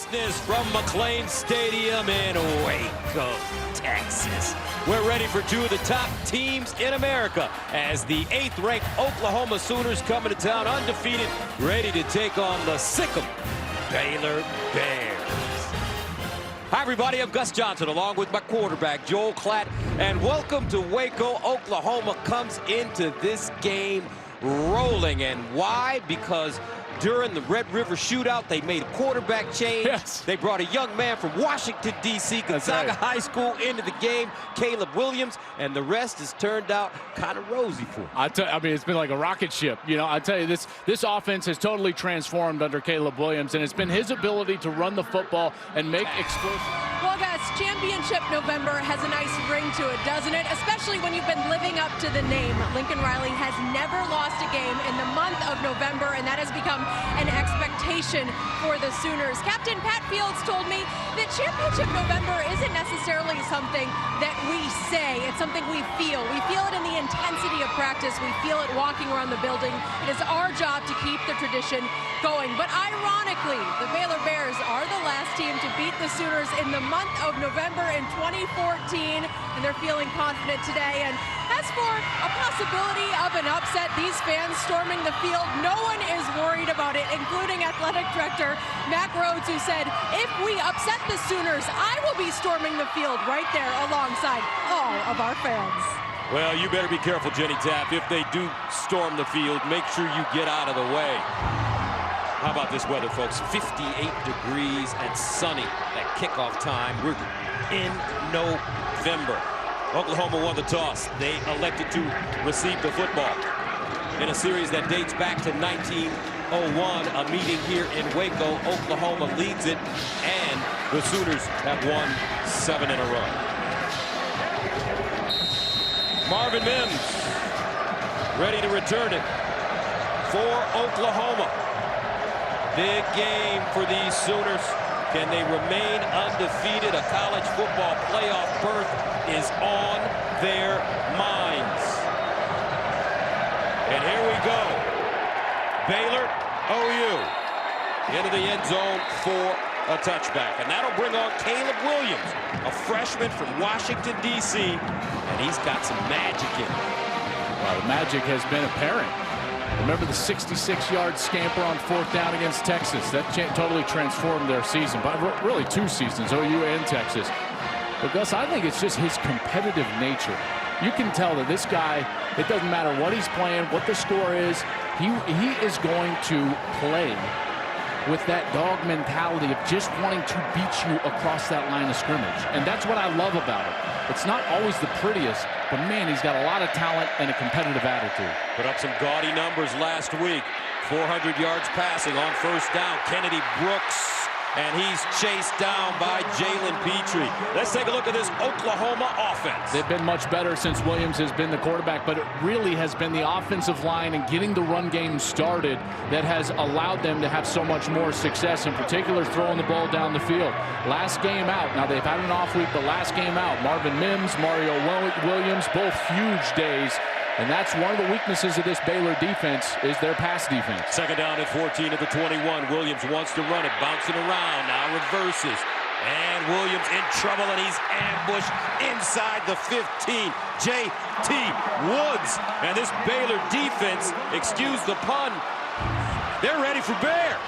business from McLean Stadium in Waco, Texas. We're ready for two of the top teams in America as the 8th-ranked Oklahoma Sooners come into town undefeated, ready to take on the sick-em Baylor Bears. Hi, everybody. I'm Gus Johnson, along with my quarterback, Joel Klatt, and welcome to Waco. Oklahoma comes into this game rolling, and why? Because during the Red River shootout, they made a quarterback change. Yes. They brought a young man from Washington, D.C., Gonzaga High School, into the game, Caleb Williams, and the rest has turned out kind of rosy for him. I mean, it's been like a rocket ship. You know, I tell you, this offense has totally transformed under Caleb Williams, and it's been his ability to run the football and make explosive. Well, guys, Championship November has a nice ring to it, doesn't it? Especially when you've been living up to the name. Lincoln Riley has never lost a game in the month of November, and that has become an expectation for the Sooners. Captain Pat Fields told me that Championship November isn't necessarily something that we say. It's something we feel. We feel it in the intensity of practice. We feel it walking around the building. It is our job to keep the tradition going. But ironically, the Baylor Bears are the last team to beat the Sooners in the month of November in 2014, and they're feeling confident today. And as for a possibility of an upset, these fans storming the field, no one is worried about it, including athletic director Mack Rhodes, who said, if we upset the Sooners, I will be storming the field right there alongside all of our fans. Well, you better be careful, Jenny Tapp. If they do storm the field, make sure you get out of the way. How about this weather, folks? 58 degrees and sunny at kickoff time. We're in November. Oklahoma won the toss. They elected to receive the football in a series that dates back to 1901. A meeting here in Waco. Oklahoma leads it, and the Sooners have won 7 in a row. Marvin Mims ready to return it for Oklahoma. Big game for these Sooners. Can they remain undefeated? A college football playoff berth is on their minds. And here we go. Baylor, OU, into the end zone for a touchback. And that'll bring on Caleb Williams, a freshman from Washington, D.C., and he's got some magic in him. Well, the magic has been apparent. Remember the 66-yard scamper on 4th down against Texas? That totally transformed their season, but really 2 seasons, OU and Texas. But Gus, I think it's just his competitive nature. You can tell that this guy, it doesn't matter what he's playing, what the score is, he is going to play with that dog mentality of just wanting to beat you across that line of scrimmage. And that's what I love about it. It's not always the prettiest, but man, he's got a lot of talent and a competitive attitude. Put up some gaudy numbers last week. 400 yards passing on 1st down. Kennedy Brooks, and he's chased down by Jalen Petrie. Let's take a look at this Oklahoma offense. They've been much better since Williams has been the quarterback, but it really has been the offensive line and getting the run game started that has allowed them to have so much more success, in particular throwing the ball down the field. Last game out, now they've had an off week, but last game out, Marvin Mims, Mario Williams, both huge days. And that's one of the weaknesses of this Baylor defense is their pass defense. 2nd down at 14 at the 21. Williams wants to run it, bouncing around, now reverses. And Williams in trouble, and he's ambushed inside the 15. J.T. Woods. And this Baylor defense, excuse the pun, they're ready for bear.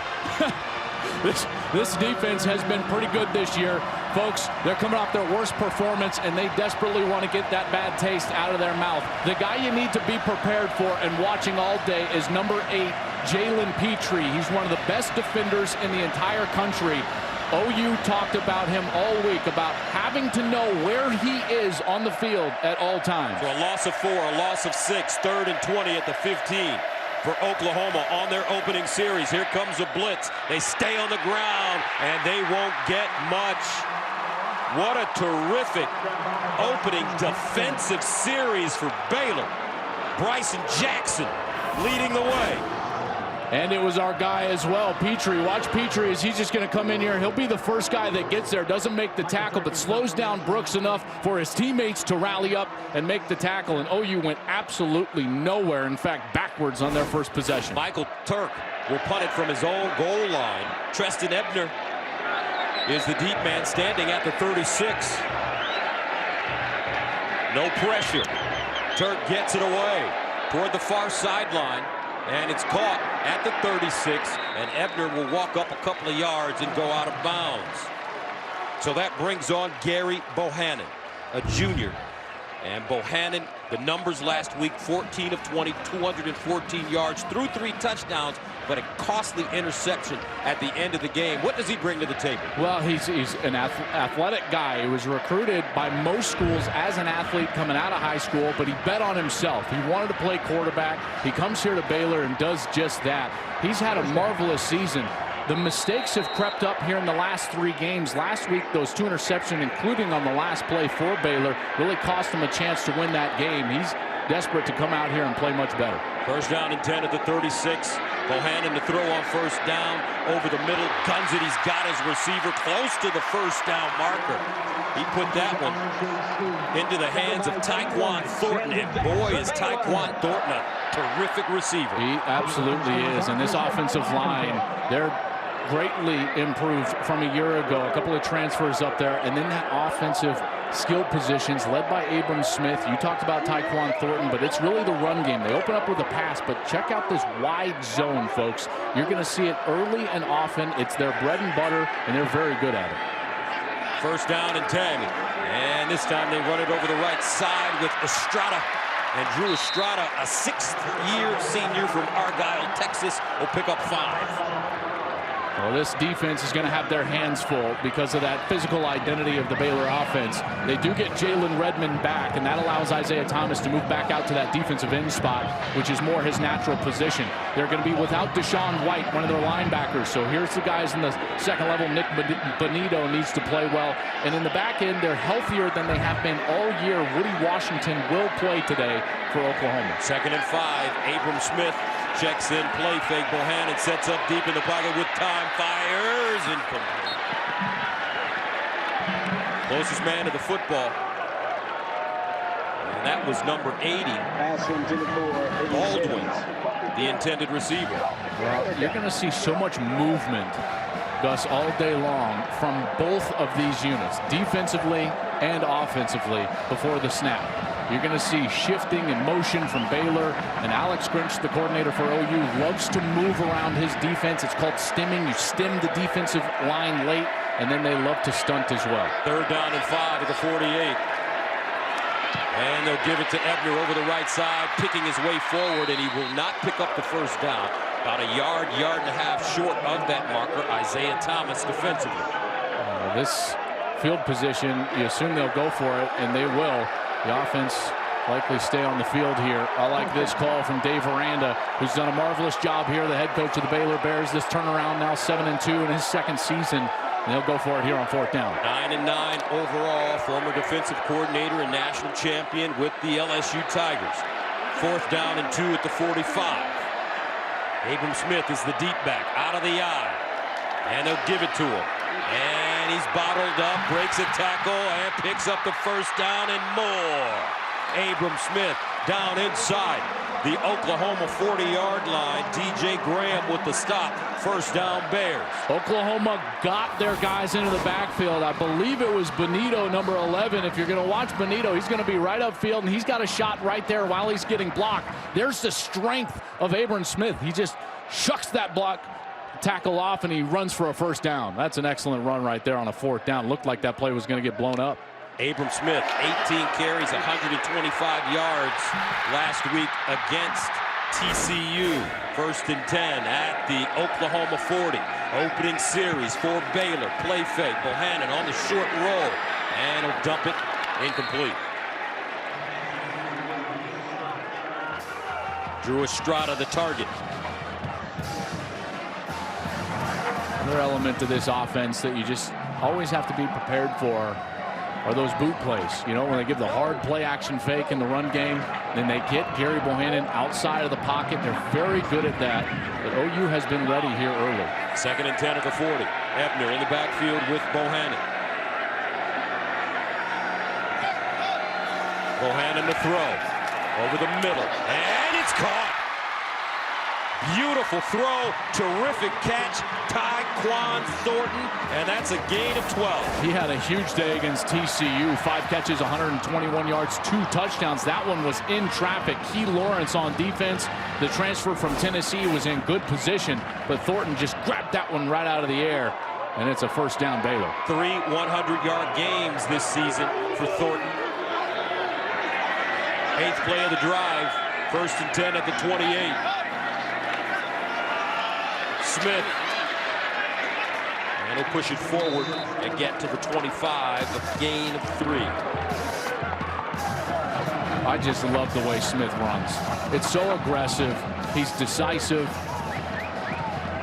This defense has been pretty good this year. Folks, they're coming off their worst performance, and they desperately want to get that bad taste out of their mouth. The guy you need to be prepared for and watching all day is number 8, Jalen Petrie. He's one of the best defenders in the entire country. OU talked about him all week, about having to know where he is on the field at all times. So a loss of 4, a loss of 6, 3rd and 20 at the 15. For Oklahoma on their opening series. Here comes a blitz. They stay on the ground, and they won't get much. What a terrific opening defensive series for Baylor. Bryson Jackson leading the way. And it was our guy as well, Petrie. Watch Petrie as he's just going to come in here. He'll be the first guy that gets there, doesn't make the tackle, but slows down Brooks enough for his teammates to rally up and make the tackle. And OU went absolutely nowhere, in fact, backwards on their first possession. Michael Turk will punt it from his own goal line. Treston Ebner is the deep man standing at the 36. No pressure. Turk gets it away toward the far sideline, and it's caught at the 36, and Ebner will walk up a couple of yards and go out of bounds. So that brings on Gary Bohannon, a junior. And Bohannon, the numbers last week, 14 of 20, 214 yards, threw 3 touchdowns, but a costly interception at the end of the game. What does he bring to the table? Well, he's an athletic guy. He was recruited by most schools as an athlete coming out of high school, but he bet on himself. He wanted to play quarterback. He comes here to Baylor and does just that. He's had a marvelous season. The mistakes have crept up here in the last 3 games. Last week, those 2 interceptions, including on the last play for Baylor, really cost him a chance to win that game. He's desperate to come out here and play much better. First down and 10 at the 36. Bohannon to throw on first down. Over the middle, guns it. He's got his receiver close to the first down marker. He put that one into the hands of Tyquan Thornton. And boy, is Tyquan Thornton a terrific receiver. He absolutely is. And this offensive line, they're greatly improved from a year ago. A couple of transfers up there, and then that offensive skill positions led by Abram Smith. You talked about Tyquan Thornton, but it's really the run game. They open up with a pass, but check out this wide zone, folks. You're going to see it early and often. It's their bread and butter, and they're very good at it. First down and 10, and this time they run it over the right side with Estrada. And Drew Estrada, a 6th-year senior from Argyle, Texas, will pick up 5. Well, this defense is going to have their hands full because of that physical identity of the Baylor offense. They do get Jalen Redmond back, and that allows Isaiah Thomas to move back out to that defensive end spot, which is more his natural position. They're going to be without Deshaun White, one of their linebackers. So here's the guys in the second level. Nick Bonito needs to play well. And in the back end, they're healthier than they have been all year. Woody Washington will play today for Oklahoma. 2nd and 5. Abram Smith checks in, play fake. Bohannon sets up deep in the pocket with time. Fires incomplete. Closest man to the football. And that was number 80. Baldwin, the intended receiver. Well, you're going to see so much movement, Gus, all day long from both of these units, defensively and offensively, before the snap. You're going to see shifting and motion from Baylor, and Alex Grinch, the coordinator for OU, loves to move around his defense. It's called stimming. You stim the defensive line late, and then they love to stunt as well. 3rd down and 5 at the 48. And they'll give it to Ebner over the right side, picking his way forward, and he will not pick up the first down. About a yard and a half short of that marker, Isaiah Thomas defensively. This field position, you assume they'll go for it, and they will. The offense likely stay on the field here. I like this call from Dave Aranda, who's done a marvelous job here, the head coach of the Baylor Bears. This turnaround now 7-2 in his 2nd season. And they'll go for it here on 4th down. 9-9 overall, former defensive coordinator and national champion with the LSU Tigers. 4th down and 2 at the 45. Abram Smith is the deep back, out of the eye. And they'll give it to him. And he's bottled up, breaks a tackle, and picks up the first down and more. Abram Smith down inside the Oklahoma 40-yard line. DJ Graham with the stop. First down, Bears. Oklahoma got their guys into the backfield. I believe it was Bonito, number 11. If you're going to watch Bonito, he's going to be right upfield, and he's got a shot right there while he's getting blocked. There's the strength of Abram Smith. He just shucks that block tackle off, and he runs for a first down. That's an excellent run right there on a 4th down. Looked like that play was going to get blown up. Abram Smith, 18 carries, 125 yards last week against TCU. 1st and 10 at the Oklahoma 40. Opening series for Baylor. Play fake. Bohannon on the short roll. And he'll dump it incomplete. Drew Estrada the target. Another element to this offense that you just always have to be prepared for are those boot plays. You know, when they give the hard play action fake in the run game, then they get Gary Bohannon outside of the pocket. They're very good at that. But OU has been ready here early. 2nd and 10 at the 40. Ebner in the backfield with Bohannon. Bohannon to throw. Over the middle. And it's caught. Beautiful throw, terrific catch, Tyquan Thornton, and that's a gain of 12. He had a huge day against TCU. 5 catches, 121 yards, 2 touchdowns. That one was in traffic. Key Lawrence on defense. The transfer from Tennessee was in good position, but Thornton just grabbed that one right out of the air, and it's a first down Baylor. 3 100-yard games this season for Thornton. 8th play of the drive, 1st and 10 at the 28. Smith, and he'll push it forward and get to the 25, a gain of 3. I just love the way Smith runs. It's so aggressive. He's decisive.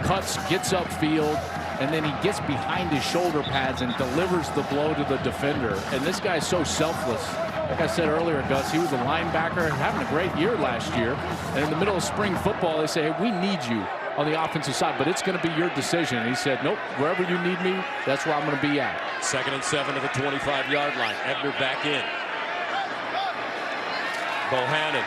Cuts, gets upfield, and then he gets behind his shoulder pads and delivers the blow to the defender. And this guy's so selfless. Like I said earlier, Gus, he was a linebacker having a great year last year. And in the middle of spring football, they say, hey, we need you on the offensive side, but it's going to be your decision. And he said, nope, wherever you need me, that's where I'm going to be at. 2nd and 7 to the 25-yard line. Ebner back in. Bohannon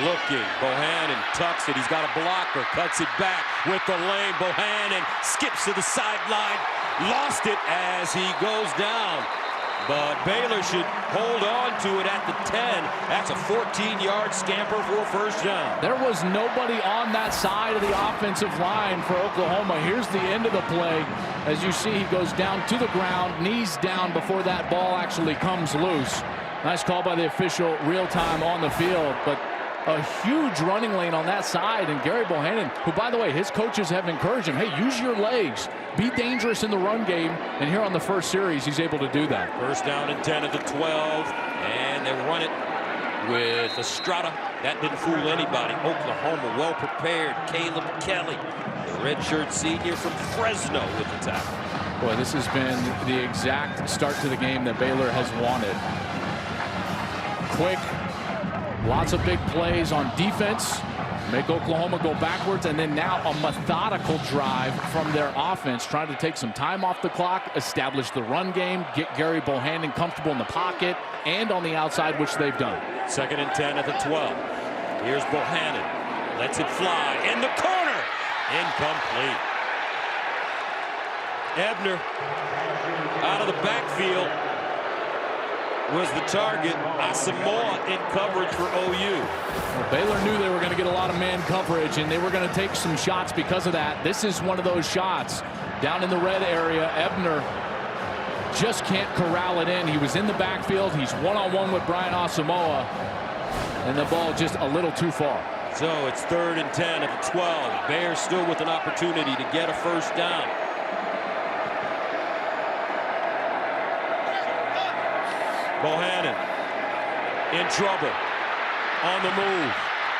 looking. Bohannon tucks it. He's got a blocker. Cuts it back with the lane. Bohannon skips to the sideline. Lost it as he goes down. But Baylor should hold on to it at the 10. That's a 14-yard scamper for a first down. There was nobody on that side of the offensive line for Oklahoma. Here's the end of the play. As you see, he goes down to the ground, knees down before that ball actually comes loose. Nice call by the official, real time on the field, but a huge running lane on that side. And Gary Bohannon, who, by the way, his coaches have encouraged him, hey, use your legs, be dangerous in the run game. And here on the first series, he's able to do that. First down and 10 at the 12, and they run it with Estrada. That didn't fool anybody. Oklahoma well prepared. Caleb Kelly, the redshirt senior from Fresno, with the tackle. Boy, this has been the exact start to the game that Baylor has wanted. Quick, lots of big plays on defense, make Oklahoma go backwards, and then now a methodical drive from their offense, trying to take some time off the clock, establish the run game, get Gary Bohannon comfortable in the pocket and on the outside, which they've done. 2nd and 10 at the 12. Here's Bohannon. Lets it fly in the corner. Incomplete. Ebner out of the backfield was the target. Asamoah in coverage for OU. Well, Baylor knew they were going to get a lot of man coverage, and they were going to take some shots because of that. This is one of those shots down in the red area. Ebner just can't corral it in. He was in the backfield. He's one-on-one with Brian Asamoah, and the ball just a little too far. So it's 3rd and 10 at the 12. Bears still with an opportunity to get a first down. Bohannon in trouble, on the move,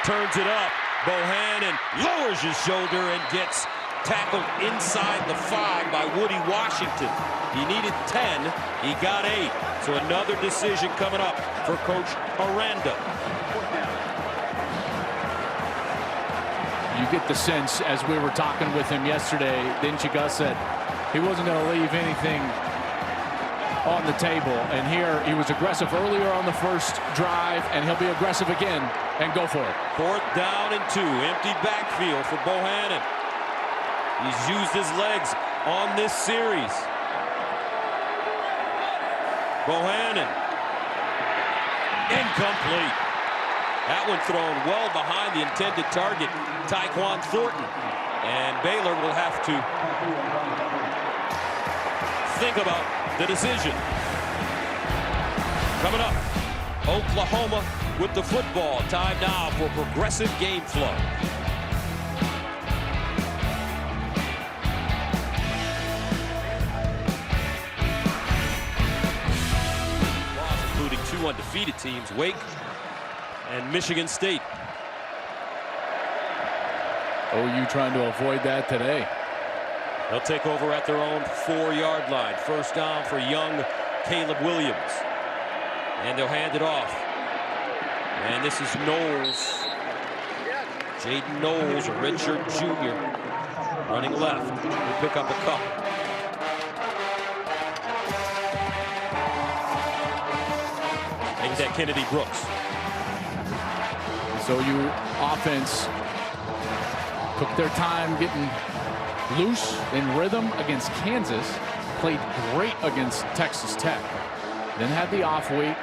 turns it up. Bohannon lowers his shoulder and gets tackled inside the 5 by Woody Washington. He needed 10, he got 8. So another decision coming up for Coach Aranda. You get the sense, as we were talking with him yesterday, didn't you, Gus, that he wasn't going to leave anything on the table. And here he was aggressive earlier on the first drive, and he'll be aggressive again and go for it. 4th down and 2. Empty backfield for Bohannon. He's used his legs on this series. Bohannon. Incomplete. That one thrown well behind the intended target, Tyquan Thornton. And Baylor will have to think about the decision. Coming up, Oklahoma with the football. Time now for progressive game flow. Including 2 undefeated teams, Wake and Michigan State. OU trying to avoid that today. They'll take over at their own 4-yard line. First down for young Caleb Williams. And they'll hand it off. And this is Knowles. Jaden Knowles, a redshirt junior, running left. He'll pick up a couple. Make that Kennedy Brooks. So OU offense Took their time getting loose in rhythm against Kansas. Played great against Texas Tech. Then had the off week,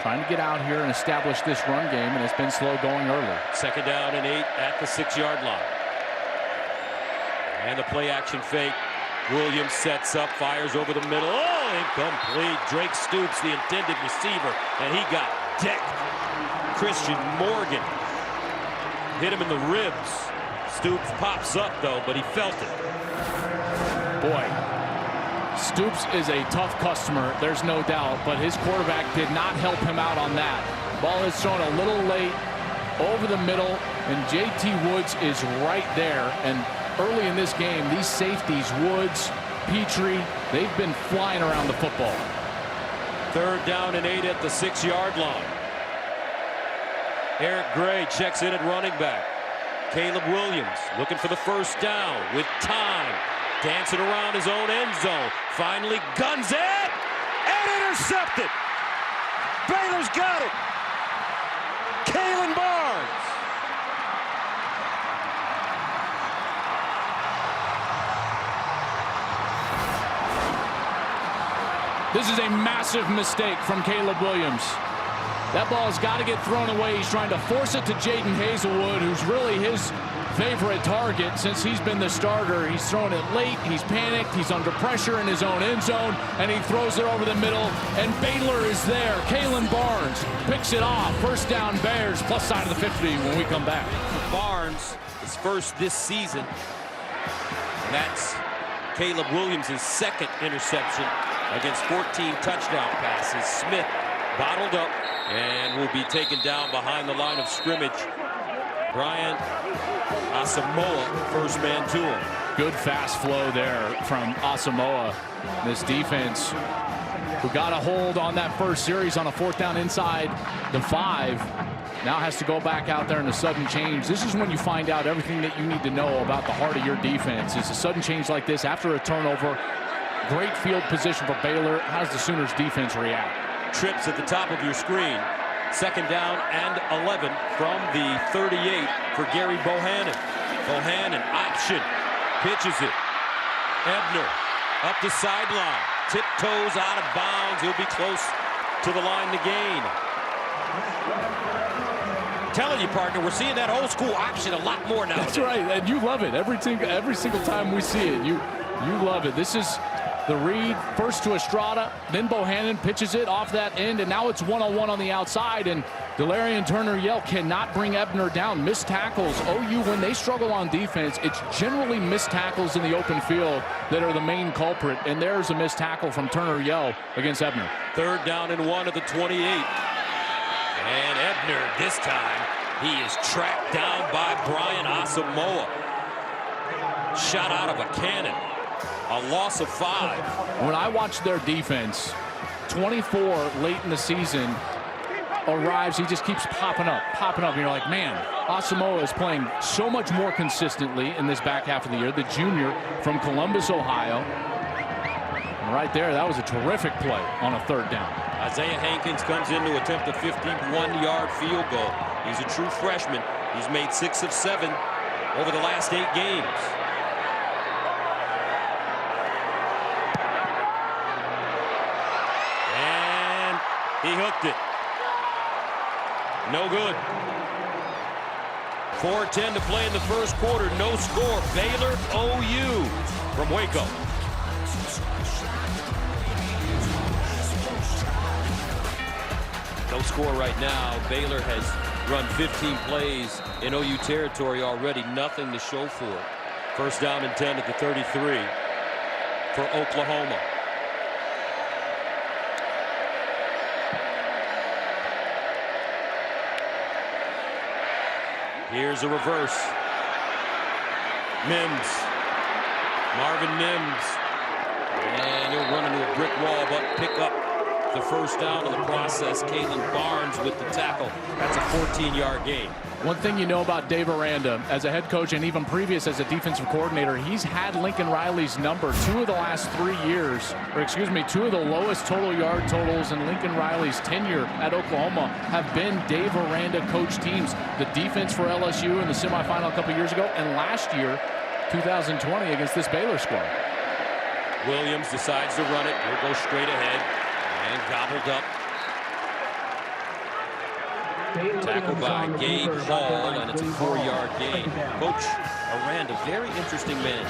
trying to get out here and establish this run game, and it's been slow going early. 2nd down and 8 at the 6-yard line. And the play action fake. Williams sets up, fires over the middle. Oh, incomplete. Drake Stoops, the intended receiver, and he got decked. Christian Morgan hit him in the ribs. Stoops pops up, though, but he felt it. Boy, Stoops is a tough customer, there's no doubt, but his quarterback did not help him out on that. Ball is thrown a little late over the middle, and J.T. Woods is right there. And early in this game, these safeties, Woods, Petrie, they've been flying around the football. 3rd down and 8 at the 6-yard line. Eric Gray checks in at running back. Caleb Williams looking for the 1st down with time. Dancing around his own end zone. Finally guns it and intercepted. Baylor's got it. Kalen Barnes. This is a massive mistake from Caleb Williams. That ball has got to get thrown away. He's trying to force it to Jaden Hazelwood, who's really his favorite target since he's been the starter. He's thrown it late. He's panicked. He's under pressure in his own end zone, and he throws it over the middle, and Baylor is there. Kalen Barnes picks it off. 1st down Bears, plus side of the 50 when we come back. Barnes is first this season. And that's Caleb Williams' 2nd interception against 14 touchdown passes. Smith bottled up and will be taken down behind the line of scrimmage. Brian Asamoah, 1st man to him. Good fast flow there from Asamoah. This defense, who got a hold on that first series on a 4th down inside the 5, now has to go back out there in a sudden change. This is when you find out everything that you need to know about the heart of your defense. Is a sudden change like this after a turnover. Great field position for Baylor. How does the Sooners defense react? Trips at the top of your screen. 2nd down and 11 from the 38 for Gary Bohannon. Bohannon option. Pitches it. Ebner up the sideline. Tiptoes out of bounds. He'll be close to the line to gain. I'm telling you, partner, we're seeing that old school option a lot more now. That's right, and you love it. Every single time we see it, you love it. This is the read, first to Estrada, then Bohannon pitches it off that end, and now it's one-on-one on the outside, and Delarian Turner-Yell cannot bring Ebner down. Missed tackles. OU, when they struggle on defense, it's generally missed tackles in the open field that are the main culprit, and there's a missed tackle from Turner-Yell against Ebner. 3rd down and 1 at the 28. And Ebner, this time, he is tracked down by Brian Asamoah. Shot out of a cannon. A loss of 5. When I watch their defense, 24 late in the season arrives, he just keeps popping up. And you're like, man, Asamoah is playing so much more consistently in this back half of the year. The junior from Columbus, Ohio. And right there, that was a terrific play on a 3rd down. Isaiah Hankins comes in to attempt a 51-yard field goal. He's a true freshman. He's made 6 of 7 over the last 8 games. He hooked it. No good. 4:10 to play in the 1st quarter. No score. Baylor, OU from Waco. No score right now. Baylor has run 15 plays in OU territory already. Nothing to show for it. 1st down and 10 at the 33 for Oklahoma. Here's a reverse. Mims. Marvin Mims. And he'll run into a brick wall, but pick up the first down in the process. Kalen Barnes with the tackle. That's a 14-yard gain. One thing you know about Dave Aranda, as a head coach and even previous as a defensive coordinator, he's had Lincoln Riley's number 2 of the last 3 years, or excuse me, 2 of the lowest total yard totals in Lincoln Riley's tenure at Oklahoma have been Dave Aranda coach teams. The defense for LSU in the semifinal a couple years ago, and last year, 2020, against this Baylor squad. Williams decides to run it. He'll go straight ahead and gobbled up. Tackled by Gabe Hall, and it's a 4-yard gain. Coach Aranda, very interesting man.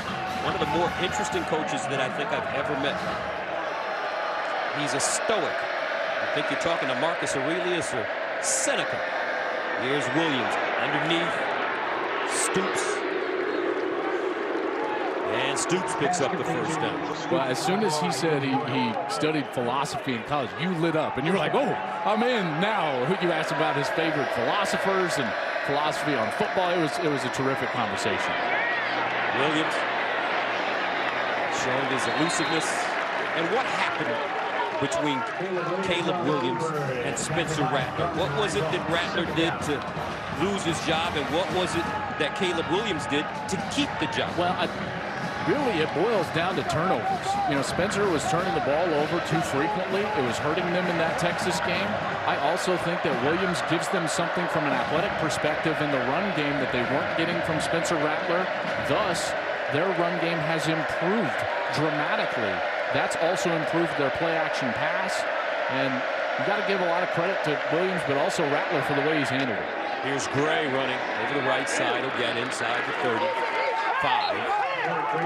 One of the more interesting coaches that I think I've ever met. He's a stoic. I think you're talking to Marcus Aurelius or Seneca. Here's Williams underneath. Stoops. And Stoops picks up the first down. Well, as soon as he said he studied philosophy in college, you lit up and you were like, oh, I'm in now. You asked about his favorite philosophers and philosophy on football. It was a terrific conversation. Williams showing his elusiveness. And what happened between Caleb Williams and Spencer Rattler? What was it that Rattler did to lose his job, and what was it that Caleb Williams did to keep the job? Well, really, it boils down to turnovers. You know, Spencer was turning the ball over too frequently. It was hurting them in that Texas game. I also think that Williams gives them something from an athletic perspective in the run game that they weren't getting from Spencer Rattler. Thus, their run game has improved dramatically. That's also improved their play-action pass. And you got to give a lot of credit to Williams, but also Rattler for the way he's handled it. Here's Gray running over the right side again, inside the 35.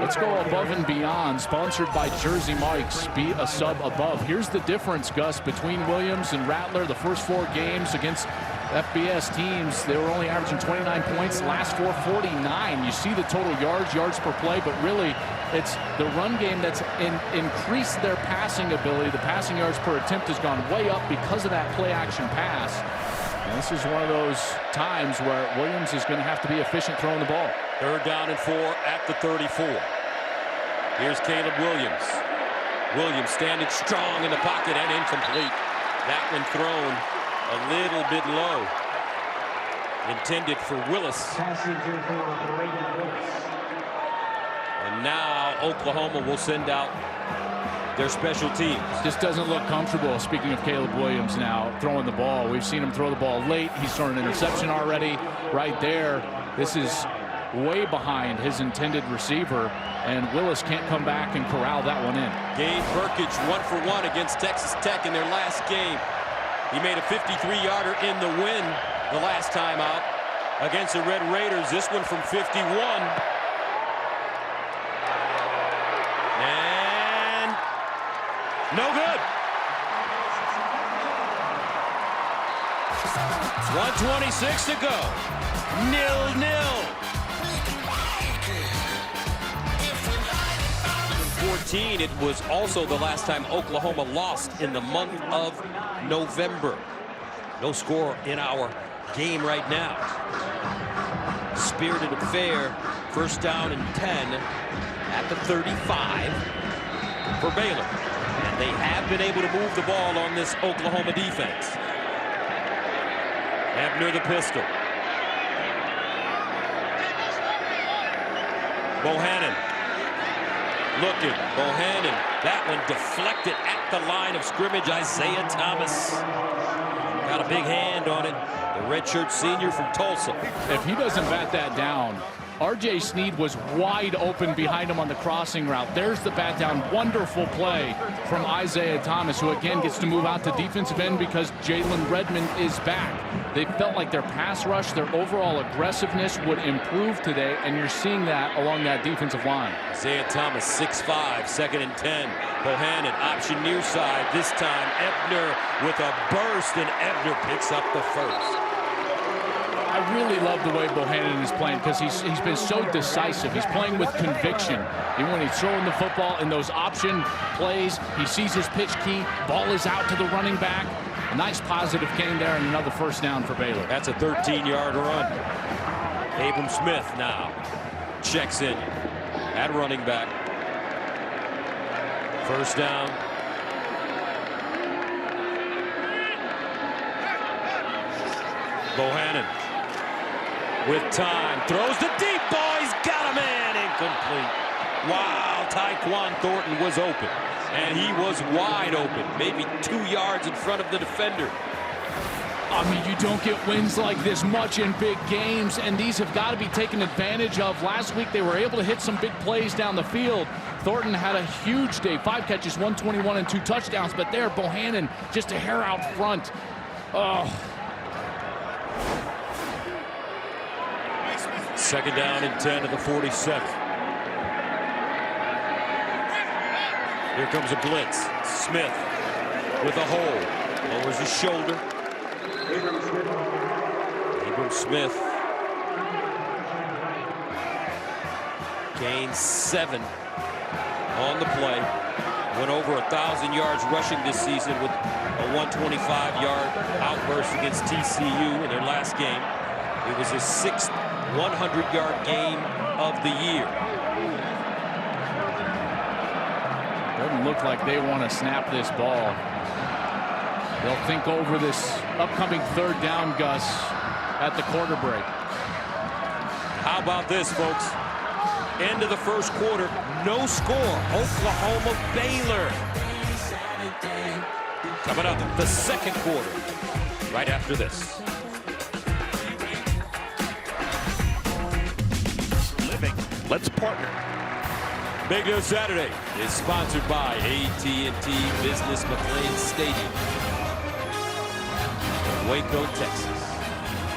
Let's go above and beyond, sponsored by Jersey Mike's. Be a sub above. Here's the difference, Gus, between Williams and Rattler. The first 4 games against FBS teams, they were only averaging 29 points. Last 4, 49. You see the total yards per play, but really it's the run game that's increased their passing ability. The passing yards per attempt has gone way up because of that play-action pass. And this is one of those times where Williams is going to have to be efficient throwing the ball. 3rd down and 4 at the 34. Here's Caleb Williams. Williams standing strong in the pocket and incomplete. That one thrown a little bit low. Intended for Willis. And now Oklahoma will send out their special teams. Just doesn't look comfortable. Speaking of Caleb Williams now throwing the ball. We've seen him throw the ball late. He's thrown an interception already right there. This is way behind his intended receiver, and Willis can't come back and corral that one in. Gabe Burkage 1-for-1 against Texas Tech in their last game. He made a 53-yarder in the win the last time out against the Red Raiders. This one from 51. And no good. 1:26 to go. 0-0. 14. It was also the last time Oklahoma lost in the month of November. No score in our game right now. Spirited affair. 1st down and 10 at the 35 for Baylor. And they have been able to move the ball on this Oklahoma defense. Ebner the pistol. Bohannon. Looking, Bohannon, that one deflected at the line of scrimmage. Isaiah Thomas got a big hand on it. The redshirt senior from Tulsa. If he doesn't bat that down, R.J. Sneed was wide open behind him on the crossing route. There's the bat down. Wonderful play from Isaiah Thomas, who again gets to move out to defensive end because Jalen Redmond is back. They felt like their pass rush, their overall aggressiveness would improve today, and you're seeing that along that defensive line. Isaiah Thomas, 6'5", 2nd and 10. Bohannon, option near side. This time, Ebner with a burst, and Ebner picks up the first. I really love the way Bohannon is playing because he's been so decisive. He's playing with conviction. Even when he's throwing the football in those option plays, he sees his pitch key. Ball is out to the running back. A nice positive gain there and another 1st down for Baylor. That's a 13-yard run. Abram Smith now checks in at running back. 1st down. Bohannon with time, throws the deep ball, he's got a man, incomplete. Wow, Tyquan Thornton was open, and he was wide open, maybe 2 yards in front of the defender. I mean, you don't get wins like this much in big games, and these have got to be taken advantage of. Last week, they were able to hit some big plays down the field. Thornton had a huge day, 5 catches, 121 and 2 touchdowns, but there, Bohannon just a hair out front. Oh. Second down and 10 at the 47. Here comes a blitz. Smith with a hole. Lowers his shoulder. Abram Smith gains 7 on the play. Went over 1,000 yards rushing this season with a 125-yard outburst against TCU in their last game. It was his 6th 100-yard game of the year. Doesn't look like they want to snap this ball. They'll think over this upcoming 3rd down, Gus, at the quarter break. How about this, folks? End of the first quarter, no score. Oklahoma, Baylor. Coming up, the second quarter, right after this. Living, let's partner. Big News Saturday is sponsored by AT&T Business McLean Stadium, Waco, Texas.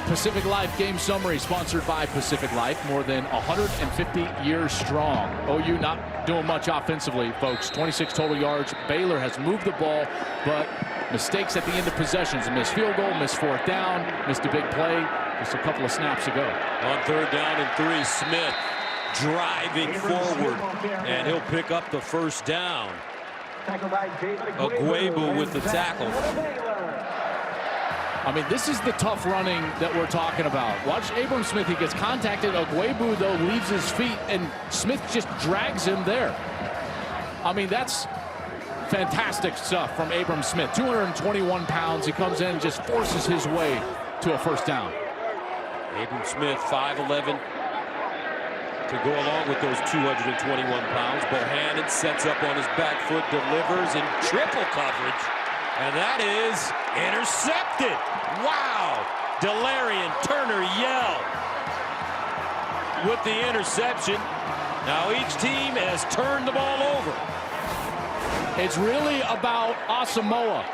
Pacific Life Game Summary sponsored by Pacific Life. More than 150 years strong. OU not doing much offensively, folks. 26 total yards. Baylor has moved the ball, but mistakes at the end of possessions. A missed field goal, missed 4th down, missed a big play just a couple of snaps ago. On 3rd down and 3, Smith driving forward, and he'll pick up the 1st down. Ogwebu with the tackle. I mean, this is the tough running that we're talking about. Watch Abram Smith. He gets contacted. Ogwebu, though, leaves his feet, and Smith just drags him there. I mean, that's fantastic stuff from Abram Smith. 221 pounds. He comes in and just forces his way to a 1st down. Abram Smith, 5'11", to go along with those 221 pounds. Bohannon sets up on his back foot, delivers in triple coverage. And that is intercepted. Wow. Delarian Turner-Yell with the interception. Now each team has turned the ball over. It's really about Asamoah.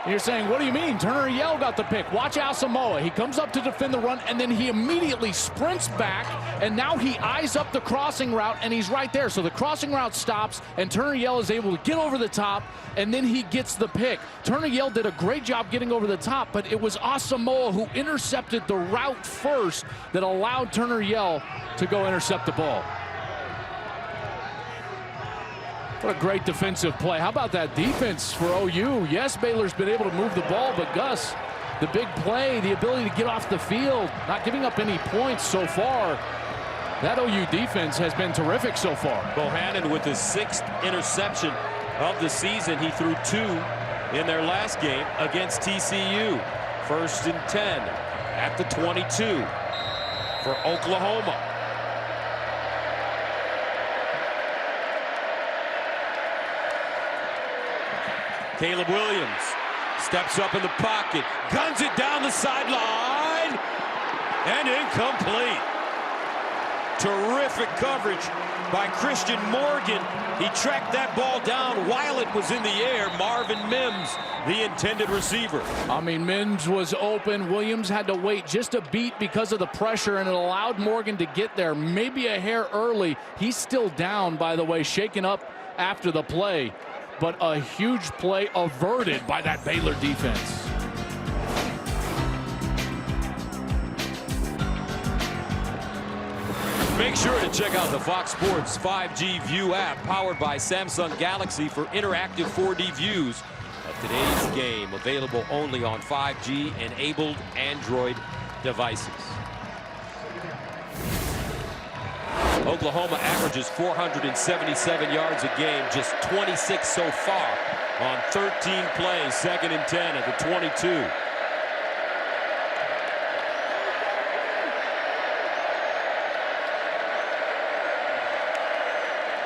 You're saying, what do you mean? Turner-Yell got the pick. Watch Asamoah. He comes up to defend the run, and then he immediately sprints back, and now he eyes up the crossing route, and he's right there. So the crossing route stops, and Turner-Yell is able to get over the top, and then he gets the pick. Turner-Yell did a great job getting over the top, but it was Asamoah who intercepted the route first that allowed Turner-Yell to go intercept the ball. What a great defensive play. How about that defense for OU? Yes, Baylor's been able to move the ball, but Gus, the big play, the ability to get off the field, not giving up any points so far. That OU defense has been terrific so far. Bohannon with his 6th interception of the season. He threw 2 in their last game against TCU. 1st and 10 at the 22 for Oklahoma. Caleb Williams steps up in the pocket, guns it down the sideline, and incomplete. Terrific coverage by Christian Morgan. He tracked that ball down while it was in the air. Marvin Mims, the intended receiver. I mean, Mims was open. Williams had to wait just a beat because of the pressure, and it allowed Morgan to get there maybe a hair early. He's still down, by the way, shaken up after the play. But a huge play averted by that Baylor defense. Make sure to check out the Fox Sports 5G View app powered by Samsung Galaxy for interactive 4D views of today's game. Available only on 5G-enabled Android devices. Oklahoma averages 477 yards a game, just 26 so far on 13 plays. 2nd and 10 at the 22.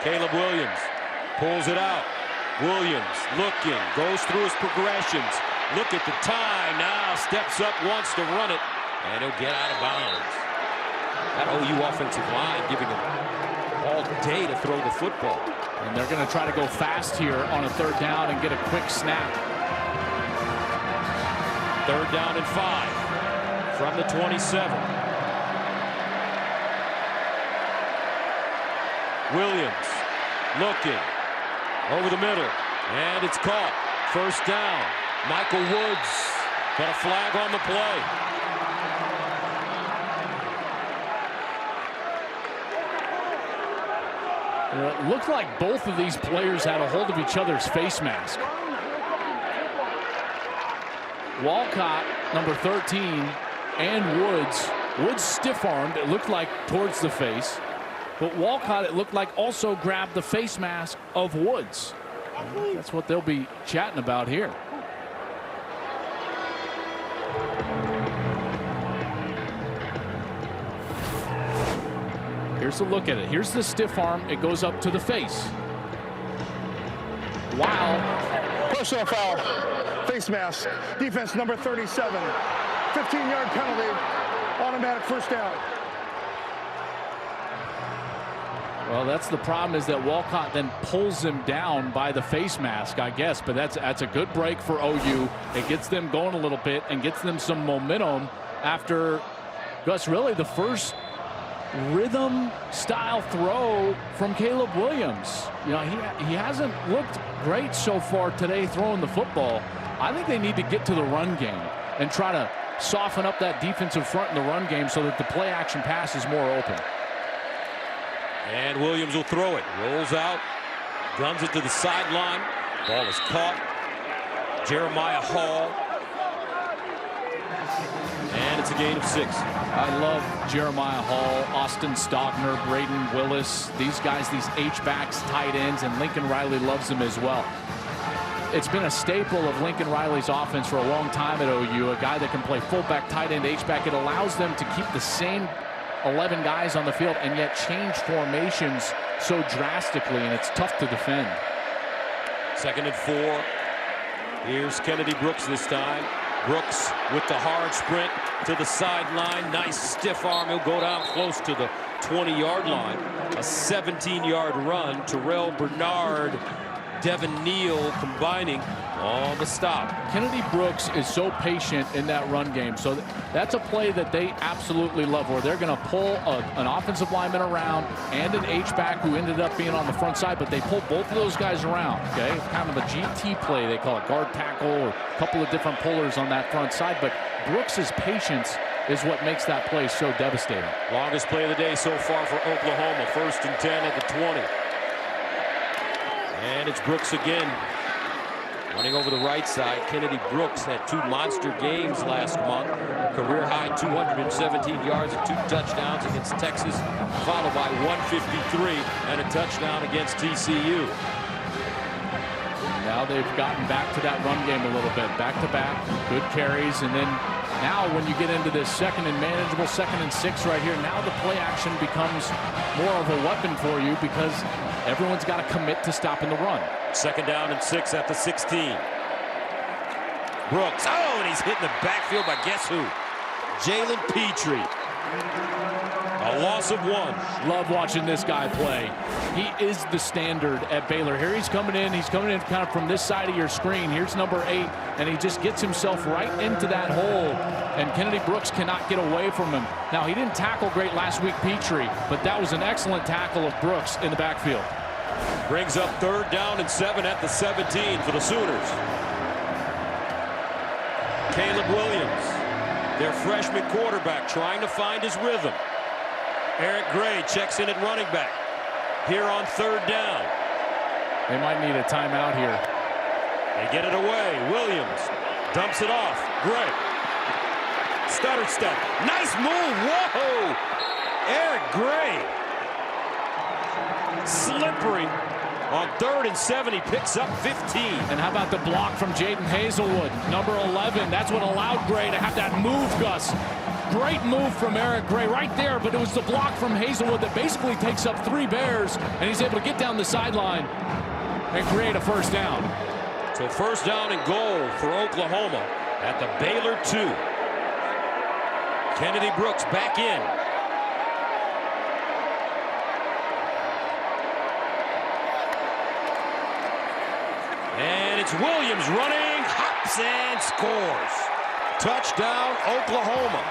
Caleb Williams pulls it out. Williams looking, goes through his progressions. Look at the time. Now steps up, wants to run it, and he'll get out of bounds. That OU offensive line giving him all day to throw the football. And they're going to try to go fast here on a third down and get a quick snap. Third down and 5 from the 27. Williams looking over the middle, and it's caught. First down. Michael Woods got a flag on the play. It looked like both of these players had a hold of each other's face mask. Walcott, number 13, and Woods stiff-armed, it looked like, towards the face. But Walcott, it looked like, also grabbed the face mask of Woods. That's what they'll be chatting about here. Here's a look at it. Here's the stiff arm. It goes up to the face. Wow. Personal foul. Face mask. Defense number 37. 15-yard penalty. Automatic first down. Well, that's the problem, is that Walcott then pulls him down by the face mask, I guess. But that's a good break for OU. It gets them going a little bit and gets them some momentum after, Gus, really the first rhythm style throw from Caleb Williams. You know, he hasn't looked great so far today throwing the football. I think they need to get to the run game and try to soften up that defensive front in the run game so that the play action pass is more open. And Williams will throw it. Rolls out. Guns it to the sideline. Ball is caught. Jeremiah Hall. And it's a gain of 6. I love Jeremiah Hall, Austin Stogner, Braden Willis. These guys, these H-backs, tight ends, and Lincoln Riley loves them as well. It's been a staple of Lincoln Riley's offense for a long time at OU. A guy that can play fullback, tight end, H-back. It allows them to keep the same 11 guys on the field and yet change formations so drastically, and it's tough to defend. 2nd and 4. Here's Kennedy Brooks this time. Brooks with the hard sprint to the sideline. Nice stiff arm. He'll go down close to the 20-yard line. A 17-yard run. Terrell Bernard, Devin Neal combining on the stop. Kennedy Brooks is so patient in that run game. So that's a play that they absolutely love, where they're going to pull an offensive lineman around and an H-back who ended up being on the front side, but they pull both of those guys around, okay? Kind of a GT play, they call it, guard tackle, or a couple of different pullers on that front side. But Brooks's patience is what makes that play so devastating. Longest play of the day so far for Oklahoma. 1st and 10 at the 20. And it's Brooks again. Running over the right side. Kennedy Brooks had 2 monster games last month. Career high 217 yards and 2 touchdowns against Texas, followed by 153 and a touchdown against TCU. Now they've gotten back to that run game a little bit. Back to back, good carries, and then now when you get into this second and manageable 2nd and 6 right here, now the play action becomes more of a weapon for you because everyone's got to commit to stopping the run. 2nd down and 6 at the 16. Brooks, oh, and he's hit in the backfield by guess who? Jalen Petrie. A loss of 1. Love watching this guy play. He is the standard at Baylor. Here he's coming in kind of from this side of your screen. Here's number 8, and he just gets himself right into that hole, and Kennedy Brooks cannot get away from him. Now, he didn't tackle great last week, Petrie, but that was an excellent tackle of Brooks in the backfield. Brings up 3rd down and 7 at the 17 for the Sooners. Caleb Williams, their freshman quarterback, trying to find his rhythm. Eric Gray checks in at running back. Here on 3rd down. They might need a timeout here. They get it away. Williams dumps it off. Gray. Stutter step. Nice move. Whoa! Eric Gray. Slippery. On 3rd and 7, he picks up 15. And how about the block from Jaden Hazelwood, number 11? That's what allowed Gray to have that move, Gus. Great move from Eric Gray right there, but it was the block from Hazelwood that basically takes up 3 Bears, and he's able to get down the sideline and create a first down. So first down and goal for Oklahoma at the Baylor 2. Kennedy Brooks back in. And it's Williams running, hops and scores. Touchdown, Oklahoma.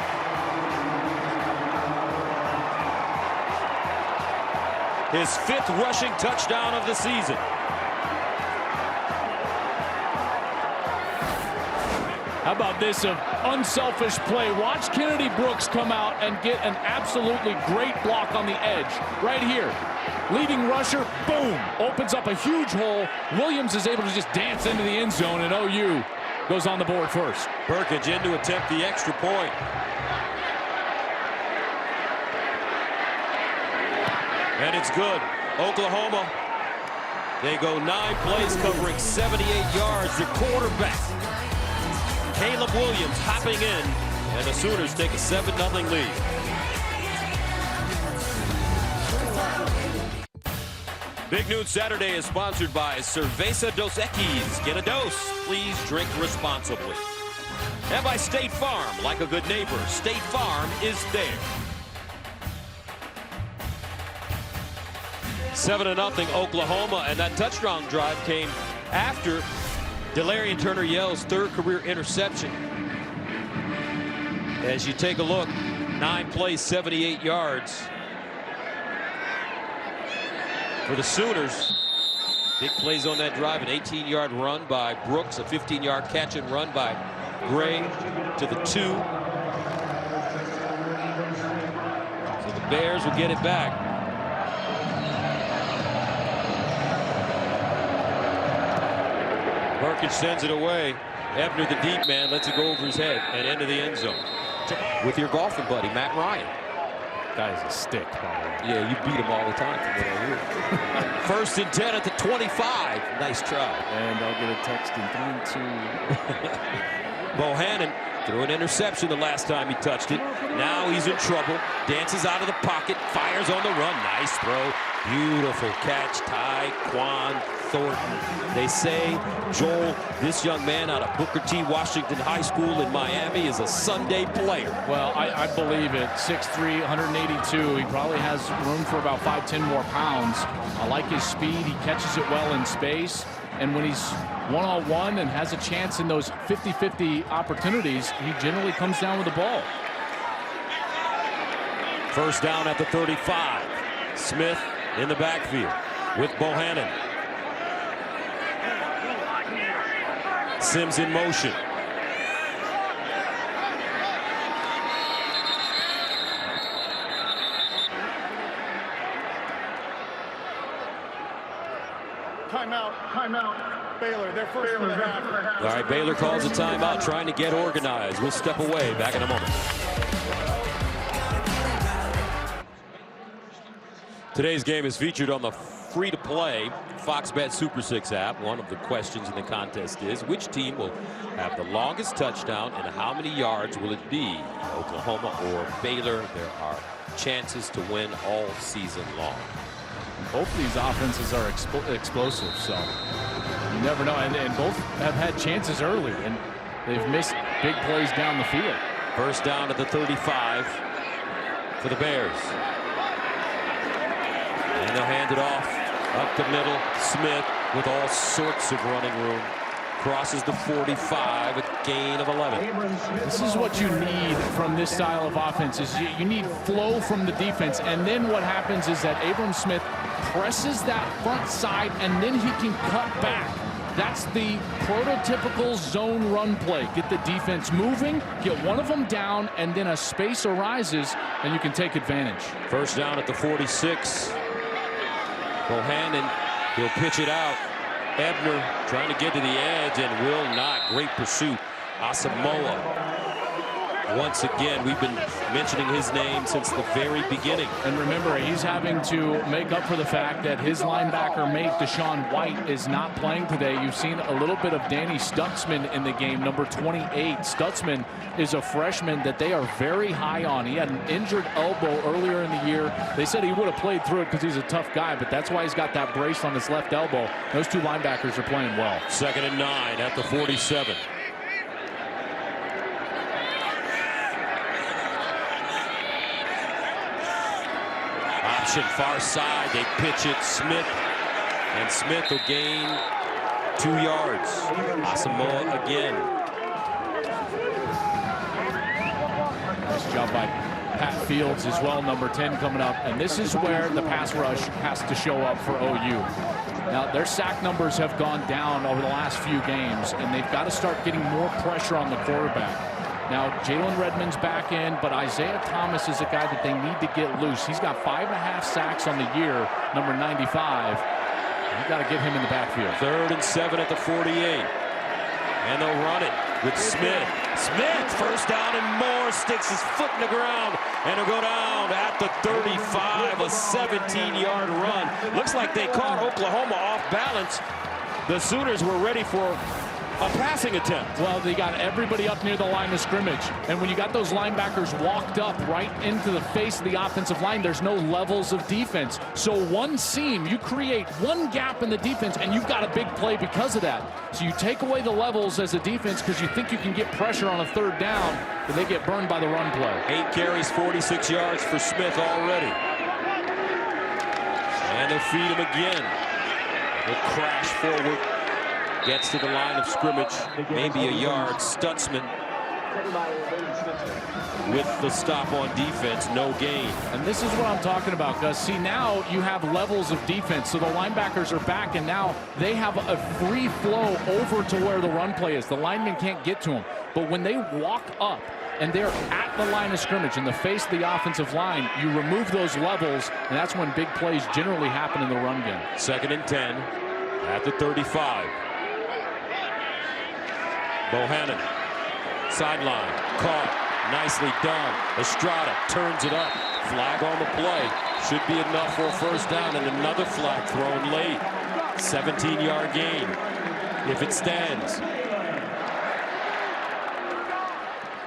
His 5th rushing touchdown of the season. How about this unselfish play? Watch Kennedy Brooks come out and get an absolutely great block on the edge. Right here. Leading rusher, boom, opens up a huge hole. Williams is able to just dance into the end zone, and OU goes on the board first. Burkage in to attempt the extra point. And it's good. Oklahoma, they go 9 plays covering 78 yards. The quarterback, Caleb Williams, hopping in, and the Sooners take a 7-0 lead. Big Noon Saturday is sponsored by Cerveza Dos Equis. Get a dose. Please drink responsibly. And by State Farm. Like a good neighbor, State Farm is there. 7-0 Oklahoma, and that touchdown drive came after Delarian Turner-Yell's 3rd career interception. As you take a look, 9 plays, 78 yards. For the Sooners, big plays on that drive, an 18-yard run by Brooks, a 15-yard catch and run by Gray to the 2. So the Bears will get it back. Burkage sends it away. Ebner, the deep man, lets it go over his head and into the end zone. With your golfing buddy, Matt Ryan. Guy's a stick, by the way. Yeah, you beat him all the time from what I hear. 1st and 10 at the 25. Nice try. And I'll get a text in 3-2. Bohannon threw an interception the last time he touched it. Now he's in trouble. Dances out of the pocket. Fires on the run. Nice throw. Beautiful catch. Tyquan Thornton. They say, Joel, this young man out of Booker T. Washington High School in Miami is a Sunday player. Well, I believe it. 6'3", 182. He probably has room for about 5-10 more pounds. I like his speed. He catches it well in space. And when he's one-on-one and has a chance in those 50-50 opportunities, he generally comes down with the ball. First down at the 35. Smith in the backfield with Bohannon. Sims in motion. Timeout. Baylor, they're first for the half. All right, Baylor calls a timeout, trying to get organized. We'll step away. Back in a moment. Today's game is featured on the free-to-play Fox Bet Super 6 app. One of the questions in the contest is, which team will have the longest touchdown and how many yards will it be? Oklahoma or Baylor? There are chances to win all season long. Both of these offenses are explosive, so you never know. And both have had chances early, and they've missed big plays down the field. First down at the 35 for the Bears. And they'll hand it off up the middle. Smith with all sorts of running room. Crosses the 45, a gain of 11. This is what you need from this style of offense. Is you need flow from the defense, and then what happens is that Abram Smith presses that front side, and then he can cut back. That's the prototypical zone run play. Get the defense moving, get one of them down, and then a space arises, and you can take advantage. First down at the 46. Bohannon, he'll pitch it out. Ebner trying to get to the edge and will not. Great pursuit. Asamoah Once again, we've been mentioning his name since the very beginning. And remember, he's having to make up for the fact that his linebacker mate, Deshaun White, is not playing today. You've seen a little bit of Danny Stutzman in the game, number 28. Stutzman is a freshman that they are very high on. He had an injured elbow earlier in the year. They said he would have played through it because he's a tough guy, but that's why he's got that brace on his left elbow. Those two linebackers are playing well. 2nd and 9 at the 47. Option far side, they pitch it, Smith, and Smith will gain 2 yards. Asamoah again. Nice job by Pat Fields as well, number 10 coming up. And this is where the pass rush has to show up for OU. Now, their sack numbers have gone down over the last few games, and they've got to start getting more pressure on the quarterback. Now, Jalen Redmond's back in, but Isaiah Thomas is a guy that they need to get loose. He's got 5.5 sacks on the year, number 95. You've got to get him in the backfield. 3rd and 7 at the 48. And they'll run it with Smith. Smith, first down and more, sticks his foot in the ground, and he'll go down at the 35, a 17-yard run. Looks like they caught Oklahoma off balance. The Sooners were ready for a passing attempt. Well, they got everybody up near the line of scrimmage. And when you got those linebackers walked up right into the face of the offensive line, there's no levels of defense. So one seam, you create one gap in the defense, and you've got a big play because of that. So you take away the levels as a defense because you think you can get pressure on a 3rd down, but they get burned by the run play. 8 carries, 46 yards for Smith already. And they'll feed him again. He'll crash forward. Gets to the line of scrimmage, maybe a yard. Stutzman with the stop on defense, no gain. And this is what I'm talking about, Gus. See, now you have levels of defense, so the linebackers are back, and now they have a free flow over to where the run play is. The linemen can't get to them. But when they walk up and they're at the line of scrimmage in the face of the offensive line, you remove those levels, and that's when big plays generally happen in the run game. 2nd and 10 at the 35. Bohannon, sideline, caught, nicely done. Estrada turns it up, flag on the play. Should be enough for a 1st down, and another flag thrown late. 17-yard gain, if it stands.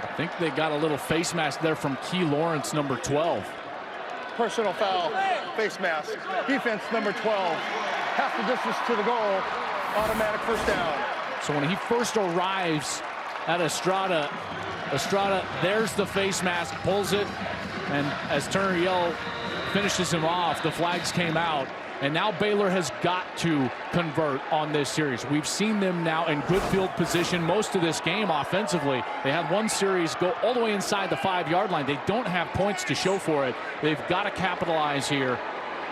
I think they got a little face mask there from Key Lawrence, number 12. Personal foul, face mask. Defense number 12. Half the distance to the goal. Automatic 1st down. So when he first arrives at Estrada, there's the face mask, pulls it, and as Turner Yell finishes him off, the flags came out. And now Baylor has got to convert on this series. We've seen them now in good field position most of this game offensively. They had one series go all the way inside the 5-yard line. They don't have points to show for it. They've got to capitalize here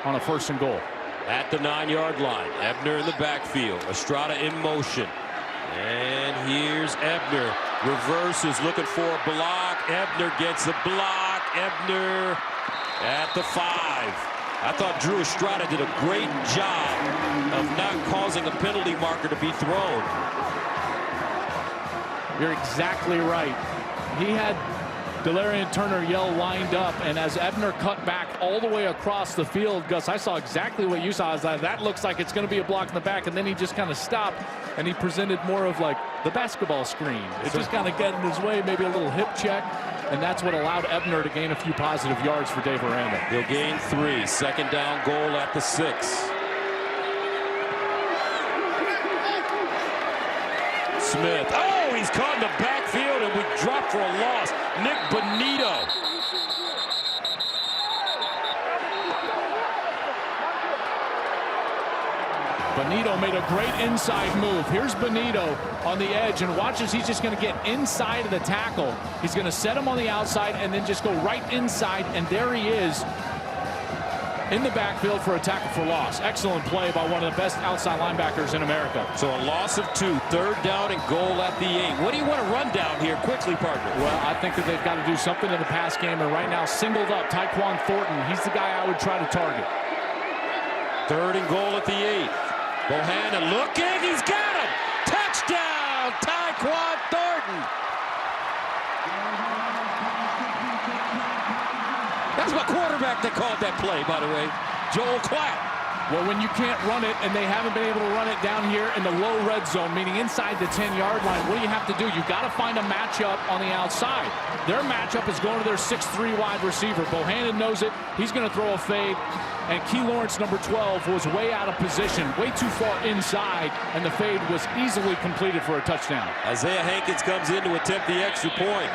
on a 1st and goal. At the 9-yard line, Ebner in the backfield, Estrada in motion. And here's Ebner. Reverses, looking for a block. Ebner gets a block. Ebner at the 5. I thought Drew Estrada did a great job of not causing a penalty marker to be thrown. You're exactly right. He had Delarian Turner Yell lined up, and as Ebner cut back all the way across the field, Gus, I saw exactly what you saw. I was like, that looks like it's going to be a block in the back, and then he just kind of stopped, and he presented more of like the basketball screen. It just kind of got in his way, maybe a little hip check, and that's what allowed Ebner to gain a few positive yards for Dave Aranda. He'll gain 3. 2nd down goal at the 6. Smith. Oh, he's caught in the backfield, and we drop for a loss. Nick Bonito. Bonito made a great inside move. Here's Bonito on the edge, and watches, he's just going to get inside of the tackle. He's going to set him on the outside and then just go right inside, and there he is in the backfield for a tackle for loss. Excellent play by one of the best outside linebackers in America. So a loss of 2, 3rd down and goal at the 8. What do you want to run down here quickly, partner? Well, I think that they've got to do something in the pass game, and right now singled up Tyquan Thornton. He's the guy I would try to target. 3rd and goal at the 8. Bohannon looking, he's got him! Touchdown, Tyquan Thornton! Clack that called that play, by the way. Joel Clack. Well, when you can't run it, and they haven't been able to run it down here in the low red zone, meaning inside the 10-yard line, what do you have to do? You've got to find a matchup on the outside. Their matchup is going to their 6'3" wide receiver. Bohannon knows it. He's going to throw a fade. And Key Lawrence, number 12, was way out of position, way too far inside, and the fade was easily completed for a touchdown. Isaiah Hankins comes in to attempt the extra point.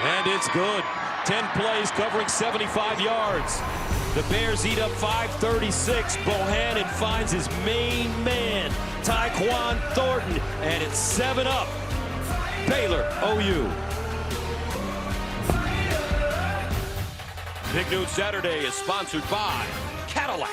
And it's good. 10 plays covering 75 yards. The Bears eat up 5:36. Bohannon finds his main man, Tyquan Thornton, and it's 7-up. Baylor, OU. Big Noon Saturday is sponsored by Cadillac.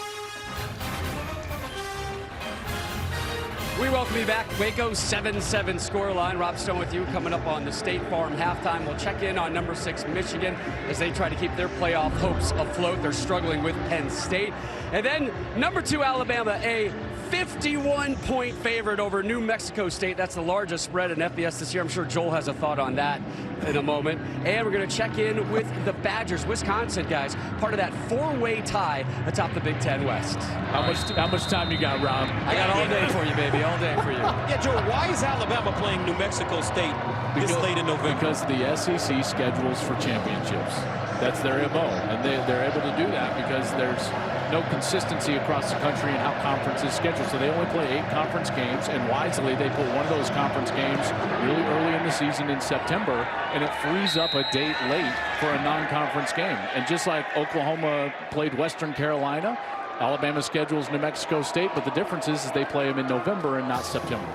We welcome you back. Waco 7-7 scoreline. Rob Stone with you coming up on the State Farm halftime. We'll check in on number 6 Michigan as they try to keep their playoff hopes afloat. They're struggling with Penn State. And then number 2 Alabama, a 51-point favorite over New Mexico State. That's the largest spread in FBS this year. I'm sure Joel has a thought on that in a moment. And we're going to check in with the Badgers, Wisconsin, guys, part of that 4-way tie atop the Big Ten West. How much time you got, Rob? I got all day for you, baby, all day for you. Yeah, Joel, why is Alabama playing New Mexico State this late in November? Because the SEC schedules for championships. That's their MO, and they're able to do that because there's no consistency across the country in how conferences schedule. So they only play 8 conference games, and wisely they put one of those conference games really early in the season in September, and it frees up a date late for a non-conference game. And just like Oklahoma played Western Carolina, Alabama schedules New Mexico State, but the difference is they play them in November and not September.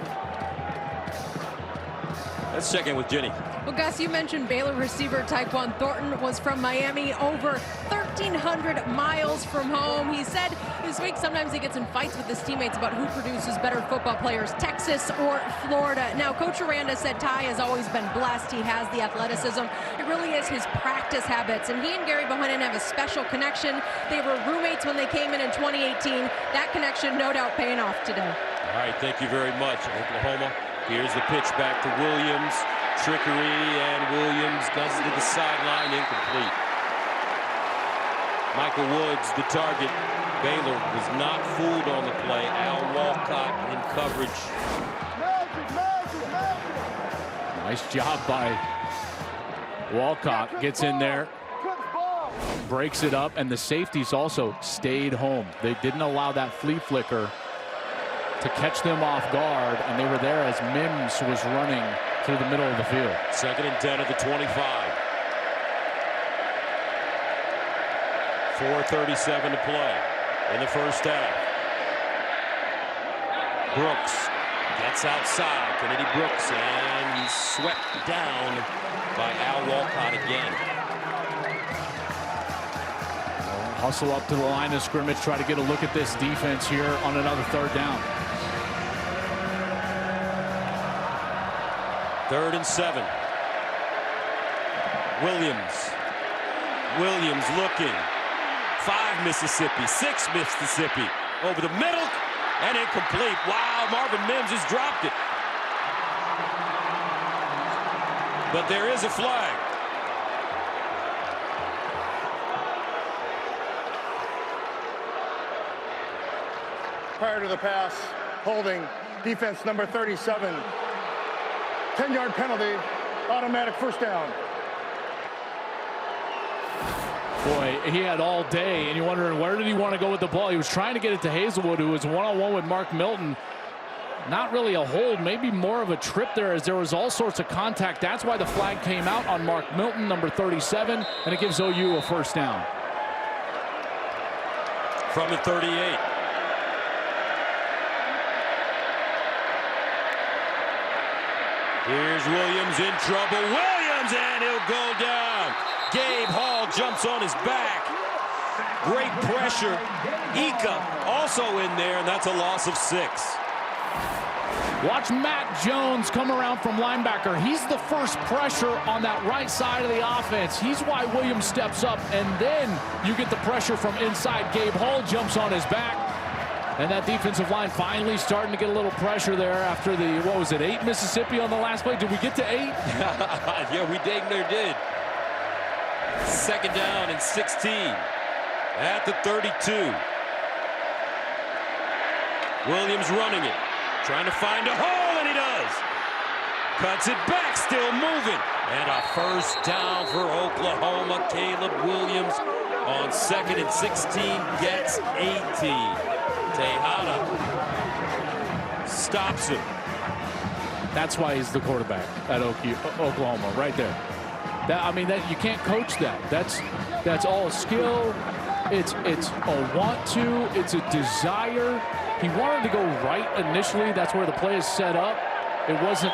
Let's check in with Jenny. Well, Gus, you mentioned Baylor receiver Tyquan Thornton was from Miami, over 1,300 miles from home. He said this week sometimes he gets in fights with his teammates about who produces better football players, Texas or Florida. Now, Coach Aranda said Ty has always been blessed. He has the athleticism. It really is his practice habits. And he and Gary Bohannon have a special connection. They were roommates when they came in 2018. That connection no doubt paying off today. All right, thank you very much, Oklahoma. Here's the pitch back to Williams. Trickery, and Williams does it to the sideline, incomplete. Michael Woods, the target. Baylor was not fooled on the play. Al Walcott in coverage. Nice job by Walcott. Gets in there, breaks it up, and the safeties also stayed home. They didn't allow that flea flicker to catch them off guard, and they were there as Mims was running through the middle of the field. 2nd and 10 at the 25. 4:37 to play in the first half. Brooks gets outside. Kennedy Brooks, and he's swept down by Al Walcott again. Hustle up to the line of scrimmage, try to get a look at this defense here on another 3rd down. 3rd and 7. Williams looking. 5 Mississippi, 6 Mississippi. Over the middle and incomplete. Wow, Marvin Mims has dropped it. But there is a flag. Prior to the pass, holding defense number 37. 10-yard penalty, automatic first down. Boy, he had all day, and you're wondering where did he want to go with the ball. He was trying to get it to Hazelwood, who was one-on-one with Mark Milton. Not really a hold, maybe more of a trip there as there was all sorts of contact. That's why the flag came out on Mark Milton, number 37, and it gives OU a first down. From the 38. Here's Williams in trouble. Williams, and he'll go down. Gabe Hall jumps on his back. Great pressure. Ika also in there, and that's a loss of 6. Watch Matt Jones come around from linebacker. He's the first pressure on that right side of the offense. He's why Williams steps up, and then you get the pressure from inside. Gabe Hall jumps on his back. And that defensive line finally starting to get a little pressure there after the, what was it, 8 Mississippi on the last play? Did we get to 8? Yeah, we dang near did. Second down and 16 at the 32. Williams running it, trying to find a hole, and he does. Cuts it back, still moving. And a first down for Oklahoma. Caleb Williams on 2nd and 16 gets 18. Tejada stops him. That's why he's the quarterback at Oklahoma, right there. You can't coach that. That's all skill. It's a want to. It's a desire. He wanted to go right initially. That's where the play is set up. It wasn't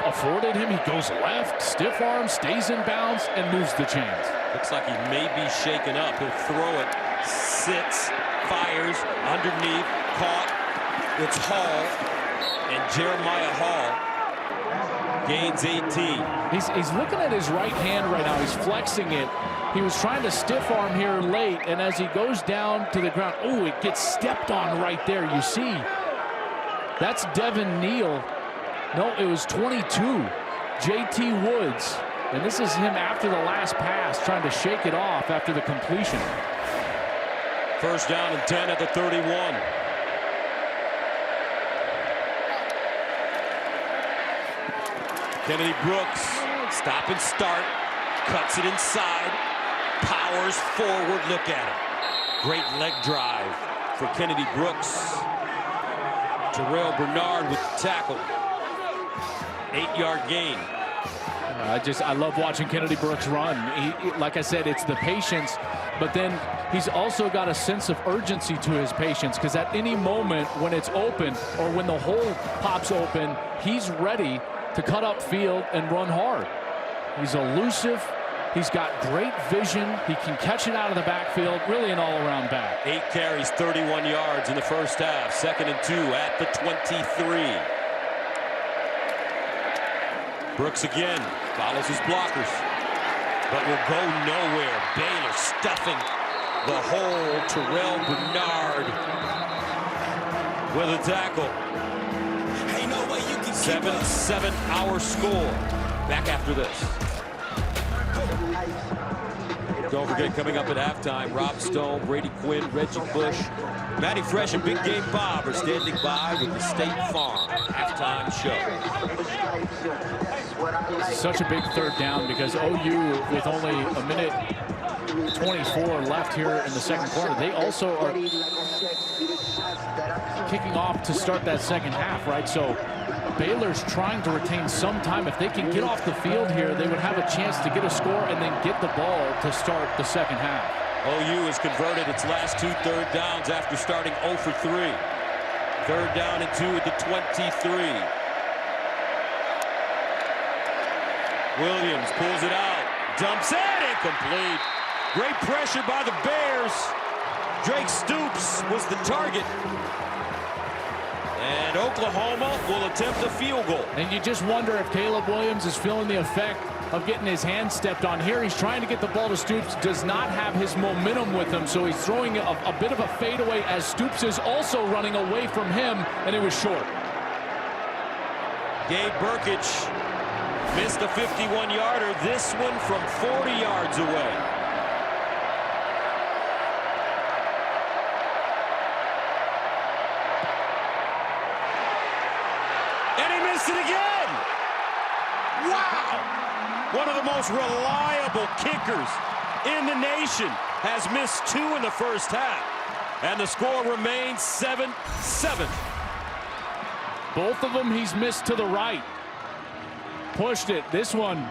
afforded him. He goes left, stiff arm, stays in bounds, and moves the chains. Looks like he may be shaken up. He'll throw it, sits, fires, underneath, caught. It's Hall, and Jeremiah Hall gains 18. He's looking at his right hand right now. He's flexing it. He was trying to stiff arm here late, and as he goes down to the ground, oh, it gets stepped on right there. You see, that's Devin Neal. No, it was 22, J.T. Woods. And this is him after the last pass, trying to shake it off after the completion. First down and 10 at the 31. Kennedy Brooks, stop and start, cuts it inside, powers forward, look at it. Great leg drive for Kennedy Brooks. Terrell Bernard with the tackle. 8-yard gain. I love watching Kennedy Brooks run. Like I said, it's the patience, but then he's also got a sense of urgency to his patience, because at any moment when it's open or when the hole pops open, he's ready to cut up field and run hard. He's elusive. He's got great vision. He can catch it out of the backfield. Really an all-around back. 8 carries, 31 yards in the first half. 2nd and 2 at the 23. Brooks again follows his blockers, but will go nowhere. Baylor stuffing the hole. Terrell Bernard with a tackle. 7-7 our score. Back after this. Don't forget, coming up at halftime, Rob Stone, Brady Quinn, Reggie Bush, Matty Fresh, and Big Game Bob are standing by with the State Farm halftime show. Such a big third down, because OU, with only a minute 24 left here in the second quarter, they also are kicking off to start that second half, right? So Baylor's trying to retain some time. If they can get off the field here, they would have a chance to get a score and then get the ball to start the second half. OU has converted its last 2 third downs after starting 0 for 3. 3rd down and 2 at the 23. Williams pulls it out, dumps it, incomplete. Great pressure by the Bears. Drake Stoops was the target. And Oklahoma will attempt a field goal. And you just wonder if Caleb Williams is feeling the effect of getting his hand stepped on here. He's trying to get the ball to Stoops, does not have his momentum with him, so he's throwing a bit of a fadeaway as Stoops is also running away from him, and it was short. Gabe Burkich missed a 51-yarder, this one from 40 yards away. It again. Wow! One of the most reliable kickers in the nation has missed 2 in the first half. And the score remains 7-7. Both of them he's missed to the right. Pushed it. This one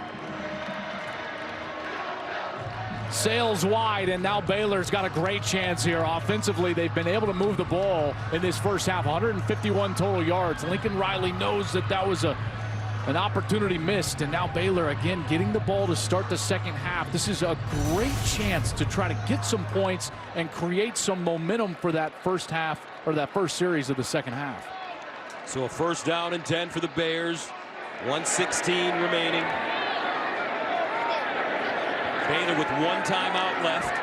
sails wide, and now Baylor's got a great chance here. Offensively, they've been able to move the ball in this first half. 151 total yards. Lincoln Riley knows that was an opportunity missed, and now Baylor again getting the ball to start the second half. This is a great chance to try to get some points and create some momentum for that first half, or that first series of the second half. So a first down and 10 for the Bears. 1:16 remaining. Baylor with 1 timeout left.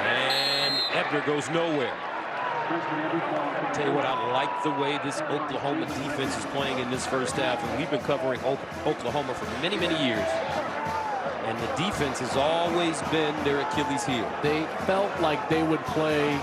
And Ebner goes nowhere. Tell you what, I like the way this Oklahoma defense is playing in this first half, and we've been covering Oklahoma for many, many years. And the defense has always been their Achilles heel. They felt like they would play,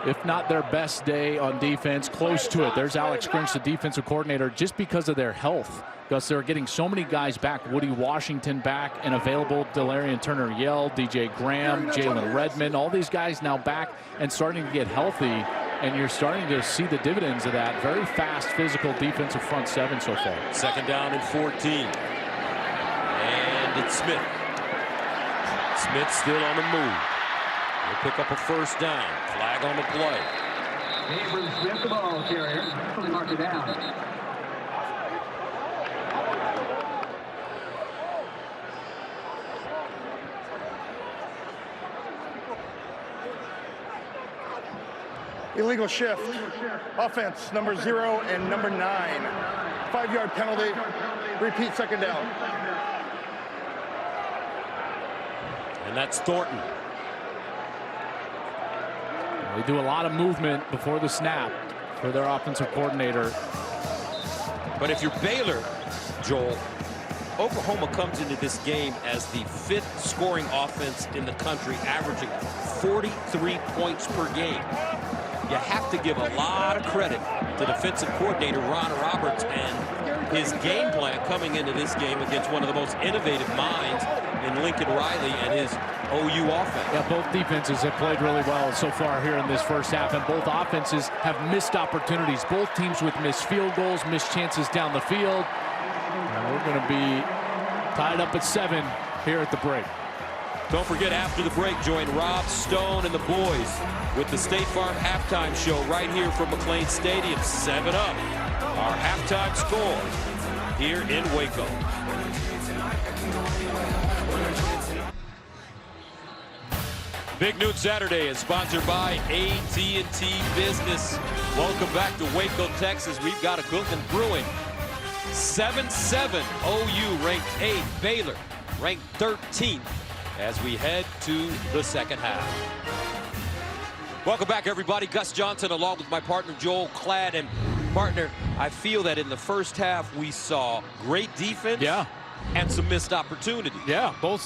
if not their best day on defense, close to it. There's Alex Grinch, the defensive coordinator, just because of their health. Because they're getting so many guys back. Woody Washington back and available. Delarian Turner-Yell, DJ Graham, Jalen Redmond. All these guys now back and starting to get healthy. And you're starting to see the dividends of that. Very fast, physical defensive front seven so far. Second down and 14. And it's Smith. Smith still on the move. He'll pick up a first down. Flag on the play. Abram Smith, the ball carrier. Fully marked it down. Illegal shift. Offense, number 0 and number 9. 5-yard penalty. Repeat, second down. And that's Thornton. They do a lot of movement before the snap for their offensive coordinator. But if you're Baylor, Joel, Oklahoma comes into this game as the 5th scoring offense in the country, averaging 43 points per game. You have to give a lot of credit to defensive coordinator Ron Roberts and his game plan coming into this game against one of the most innovative minds in Lincoln Riley and his OU offense. Yeah, both defenses have played really well so far here in this first half, and both offenses have missed opportunities. Both teams with missed field goals, missed chances down the field. And we're going to be tied up at 7 here at the break. Don't forget, after the break, join Rob Stone and the boys with the State Farm halftime show right here from McLean Stadium. 7 up. Our halftime score here in Waco. Big Noon Saturday is sponsored by AT&T Business. Welcome back to Waco, Texas. We've got a cooking brewing. 7-7 OU ranked 8th. Baylor ranked 13th as we head to the second half. Welcome back, everybody. Gus Johnson along with my partner Joel Klatt. And partner, I feel that in the first half we saw great defense, and some missed opportunities. Yeah, both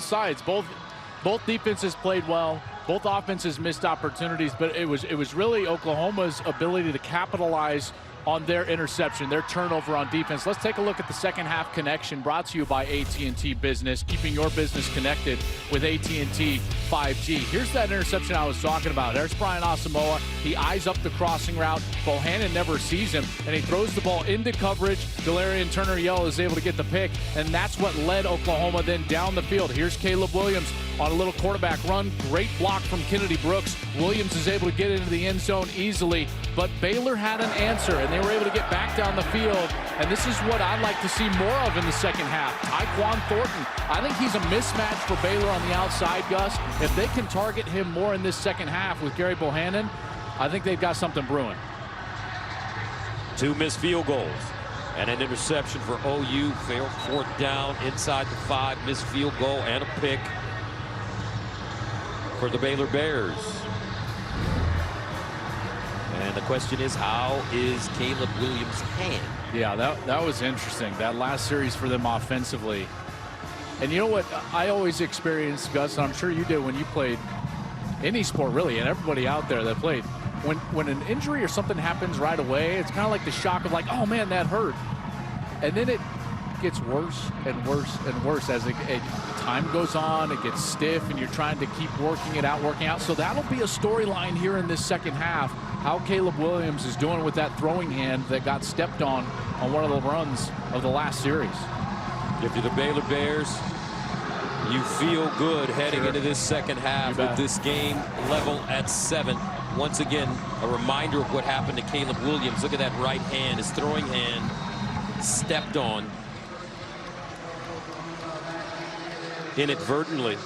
sides. Both defenses played well. Both offenses missed opportunities, but it was really Oklahoma's ability to capitalize on their interception, their turnover on defense. Let's take a look at the second half connection brought to you by AT&T Business, keeping your business connected with AT&T 5G. Here's that interception I was talking about. There's Brian Asamoah. He eyes up the crossing route. Bohannon never sees him, and he throws the ball into coverage. Delarian Turner-Yell is able to get the pick, and that's what led Oklahoma then down the field. Here's Caleb Williams on a little quarterback run. Great block from Kennedy Brooks. Williams is able to get into the end zone easily, but Baylor had an answer, and they were able to get back down the field, and this is what I'd like to see more of in the second half. Tyquan Thornton, I think he's a mismatch for Baylor on the outside, Gus. If they can target him more in this second half with Gary Bohannon, I think they've got something brewing. 2 missed field goals and an interception for OU. Failed 4th down inside the 5, missed field goal and a pick for the Baylor Bears. And the question is, how is Caleb Williams' hand? Yeah, that was interesting. That last series for them offensively. And you know what I always experienced, Gus, and I'm sure you did when you played any sport really, and everybody out there that played, when an injury or something happens right away, it's kind of like the shock of like, oh man, that hurt. And then it gets worse and worse and worse as time goes on. It gets stiff, and you're trying to keep working out. So that'll be a storyline here in this second half, how Caleb Williams is doing with that throwing hand that got stepped on one of the runs of the last series. If you're the Baylor Bears, you feel good heading into this second half with this game level at 7. Once again, a reminder of what happened to Caleb Williams. Look at that right hand, his throwing hand stepped on inadvertently.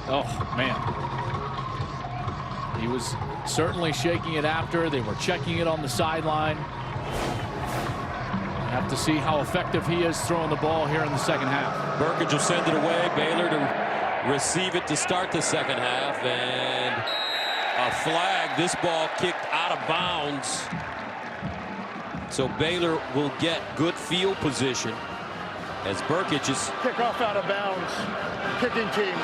Oh, man. He was certainly shaking it after. They were checking it on the sideline. Have to see how effective he is throwing the ball here in the second half. Burkage will send it away. Baylor to receive it to start the second half, and A flag. This ball kicked out of bounds. So Baylor will get good field position as Burkich is Kickoff out of bounds. Kicking team.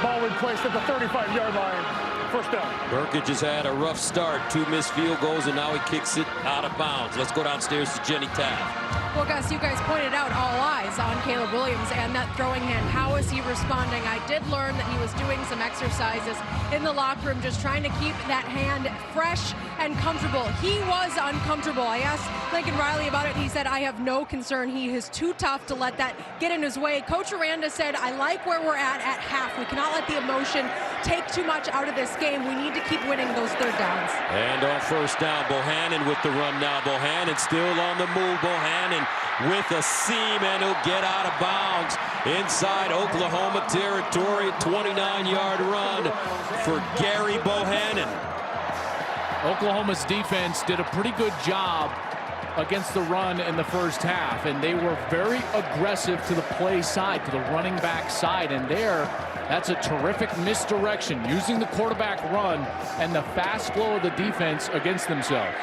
Ball replaced at the 35-yard line. First down. Burkich has had a rough start. 2 missed field goals, and now he kicks it out of bounds. Let's go downstairs to Jenny Taft. Well, Gus, you guys pointed out all eyes on Caleb Williams and that throwing hand. How is he responding? I did learn that he was doing some exercises in the locker room, just trying to keep that hand fresh and comfortable. He was uncomfortable. I asked Lincoln Riley about it. He said, I have no concern. He is too tough to let that get in his way. Coach Aranda said, I like where we're at half. We cannot let the emotion take too much out of this game. We need to keep winning those third downs. And on first down, Bohannon with the run now. Bohannon still on the move. Bohannon with a seam, and he'll get out of bounds inside Oklahoma territory. 29-yard run for Gary Bohannon. Oklahoma's defense did a pretty good job against the run in the first half, and they were very aggressive to the play side, to the running back side, and that's a terrific misdirection, using the quarterback run and the fast flow of the defense against themselves.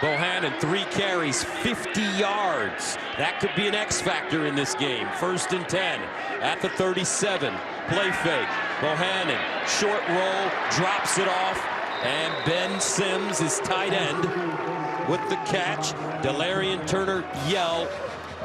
Bohannon, 3 carries, 50 yards. That could be an X factor in this game. 1st and 10 at the 37. Play fake. Bohannon, short roll, drops it off, and Ben Sims is tight end with the catch. Delarian Turner-Yell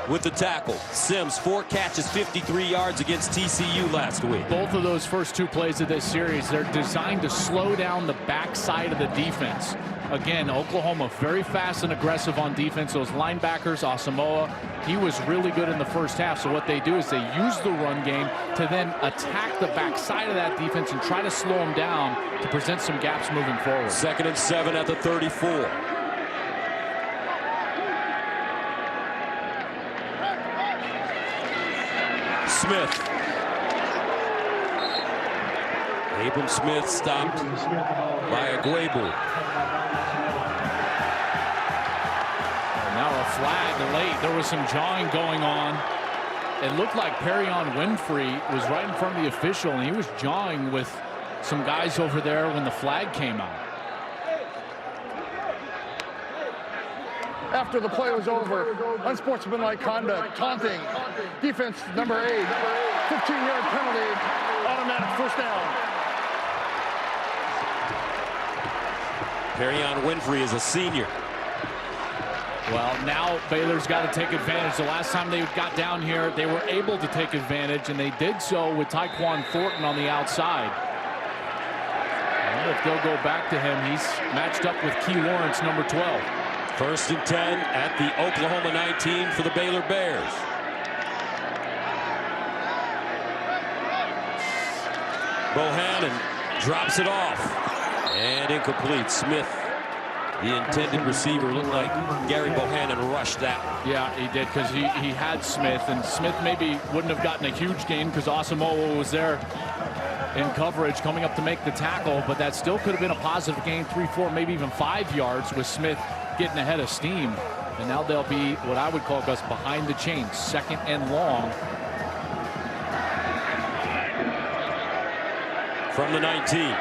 with the tackle. Sims, 4 catches, 53 yards against TCU last week. Both of those first 2 plays of this series, they're designed to slow down the backside of the defense. Again, Oklahoma very fast and aggressive on defense. Those linebackers, Asamoah, he was really good in the first half. So what they do is they use the run game to then attack the backside of that defense and try to slow them down to present some gaps moving forward. 2nd and 7 at the 34. Smith. Abram Smith stopped by Aguebu. Now a flag late. There was some jawing going on. It looked like Perrion Winfrey was right in front of the official, and he was jawing with some guys over there when the flag came out. After the play was over, unsportsmanlike conduct, taunting, defense number 8, 15-yard penalty, automatic first down. Perrion Winfrey is a senior. Well, now Baylor's got to take advantage. The last time they got down here, they were able to take advantage, and they did so with Tyquan Thornton on the outside. I wonder if they'll go back to him. He's matched up with Key Lawrence, number 12. 1st and 10 at the Oklahoma 19 for the Baylor Bears. Bohannon drops it off. And incomplete. Smith, the intended receiver, looked like Gary Bohannon rushed that one. Yeah, he did, because he had Smith, and Smith maybe wouldn't have gotten a huge gain because Asamoah was there in coverage coming up to make the tackle, but that still could have been a positive gain, 3, 4, maybe even 5 yards with Smith getting ahead of steam. And now they'll be what I would call, Gus, behind the chains, 2nd and long. From the 19.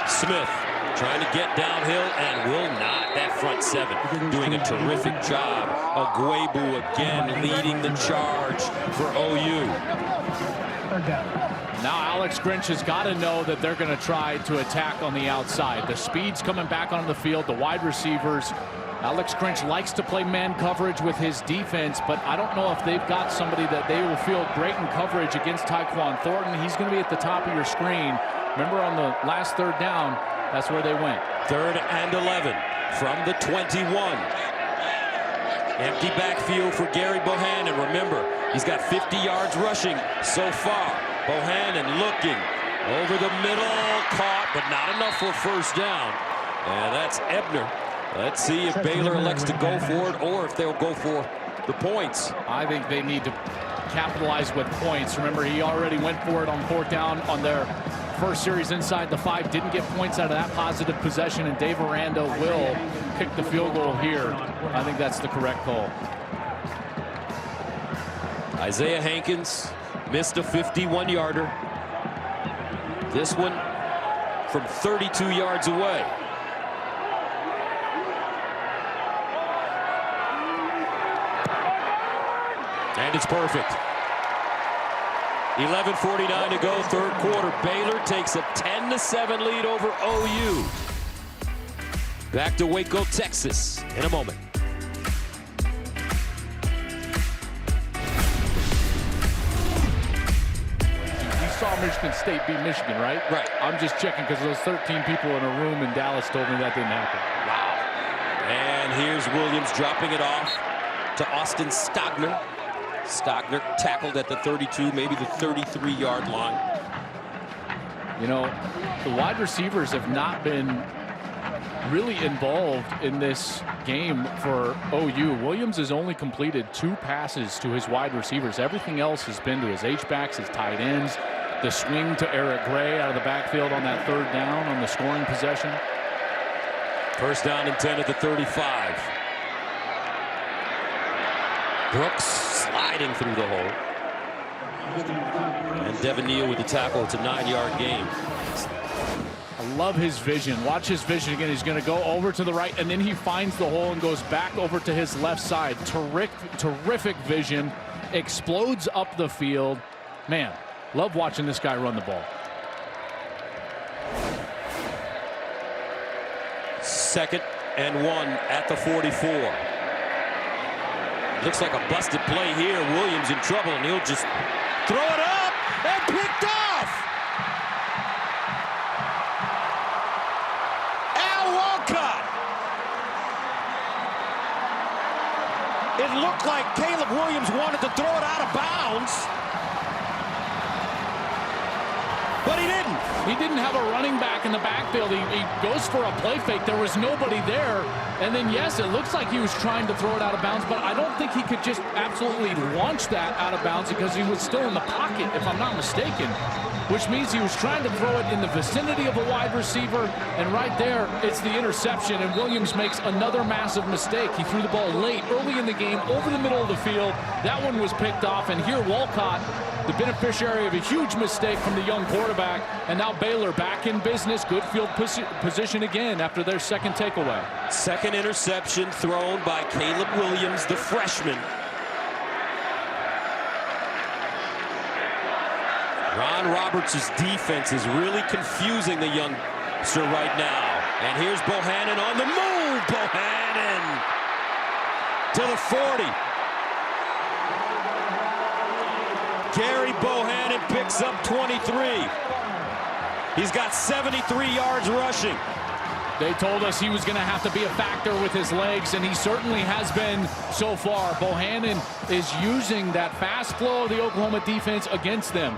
Smith trying to get downhill and will not. That front 7 doing a terrific job. Aguebu again leading the charge for OU. Now Alex Grinch has got to know that they're going to try to attack on the outside. The speed's coming back onto the field, the wide receivers. Alex Grinch likes to play man coverage with his defense, but I don't know if they've got somebody that they will feel great in coverage against Tyquan Thornton. He's going to be at the top of your screen. Remember on the last 3rd down, that's where they went. 3rd and 11 from the 21. Empty backfield for Gary Bohannon. Remember, he's got 50 yards rushing so far. Bohannon looking over the middle, caught, but not enough for 1st down. And that's Ebner. Let's see if Baylor elects to go for it or if they'll go for the points. I think they need to capitalize with points. Remember, he already went for it on 4th down on their first series inside the 5. Didn't get points out of that positive possession, and Dave Aranda will kick the field goal here. I think that's the correct call. Isaiah Hankins missed a 51-yarder. This one from 32 yards away. And it's perfect. 11:49 to go, third quarter. Baylor takes a 10-7 lead over OU. Back to Waco, Texas in a moment. You saw Michigan State beat Michigan, right? Right. I'm just checking because those 13 people in a room in Dallas told me that didn't happen. Wow. And here's Williams dropping it off to Austin Stogner. Stogner tackled at the 32, maybe the 33-yard line. You know, the wide receivers have not been really involved in this game for OU. Williams has only completed 2 passes to his wide receivers. Everything else has been to his H-backs, his tight ends. The swing to Eric Gray out of the backfield on that 3rd down on the scoring possession. First down and 10 at the 35. Brooks sliding through the hole. And Devin Neal with the tackle. It's a 9-yard gain. I love his vision. Watch his vision again. He's going to go over to the right, and then he finds the hole and goes back over to his left side. Terrific vision. Explodes up the field. Man, love watching this guy run the ball. 2nd and 1 at the 44. Looks like a busted play here. Williams in trouble, and he'll just throw it up and picked off. Al Walcott. It looked like Caleb Williams wanted to throw it out of bounds, but he didn't. He didn't have a running back in the backfield. He goes for a play fake. There was nobody there. And then, yes, it looks like he was trying to throw it out of bounds, but I don't think he could just absolutely launch that out of bounds because he was still in the pocket, if I'm not mistaken, which means he was trying to throw it in the vicinity of a wide receiver. And right there, it's the interception, and Williams makes another massive mistake. He threw the ball late, early in the game, over the middle of the field. That one was picked off, and here Walcott, the beneficiary of a huge mistake from the young quarterback. And now Baylor back in business. Good field position again after their 2nd takeaway. 2nd interception thrown by Caleb Williams, the freshman. Ron Roberts' defense is really confusing the youngster right now. And here's Bohannon on the move. Bohannon to the 40. Gary Bohannon picks up 23. He's got 73 yards rushing. They told us he was going to have to be a factor with his legs, and he certainly has been so far. Bohannon is using that fast flow of the Oklahoma defense against them.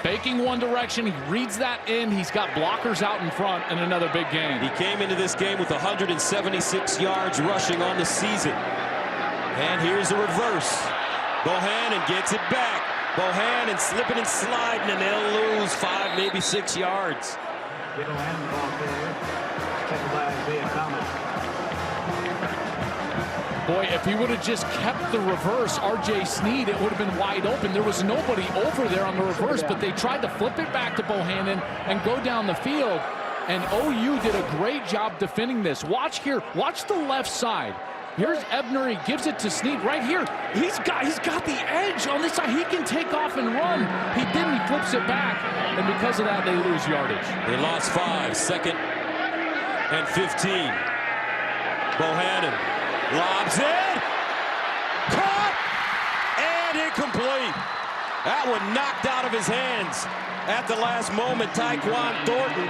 Faking one direction, he reads that in. He's got blockers out in front in another big game. He came into this game with 176 yards rushing on the season. And here's the reverse. Bohannon gets it back. Bohannon slipping and sliding, and they'll lose 5, maybe 6 yards. Boy, if he would have just kept the reverse, R.J. Sneed, it would have been wide open. There was nobody over there on the reverse, but they tried to flip it back to Bohannon and go down the field. And OU did a great job defending this. Watch here. Watch the left side. Here's Ebner. He gives it to Sneed right here. He's got the edge on this side. He can take off and run. He didn't. He flips it back. And because of that, they lose yardage. They lost 5. 2nd and 15. Bohannon lobs it. Caught. And incomplete. That one knocked out of his hands at the last moment. Tyquan Thornton.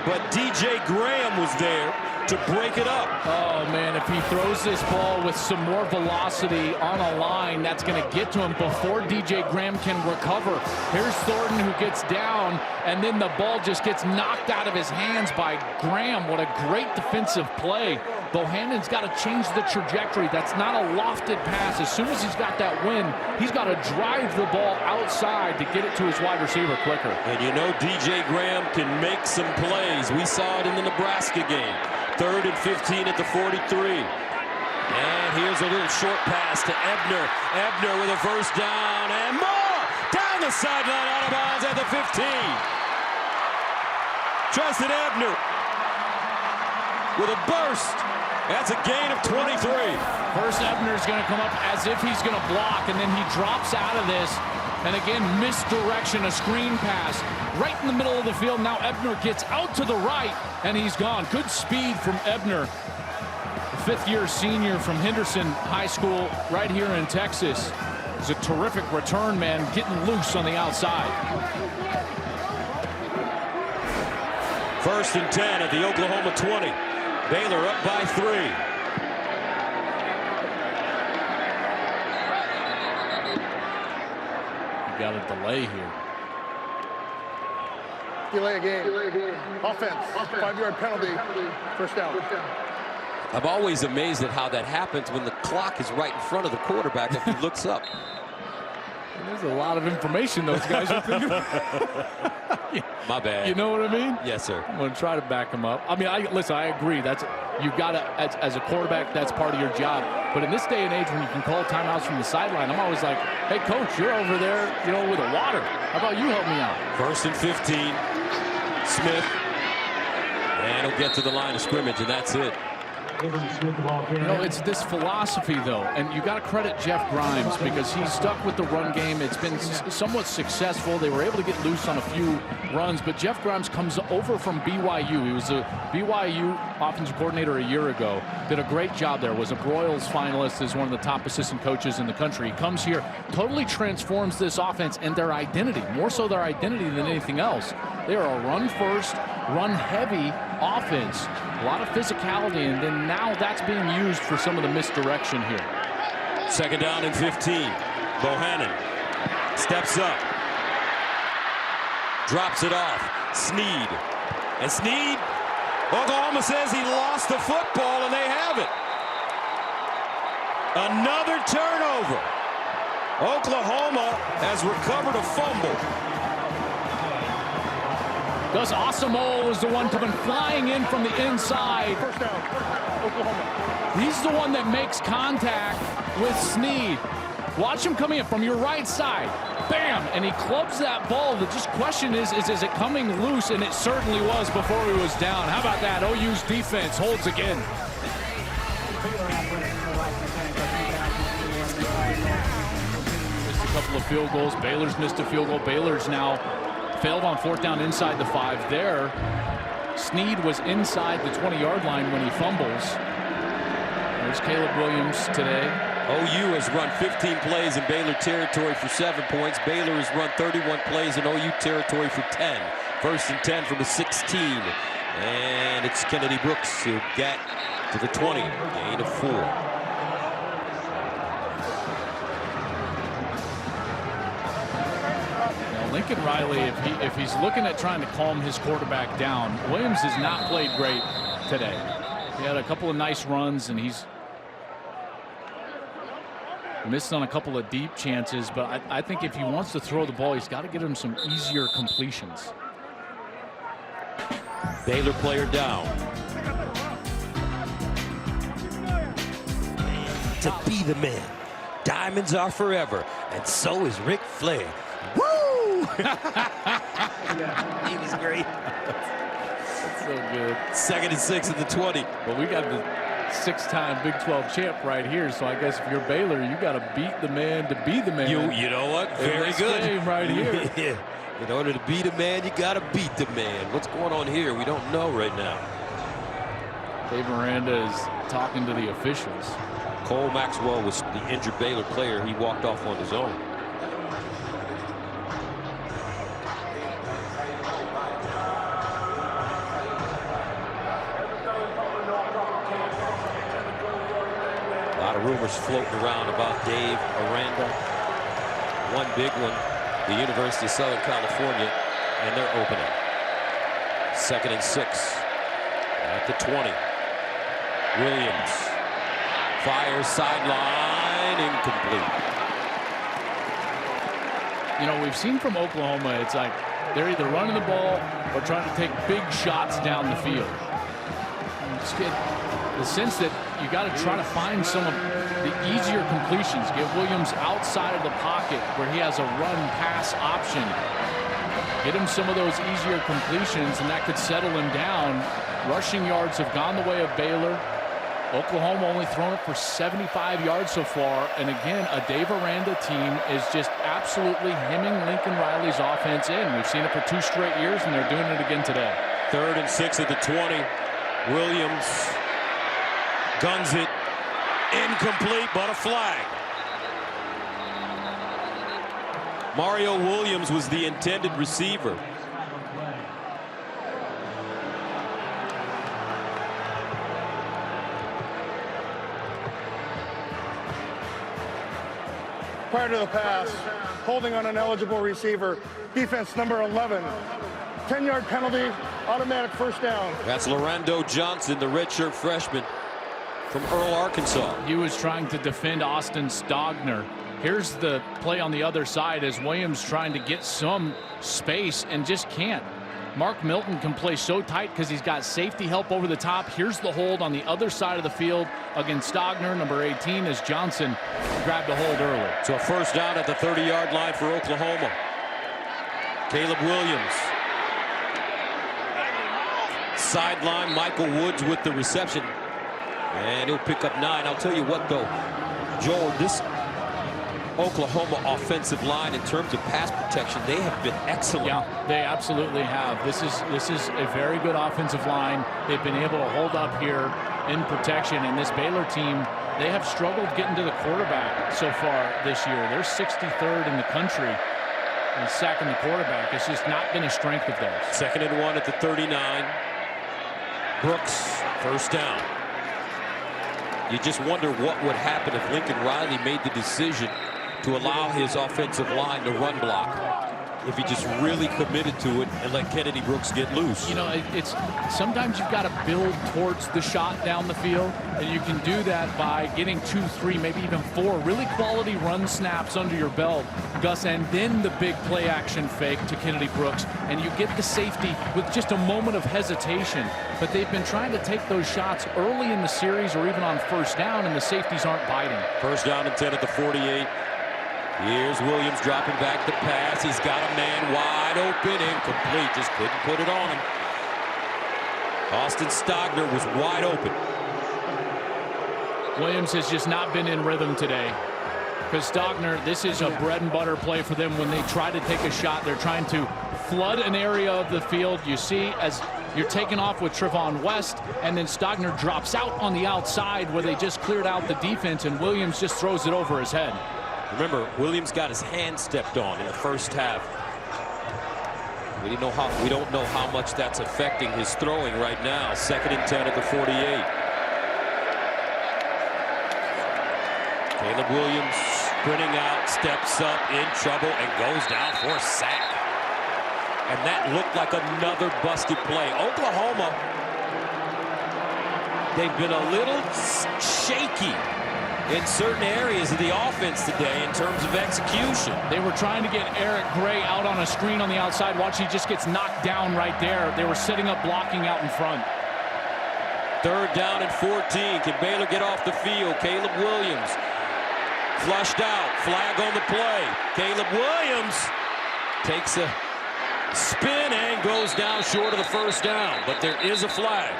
But DJ Graham was there to break it up. Oh, man, if he throws this ball with some more velocity on a line, that's going to get to him before DJ Graham can recover. Here's Thornton, who gets down, and then the ball just gets knocked out of his hands by Graham. What a great defensive play. Bohannon's got to change the trajectory. That's not a lofted pass. As soon as he's got that wind, he's got to drive the ball outside to get it to his wide receiver quicker. And you know DJ Graham can make some plays. We saw it in the Nebraska game. 3rd and 15 at the 43. And here's a little short pass to Ebner. Ebner with a first down and more. Down the sideline, out of bounds at the 15. Tristan Ebner with a burst. That's a gain of 23. First, Ebner's going to come up as if he's going to block, and then he drops out of this. And again, misdirection, a screen pass right in the middle of the field. Now Ebner gets out to the right, and he's gone. Good speed from Ebner, the fifth-year senior from Henderson High School right here in Texas. It's a terrific return, man, getting loose on the outside. First and 10 at the Oklahoma 20. Baylor up by 3. You got a delay here. Delay a game. Offense. 5-yard penalty. First down. I'm always amazed at how that happens when the clock is right in front of the quarterback if he looks up. There's a lot of information those guys are thinking. My bad. You know what I mean? Yes, sir. I'm going to try to back him up. I mean, listen, I agree. You've got to, as a quarterback, that's part of your job. But in this day and age, when you can call timeouts from the sideline, I'm always like, hey, coach, you're over there, with the water. How about you help me out? First and 15. Smith. And he'll get to the line of scrimmage, and that's it. It's this philosophy, though, and you got to credit Jeff Grimes because he's stuck with the run game. It's been somewhat successful. They were able to get loose on a few runs, but Jeff Grimes comes over from BYU. He was a BYU offensive coordinator a year ago. Did a great job there. Was a Broyles finalist as one of the top assistant coaches in the country. He comes here, totally transforms this offense and their identity, more so their identity than anything else. They are a run-first, run-heavy offense. A lot of physicality, and then now that's being used for some of the misdirection here. Second down and 15. Bohannon steps up. Drops it off. Sneed. And Sneed, Oklahoma says he lost the football, and they have it. Another turnover. Oklahoma has recovered a fumble. Gus Asamoah was the one coming flying in from the inside. First down. Oklahoma. He's the one that makes contact with Sneed. Watch him coming in from your right side. Bam! And he clubs that ball. The just question is it coming loose? And it certainly was before he was down. How about that? OU's defense holds again. Missed a couple of field goals. Baylor's missed a field goal. Baylor's now failed on fourth down inside the 5 there. Sneed was inside the 20-yard line when he fumbles. There's Caleb Williams today. OU has run 15 plays in Baylor territory for 7 points. Baylor has run 31 plays in OU territory for 10. First and 10 from the 16. And it's Kennedy Brooks who get to the 20. Gain of 4. Lincoln Riley, if he's looking at trying to calm his quarterback down, Williams has not played great today. He had a couple of nice runs, and he's missed on a couple of deep chances, but I think if he wants to throw the ball, he's got to get him some easier completions. Baylor player down. To be the man. Diamonds are forever, and so is Ric Flair. Woo! He was great. That's so good. Second and 6 at the 20. But we got the 6-time Big 12 champ right here, so I guess if you're Baylor, you got to beat the man to be the man. You know what? Very good. Game right here. Yeah. In order to be the man, you got to beat the man. What's going on here? We don't know right now. Dave Miranda is talking to the officials. Cole Maxwell was the injured Baylor player. He walked off on his own. A lot of rumors floating around about Dave Aranda. One big one, the University of Southern California, and they're opening. Second and 6 at the 20. Williams fires sideline, incomplete. You know, we've seen from Oklahoma, it's like they're either running the ball or trying to take big shots down the field. Just get the sense that you got to try to find some of the easier completions. Get Williams outside of the pocket where he has a run-pass option. Get him some of those easier completions, and that could settle him down. Rushing yards have gone the way of Baylor. Oklahoma only thrown it for 75 yards so far. And again, a Dave Aranda team is just absolutely hemming Lincoln Riley's offense in. We've seen it for 2 straight years, and they're doing it again today. 3rd and 6 at the 20. Williams guns it. Incomplete, but a flag. Mario Williams was the intended receiver. Prior to the pass, holding on an eligible receiver, defense number 11. 10-yard penalty, automatic first down. That's Lorando Johnson, the redshirt freshman from Earl, Arkansas. He was trying to defend Austin Stogner. Here's the play on the other side as Williams trying to get some space and just can't. Mark Milton can play so tight because he's got safety help over the top. Here's the hold on the other side of the field against Stogner, number 18, as Johnson grabbed a hold early. So a first down at the 30-yard line for Oklahoma. Caleb Williams. Sideline, Michael Woods with the reception. And he'll pick up 9. I'll tell you what, though, Joel, this Oklahoma offensive line, in terms of pass protection, they have been excellent. Yeah, they absolutely have. This is a very good offensive line. They've been able to hold up here in protection, and this Baylor team, they have struggled getting to the quarterback so far this year. They're 63rd in the country in sacking the quarterback. It's just not been a strength of theirs. 2nd and 1 at the 39. Brooks, first down. You just wonder what would happen if Lincoln Riley made the decision to allow his offensive line to run block. If he just really committed to it and let Kennedy Brooks get loose. You know, it's sometimes you've got to build towards the shot down the field, and you can do that by getting 2, 3, maybe even 4 really quality run snaps under your belt, Gus, and then the big play action fake to Kennedy Brooks, and you get the safety with just a moment of hesitation. But they've been trying to take those shots early in the series or even on first down, and the safeties aren't biting. First down and 10 at the 48. Here's Williams dropping back the pass. He's got a man wide open, incomplete. Just couldn't put it on him. Austin Stogner was wide open. Williams has just not been in rhythm today. Because Stogner, this is a bread and butter play for them when they try to take a shot. They're trying to flood an area of the field. You see, as you're taking off with Trevon West, and then Stogner drops out on the outside where they just cleared out the defense, and Williams just throws it over his head. Remember, Williams got his hand stepped on in the first half. We don't know how much that's affecting his throwing right now. 2nd and 10 at the 48. Caleb Williams sprinting out, steps up, in trouble, and goes down for a sack. And that looked like another busted play. Oklahoma, they've been a little shaky in certain areas of the offense today in terms of execution. They were trying to get Eric Gray out on a screen on the outside. Watch, he just gets knocked down right there. They were setting up blocking out in front. 3rd down and 14. Can Baylor get off the field? Caleb Williams flushed out. Flag on the play. Caleb Williams takes a spin and goes down short of the first down. But there is a flag.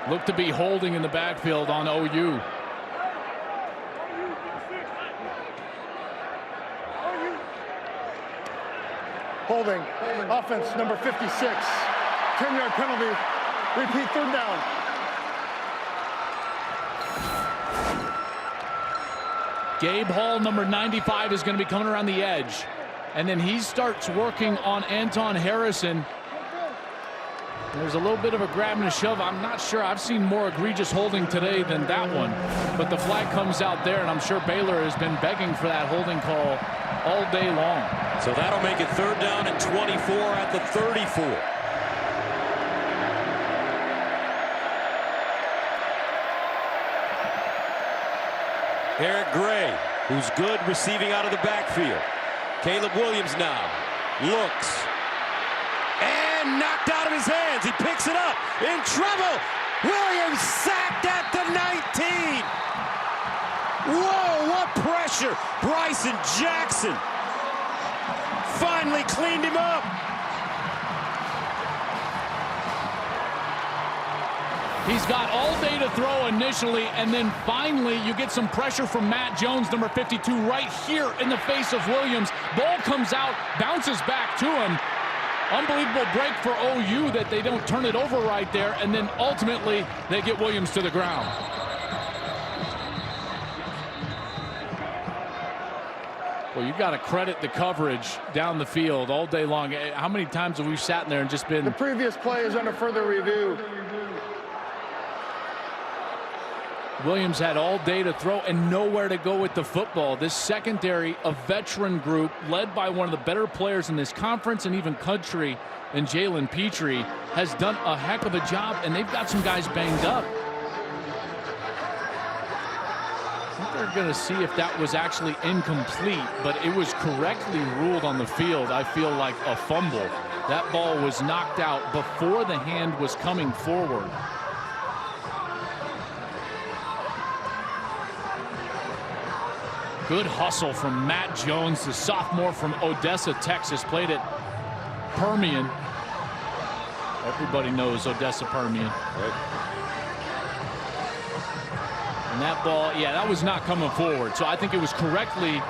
Look to be holding in the backfield on OU. Holding, offense number 56. 10-yard penalty, repeat 3rd down. Gabe Hall, number 95, is going to be coming around the edge. And then he starts working on Anton Harrison. There's a little bit of a grab and a shove. I'm not sure. I've seen more egregious holding today than that one. But the flag comes out there, and I'm sure Baylor has been begging for that holding call all day long. So that'll make it 3rd down and 24 at the 34. Eric Gray, who's good receiving out of the backfield. Caleb Williams now looks and knocked out of his hands. He picks it up, in trouble. Williams sacked at the 19. Whoa, what pressure. Bryson Jackson finally cleaned him up. He's got all day to throw initially, and then finally you get some pressure from Matt Jones, number 52, right here in the face of Williams. Ball comes out, bounces back to him. Unbelievable break for OU that they don't turn it over right there, and then ultimately they get Williams to the ground. Well, you got to credit the coverage down the field all day long. How many times have we sat in there and just been... The previous play is under further review. Williams had all day to throw and nowhere to go with the football. This secondary, a veteran group led by one of the better players in this conference and even country, and Jalen Petrie, has done a heck of a job, and they've got some guys banged up. I think they're going to see if that was actually incomplete, but it was correctly ruled on the field. I feel like a fumble. That ball was knocked out before the hand was coming forward. Good hustle from Matt Jones, the sophomore from Odessa, Texas. Played at Permian. Everybody knows Odessa Permian. Right. And that ball, yeah, that was not coming forward. So I think it was correctly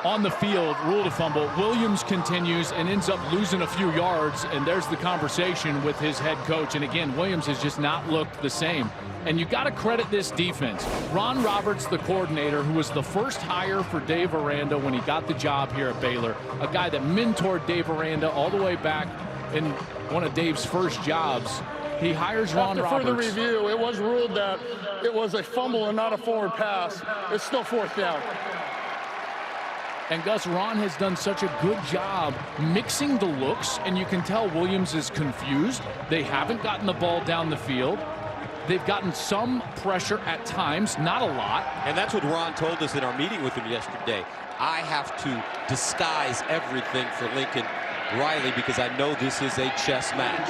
on the field, ruled a fumble. Williams continues and ends up losing a few yards, and there's the conversation with his head coach. And again, Williams has just not looked the same. And you got to credit this defense. Ron Roberts, the coordinator, who was the first hire for Dave Aranda when he got the job here at Baylor, a guy that mentored Dave Aranda all the way back in one of Dave's first jobs. He hires Ron Roberts. After further review, it was ruled that it was a fumble and not a forward pass. It's still fourth down. And Gus, Ron has done such a good job mixing the looks, and you can tell Williams is confused. They haven't gotten the ball down the field. They've gotten some pressure at times, not a lot. And that's what Ron told us in our meeting with him yesterday. I have to disguise everything for Lincoln Riley because I know this is a chess match.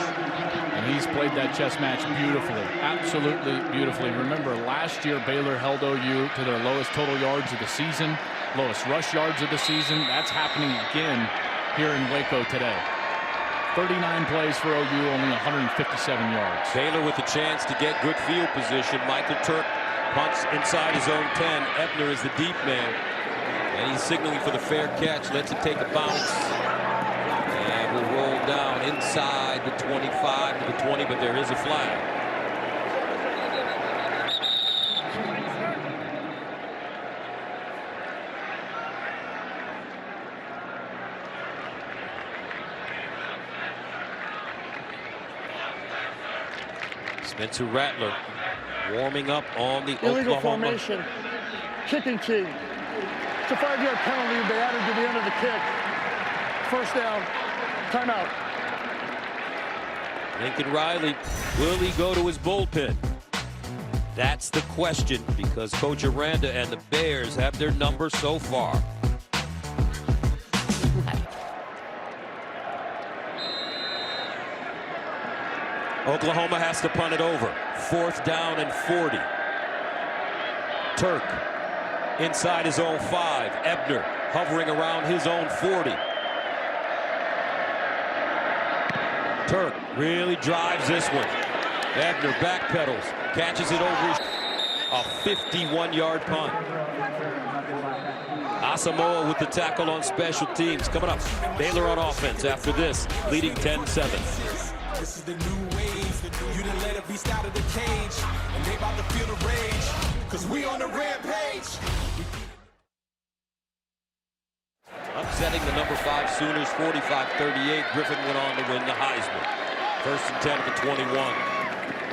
And he's played that chess match beautifully, absolutely beautifully. Remember, last year Baylor held OU to their lowest total yards of the season, lowest rush yards of the season. That's happening again here in Waco today. 39 plays for OU, only 157 yards. Baylor with a chance to get good field position. Michael Turk punts inside his own 10. Ebner is the deep man. And he's signaling for the fair catch. Lets it take a bounce. And will roll down inside the 25 to the 20, but there is a flag. Spencer Rattler warming up on the Illegal Oklahoma formation, kicking team. It's a 5-yard penalty they added to the end of the kick. First down, timeout. Lincoln Riley, will he go to his bullpen? That's the question, because Coach Aranda and the Bears have their number so far. Oklahoma has to punt it over. 4th down and 40. Turk inside his own 5. Ebner hovering around his own 40. Turk really drives this one. Ebner backpedals, catches it over his... A 51-yard punt. Asamoah with the tackle on special teams. Coming up, Baylor on offense after this, leading 10-7. This is the new wave. You done let a beast out of the cage, and they about to feel the rage, cause we on the rampage. Upsetting the number 5 Sooners 45-38. Griffin went on to win the Heisman. 1st and 10 at the 21.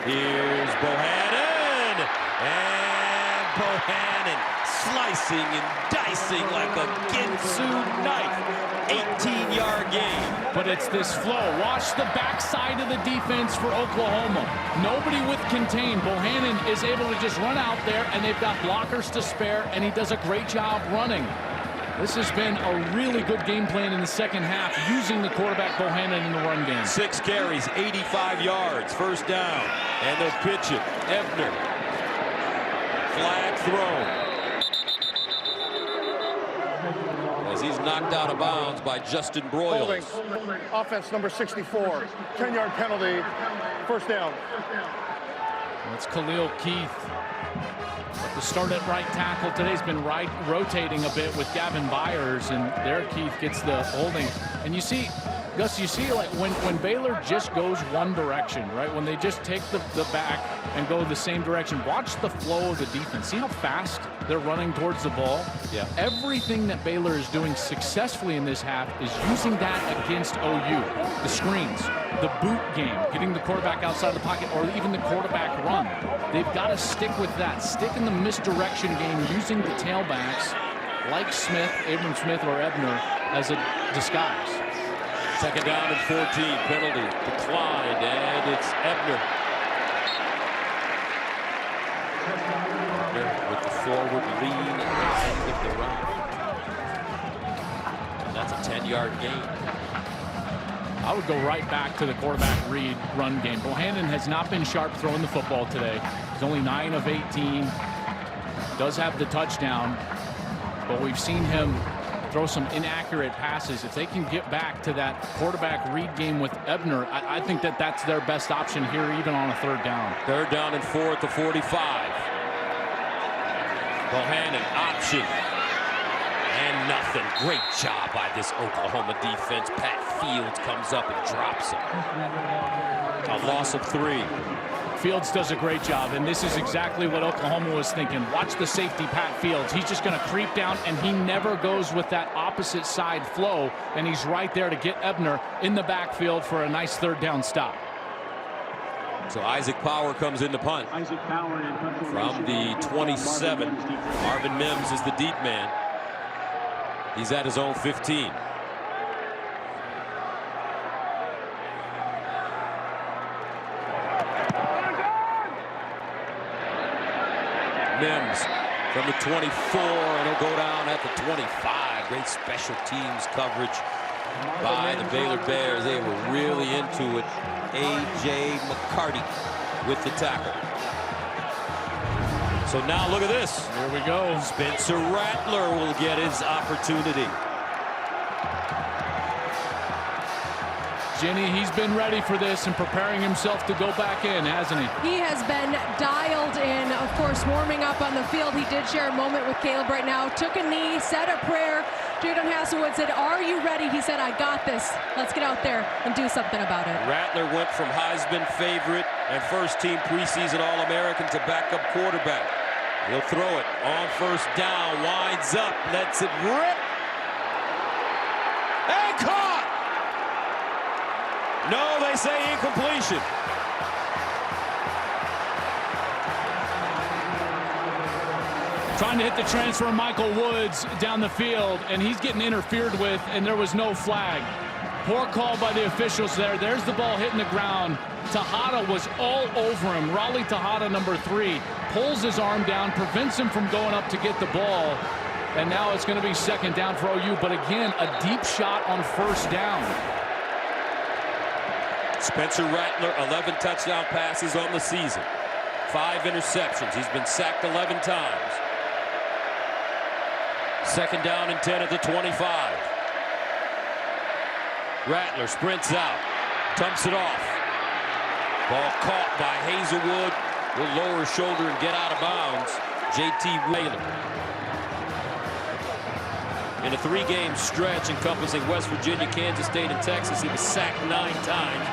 Here's Bohannon, and Bohannon slicing and dicing like a Ginsu knife. 18-yard gain. But it's this flow. Watch the backside of the defense for Oklahoma. Nobody with contain. Bohannon is able to just run out there, and they've got blockers to spare, and he does a great job running. This has been a really good game plan in the second half, using the quarterback Bohannon in the run game. 6 carries, 85 yards, first down. And they'll pitch it. Ebner. Flag thrown. As he's knocked out of bounds by Justin Broyles. Holding. Offense number 64. 10-yard penalty. First down. That's Khalil Keith. But the start at right tackle today's been rotating a bit with Gavin Byers, and there Keith gets the holding. And you see, Gus, you see like when Baylor just goes one direction, right? When they just take the back and go the same direction, watch the flow of the defense. See how fast they're running towards the ball? Yeah. Everything that Baylor is doing successfully in this half is using that against OU. The screens, the boot game, getting the quarterback outside the pocket, or even the quarterback run. They've got to stick with that. Stick in the misdirection game using the tailbacks like Smith, Abram Smith, or Ebner as a disguise. Second down and 14. Penalty declined, and it's Ebner. With the forward lean at the end of the run. And that's a 10-yard gain. I would go right back to the quarterback read run game. Bohannon has not been sharp throwing the football today. He's only 9 of 18. Does have the touchdown, but we've seen him throw some inaccurate passes. If they can get back to that quarterback read game with Ebner, I think that's their best option here, even on a third down. Third down and 4 at the 45. Bohannon option. And nothing. Great job by this Oklahoma defense. Pat Fields comes up and drops him. A loss of 3. Fields does a great job, and this is exactly what Oklahoma was thinking. Watch the safety, Pat Fields. He's just going to creep down, and he never goes with that opposite side flow, and he's right there to get Ebner in the backfield for a nice third down stop. So Isaac Power comes in to punt. From the 27. Marvin Mims is the deep man. He's at his own 15. Mims from the 24, and he'll go down at the 25. Great special teams coverage by the Baylor Bears. They were really into it. A.J. McCarty with the tackle. So now look at this. Here we go. Spencer Rattler will get his opportunity. Jenny, he's been ready for this and preparing himself to go back in, hasn't he? He has been dialed in, of course, warming up on the field. He did share a moment with Caleb right now. Took a knee, said a prayer. Jadon Hasselwood said, "Are you ready?" He said, "I got this. Let's get out there and do something about it." Rattler went from Heisman favorite and first-team preseason All-American to backup quarterback. He'll throw it on first down, winds up, lets it rip, and caught! No, they say incompletion. Trying to hit the transfer, Michael Woods down the field, and he's getting interfered with, and there was no flag. Poor call by the officials there. There's the ball hitting the ground. Tejada was all over him. Raleigh Tejada, number 3, pulls his arm down, prevents him from going up to get the ball. And now it's going to be second down for OU, but again, a deep shot on first down. Spencer Rattler, 11 touchdown passes on the season. 5 interceptions. He's been sacked 11 times. Second down and 10 at the 25. Rattler sprints out, dumps it off. Ball caught by Hazelwood. Will lower his shoulder and get out of bounds. J.T. Baylor. In a 3-game stretch encompassing West Virginia, Kansas State, and Texas, he was sacked 9 times.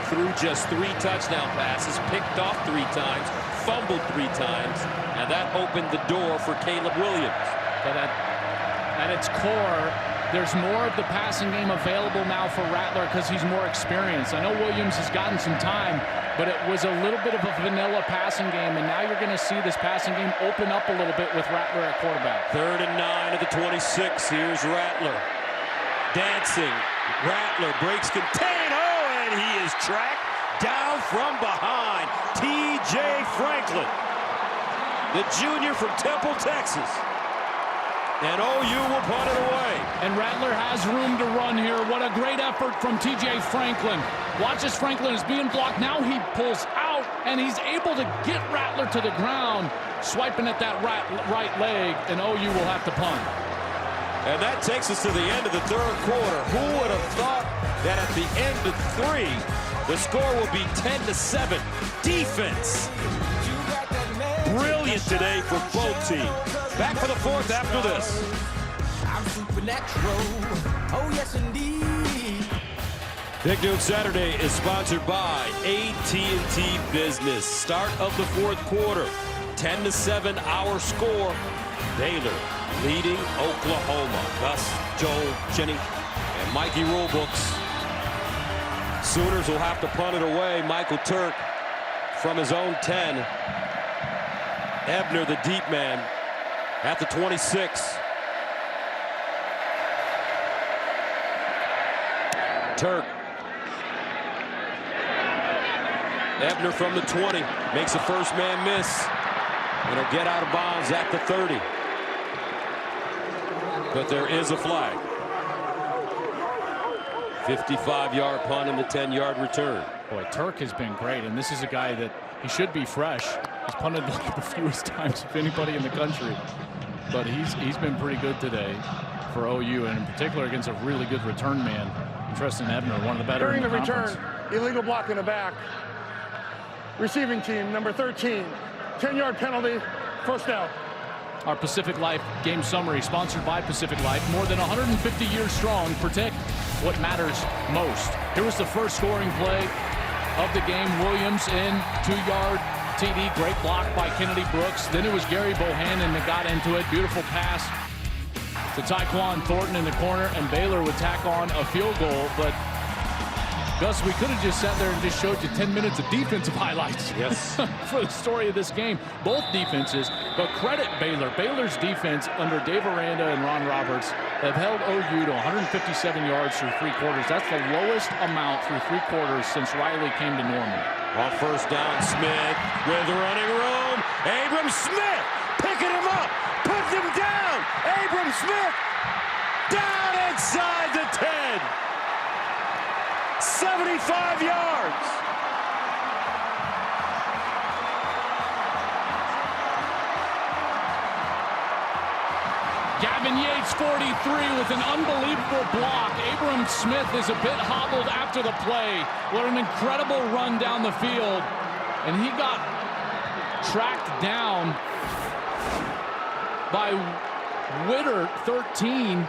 Threw just 3 touchdown passes, picked off 3 times, fumbled 3 times, and that opened the door for Caleb Williams. But at its core, there's more of the passing game available now for Rattler because he's more experienced. I know Williams has gotten some time, but it was a little bit of a vanilla passing game, and now you're going to see this passing game open up a little bit with Rattler at quarterback. 3rd and 9 at the 26. Here's Rattler. Dancing. Rattler breaks contain. Oh, and he is tracked down from behind. T.J. Franklin, the junior from Temple, Texas. And OU will punt it away. And Rattler has room to run here. What a great effort from T.J. Franklin. Watch as Franklin is being blocked. Now he pulls out, and he's able to get Rattler to the ground, swiping at that right leg, and OU will have to punt. And that takes us to the end of the third quarter. Who would have thought that at the end of 3, the score will be 10-7. Defense. Brilliant today for both teams. Back for the fourth after this. I'm supernatural. Oh, yes, indeed. Big Noon Saturday is sponsored by AT&T Business. Start of the fourth quarter. 10-7 our score. Baylor leading Oklahoma. Gus, Joel, Jenny, and Mikey Rulebooks. Sooners will have to punt it away. Michael Turk from his own 10. Ebner, the deep man, at the 26. Turk. Ebner from the 20. Makes a first man miss. And he'll get out of bounds at the 30. But there is a flag. 55-yard punt and the 10-yard return. Boy, Turk has been great, and this is a guy that he should be fresh. He's punted like the fewest times of anybody in the country. But he's been pretty good today for OU, and in particular against a really good return man. Interesting, Ebner, one of the better During in the conference. return, illegal block in the back. Receiving team, number 13. 10-yard penalty, first down. Our Pacific Life game summary sponsored by Pacific Life. More than 150 years strong. Protect what matters most. Here was the first scoring play of the game. Williams in, 2-yard TD. Great block by Kennedy Brooks. Then it was Gary Bohannon that got into it. Beautiful pass to Tyquan Thornton in the corner, and Baylor would tack on a field goal. But Gus, we could have just sat there and just showed you 10 minutes of defensive highlights. Yes. For the story of this game. Both defenses, but credit Baylor. Baylor's defense under Dave Aranda and Ron Roberts have held OU to 157 yards through 3 quarters. That's the lowest amount through 3 quarters since Riley came to Norman. On first down, Smith with running room. Abram Smith picking him up, putting him down. Abram Smith down inside the 10. 75 yards. Gavin Yates, 43, with an unbelievable block. Abram Smith is a bit hobbled after the play. What an incredible run down the field. And he got tracked down by Witter, 13.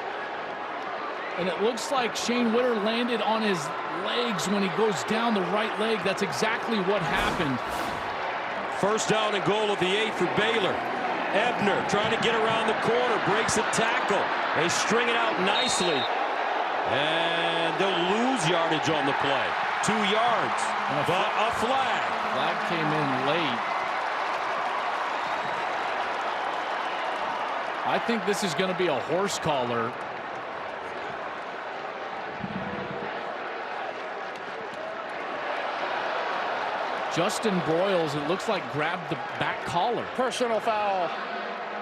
And it looks like Shane Witter landed on his legs when he goes down the right leg. That's exactly what happened. First down and goal of the 8 for Baylor. Ebner trying to get around the corner, breaks a tackle. They string it out nicely. And they'll lose yardage on the play. 2 yards, but a flag. Flag came in late. I think this is going to be a horse collar. Justin Broyles, it looks like, grabbed the back collar. Personal foul.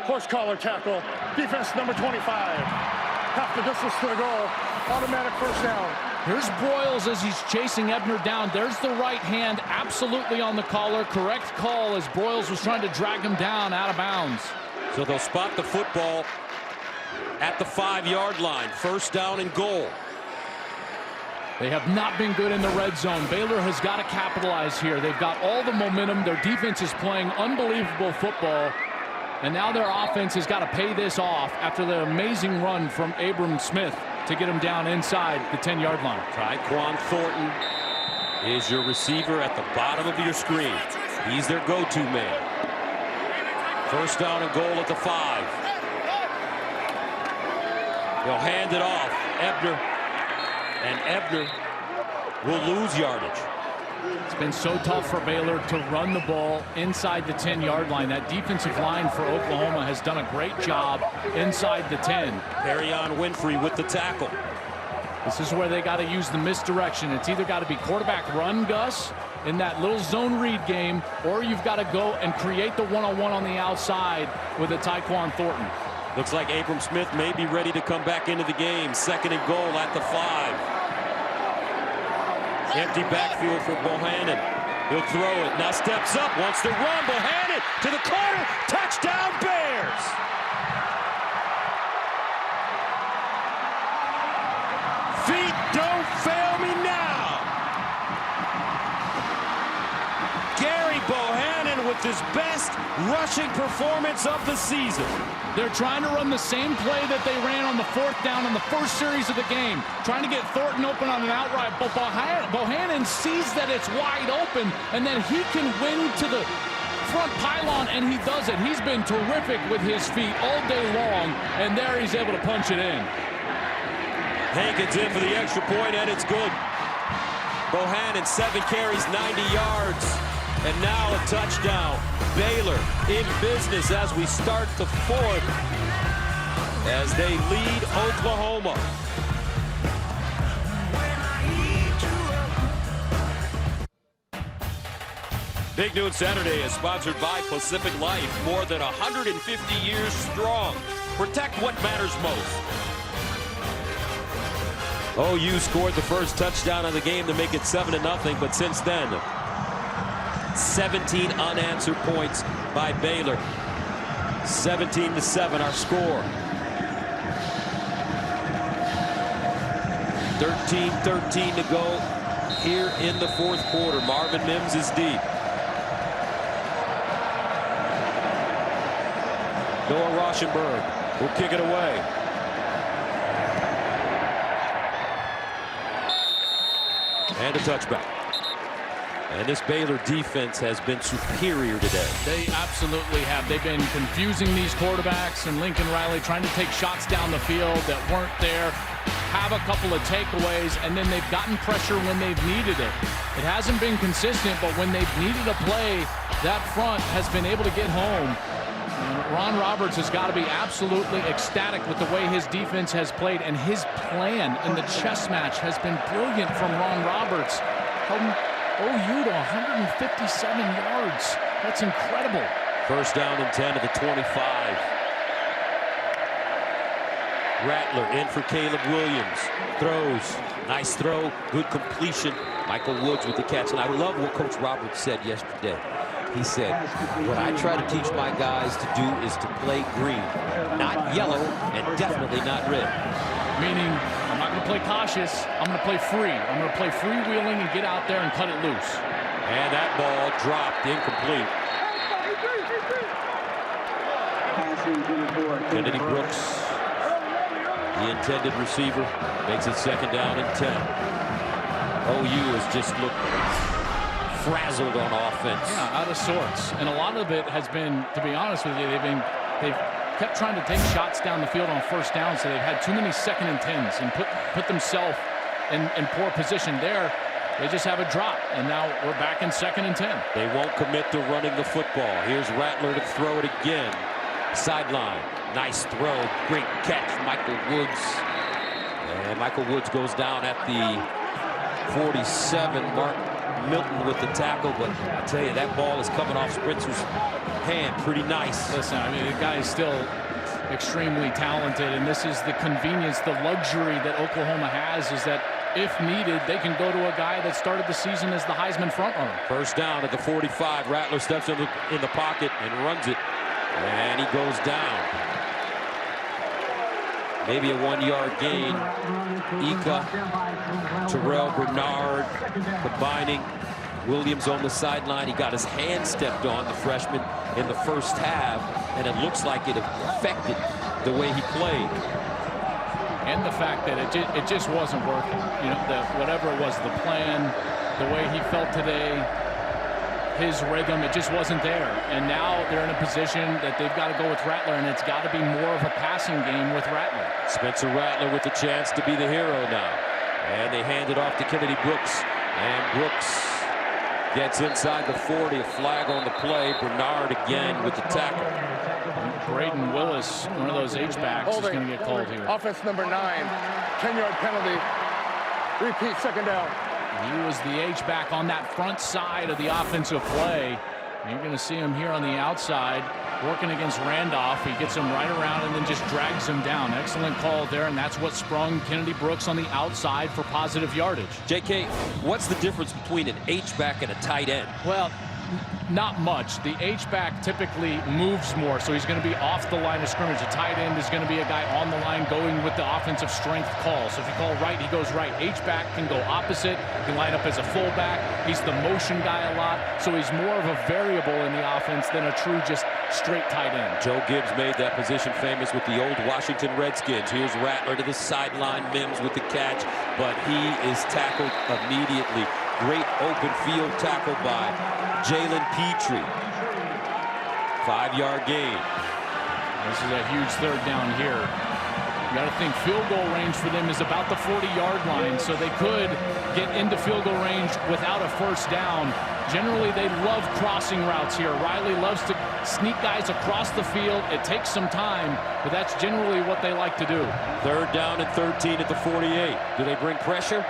Horse collar tackle. Defense number 25. Half the distance to the goal. Automatic first down. Here's Broyles as he's chasing Ebner down. There's the right hand absolutely on the collar. Correct call as Broyles was trying to drag him down out of bounds. So they'll spot the football at the 5-yard line. First down and goal. They have not been good in the red zone. Baylor has got to capitalize here. They've got all the momentum. Their defense is playing unbelievable football. And now their offense has got to pay this off after the amazing run from Abram Smith to get him down inside the 10-yard line. Tyquan Thornton is your receiver at the bottom of your screen. He's their go-to man. First down and goal at the 5. They'll hand it off. Ebner. And Ebner will lose yardage. It's been so tough for Baylor to run the ball inside the 10-yard line. That defensive line for Oklahoma has done a great job inside the 10. Perrion Winfrey with the tackle. This is where they got to use the misdirection. It's either got to be quarterback run, Gus, in that little zone read game, or you've got to go and create the one-on-one on the outside with a Tyquan Thornton. Looks like Abram Smith may be ready to come back into the game. 2nd and goal at the 5. Empty backfield for Bohannon. He'll throw it. Now steps up. Wants to run. Bohannon to the corner. Touchdown Bears. Feet don't fail me now. Gary Bohannon with his best rushing performance of the season. They're trying to run the same play that they ran on the 4th down on the first series of the game, trying to get Thornton open on an outright, but Bohannon sees that it's wide open and that he can win to the front pylon, and he does it. He's been terrific with his feet all day long, and there he's able to punch it in. Hankins in for the extra point, and it's good. Bohannon, 7 carries, 90 yards. And now a touchdown. Baylor in business as we start the 4th as they lead Oklahoma. Big Noon Saturday is sponsored by Pacific Life. More than 150 years strong. Protect what matters most. OU scored the first touchdown of the game to make it 7-0, but since then, 17 unanswered points by Baylor. 17-7 our score. 13-13 to go here in the 4th quarter. Marvin Mims is deep. Noah Rauschenberg will kick it away. And a touchback. And this Baylor defense has been superior today. They absolutely have. They've been confusing these quarterbacks, and Lincoln Riley trying to take shots down the field that weren't there, have a couple of takeaways, and then they've gotten pressure when they've needed it. It hasn't been consistent, but when they've needed a play, that front has been able to get home. And Ron Roberts has got to be absolutely ecstatic with the way his defense has played, and his plan in the chess match has been brilliant from Ron Roberts. OU to 157 yards. That's incredible. 1st down and 10 to the 25. Rattler in for Caleb Williams. Throws. Nice throw. Good completion. Michael Woods with the catch. And I love what Coach Roberts said yesterday. He said, what I try to teach my guys to do is to play green. Not yellow and definitely not red. Meaning, I'm not going to play cautious. I'm going to play free. I'm going to play freewheeling and get out there and cut it loose. And that ball dropped incomplete. Kennedy Brooks, the intended receiver, makes it 2nd down and 10. OU has just looked frazzled on offense. Yeah, out of sorts. And a lot of it has been, to be honest with you, they've kept trying to take shots down the field on 1st down, so they've had too many 2nd and 10s and put themselves in poor position there. They just have a drop, and now we're back in 2nd and 10. They won't commit to running the football. Here's Rattler to throw it again. Sideline. Nice throw. Great catch, Michael Woods. And Michael Woods goes down at the 47. Mark Milton with the tackle, but I tell you, that ball is coming off Spencer's hand pretty nice. Listen, I mean, the guy is still extremely talented, and this is the convenience, the luxury that Oklahoma has, is that if needed, they can go to a guy that started the season as the Heisman frontrunner. 1st down at the 45. Rattler steps in the pocket and runs it, and he goes down. Maybe a 1-yard gain. Ika, Terrell Bernard combining. Williams on the sideline. He got his hand stepped on, the freshman, in the 1st half, and it looks like it affected the way he played. And the fact that it just wasn't working. You know, whatever it was, the plan, the way he felt today, his rhythm, it just wasn't there. And now they're in a position that they've got to go with Rattler, and it's got to be more of a passing game with Rattler. Spencer Rattler with the chance to be the hero now. And they hand it off to Kennedy Brooks. And Brooks gets inside the 40, a flag on the play. Bernard again with the tackle. Braden Willis, one of those H-backs, is going to get called here. Offense number 9, 10-yard penalty. Repeat, 2nd down. He was the H-back on that front side of the offensive play. You're going to see him here on the outside working against Randolph. He gets him right around and then just drags him down. Excellent call there, and that's what sprung Kennedy Brooks on the outside for positive yardage. JK, what's the difference between an H-back and a tight end? Well, not much. The H-back typically moves more, so he's going to be off the line of scrimmage. A tight end is going to be a guy on the line going with the offensive strength call. So if you call right, he goes right. H-back can go opposite. He can line up as a fullback. He's the motion guy a lot, so he's more of a variable in the offense than a true just straight tight end. Joe Gibbs made that position famous with the old Washington Redskins. Here's Rattler to the sideline. Mims with the catch, but he is tackled immediately. Great open field tackle by Jalen Petrie. 5-yard gain. This is a huge third down here. You got to think field goal range for them is about the 40-yard line, so they could get into field goal range without a first down. Generally, they love crossing routes here. Riley loves to sneak guys across the field. It takes some time, but that's generally what they like to do. 3rd down and 13 at the 48. Do they bring pressure?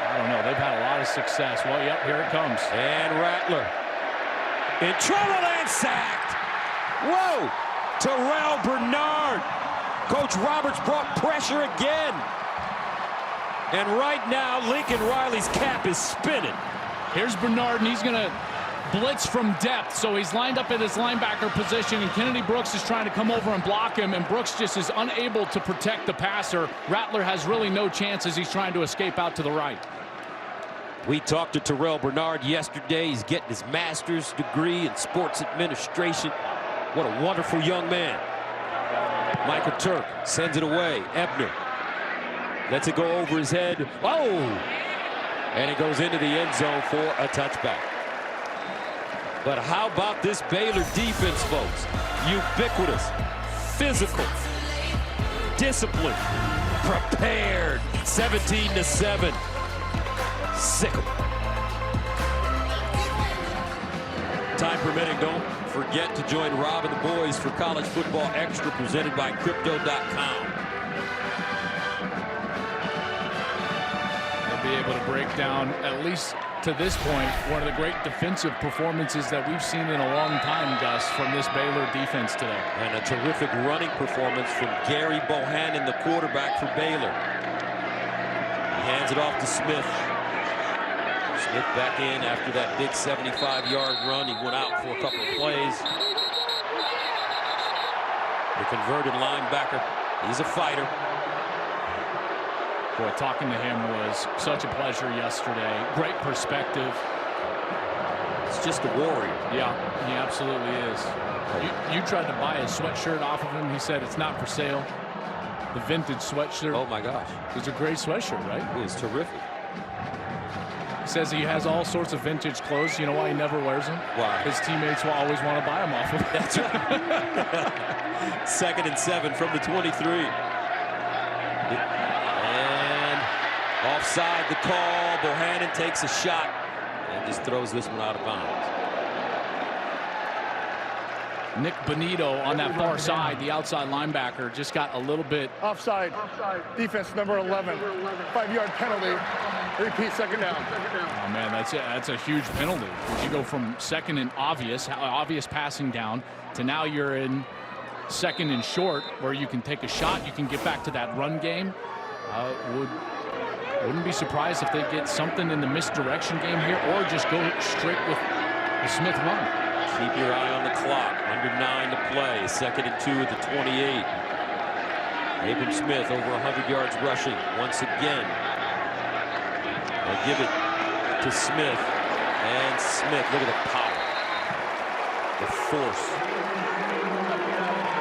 I don't know. They've had a lot of success. Well, yep, here it comes. And Rattler in trouble and sacked. Whoa! Terrell Bernard. Coach Roberts brought pressure again. And right now, Lincoln Riley's cap is spinning. Here's Bernard, and he's going to blitz from depth. So he's lined up at his linebacker position, and Kennedy Brooks is trying to come over and block him, and Brooks just is unable to protect the passer. Rattler has really no chance as he's trying to escape out to the right. We talked to Terrell Bernard yesterday. He's getting his master's degree in sports administration. What a wonderful young man. Michael Turk sends it away. Ebner lets it go over his head. Oh! And it goes into the end zone for a touchback. But how about this Baylor defense, folks? Ubiquitous, physical, disciplined, prepared. 17-7. Sick 'em. Time permitting, don't forget to join Rob and the boys for College Football Extra presented by Crypto.com. They'll be able to break down, at least to this point, one of the great defensive performances that we've seen in a long time, Gus, from this Baylor defense today. And a terrific running performance from Gary Bohannon, the quarterback for Baylor. He hands it off to Smith. Smith back in after that big 75-yard run. He went out for a couple of plays. The converted linebacker, he's a fighter. Boy, talking to him was such a pleasure yesterday. Great perspective. It's just a warrior. Yeah, he absolutely is. You tried to buy a sweatshirt off of him. He said it's not for sale. The vintage sweatshirt. Oh, my gosh. It's a great sweatshirt, right? It is terrific. He says he has all sorts of vintage clothes. You know why he never wears them? Why? His teammates will always want to buy them off of him. That's right. 2nd and 7 from the 23. And offside the call. Bohannon takes a shot and just throws this one out of bounds. Nick Bonito on that far side, the outside linebacker, just got a little bit. Offside. Defense number 11. 5-yard penalty. Repeat 2nd down. Oh, man, that's a huge penalty. You go from 2nd and obvious passing down, to now you're in 2nd and short, where you can take a shot, you can get back to that run game. Wouldn't be surprised if they get something in the misdirection game here, or just go straight with the Smith run. Keep your eye on the clock. Under 9 to play. 2nd and 2 at the 28. Abram Smith over 100 yards rushing once again. They'll give it to Smith. And Smith, look at the power. The force.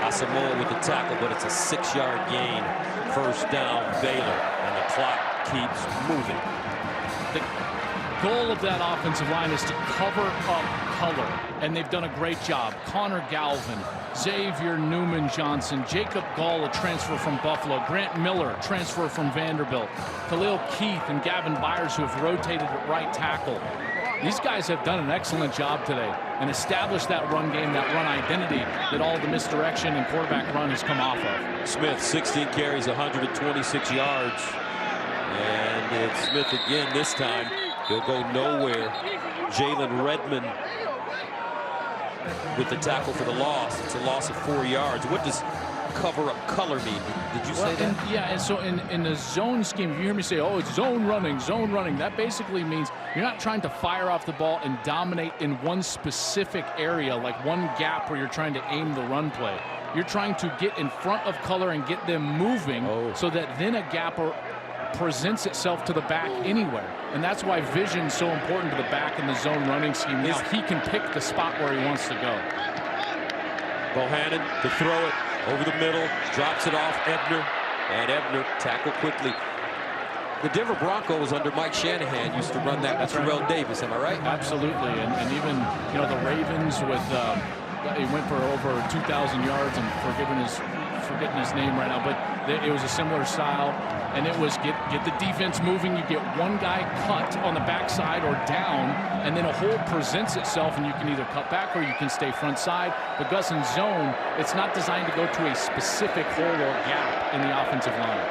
Asamoah with the tackle, but it's a 6-yard gain. 1st down, Baylor. And the clock keeps moving. The goal of that offensive line is to cover up color, and they've done a great job. Connor Galvin, Xavier Newman-Johnson, Jacob Gall, a transfer from Buffalo, Grant Miller, transfer from Vanderbilt, Khalil Keith and Gavin Byers, who have rotated at right tackle. These guys have done an excellent job today and established that run game, that run identity that all the misdirection and quarterback run has come off of. Smith, 16 carries, 126 yards. And it's Smith again this time. He'll go nowhere. Jalen Redmond with the tackle for the loss. It's a loss of 4 yards. What does cover up color mean? Did you say that? And so in the zone scheme, if you hear me say, oh, it's zone running, that basically means you're not trying to fire off the ball and dominate in one specific area, like one gap where you're trying to aim the run play. You're trying to get in front of color and get them moving so that then a gap presents itself to the back anywhere. And that's why vision's so important to the back in the zone running scheme. Now he can pick the spot where he wants to go. Bohannon to throw it over the middle, drops it off Ebner, and Ebner tackle quickly. The Denver Broncos under Mike Shanahan used to run that with Terrell Davis, am I right? Absolutely, and even the Ravens with he went for over 2,000 yards. I'm forgetting his name right now, but it was a similar style, and it was get the defense moving. You get one guy cut on the backside or down, and then a hole presents itself, and you can either cut back or you can stay front side. But Gus, in zone, it's not designed to go to a specific hole or gap in the offensive line.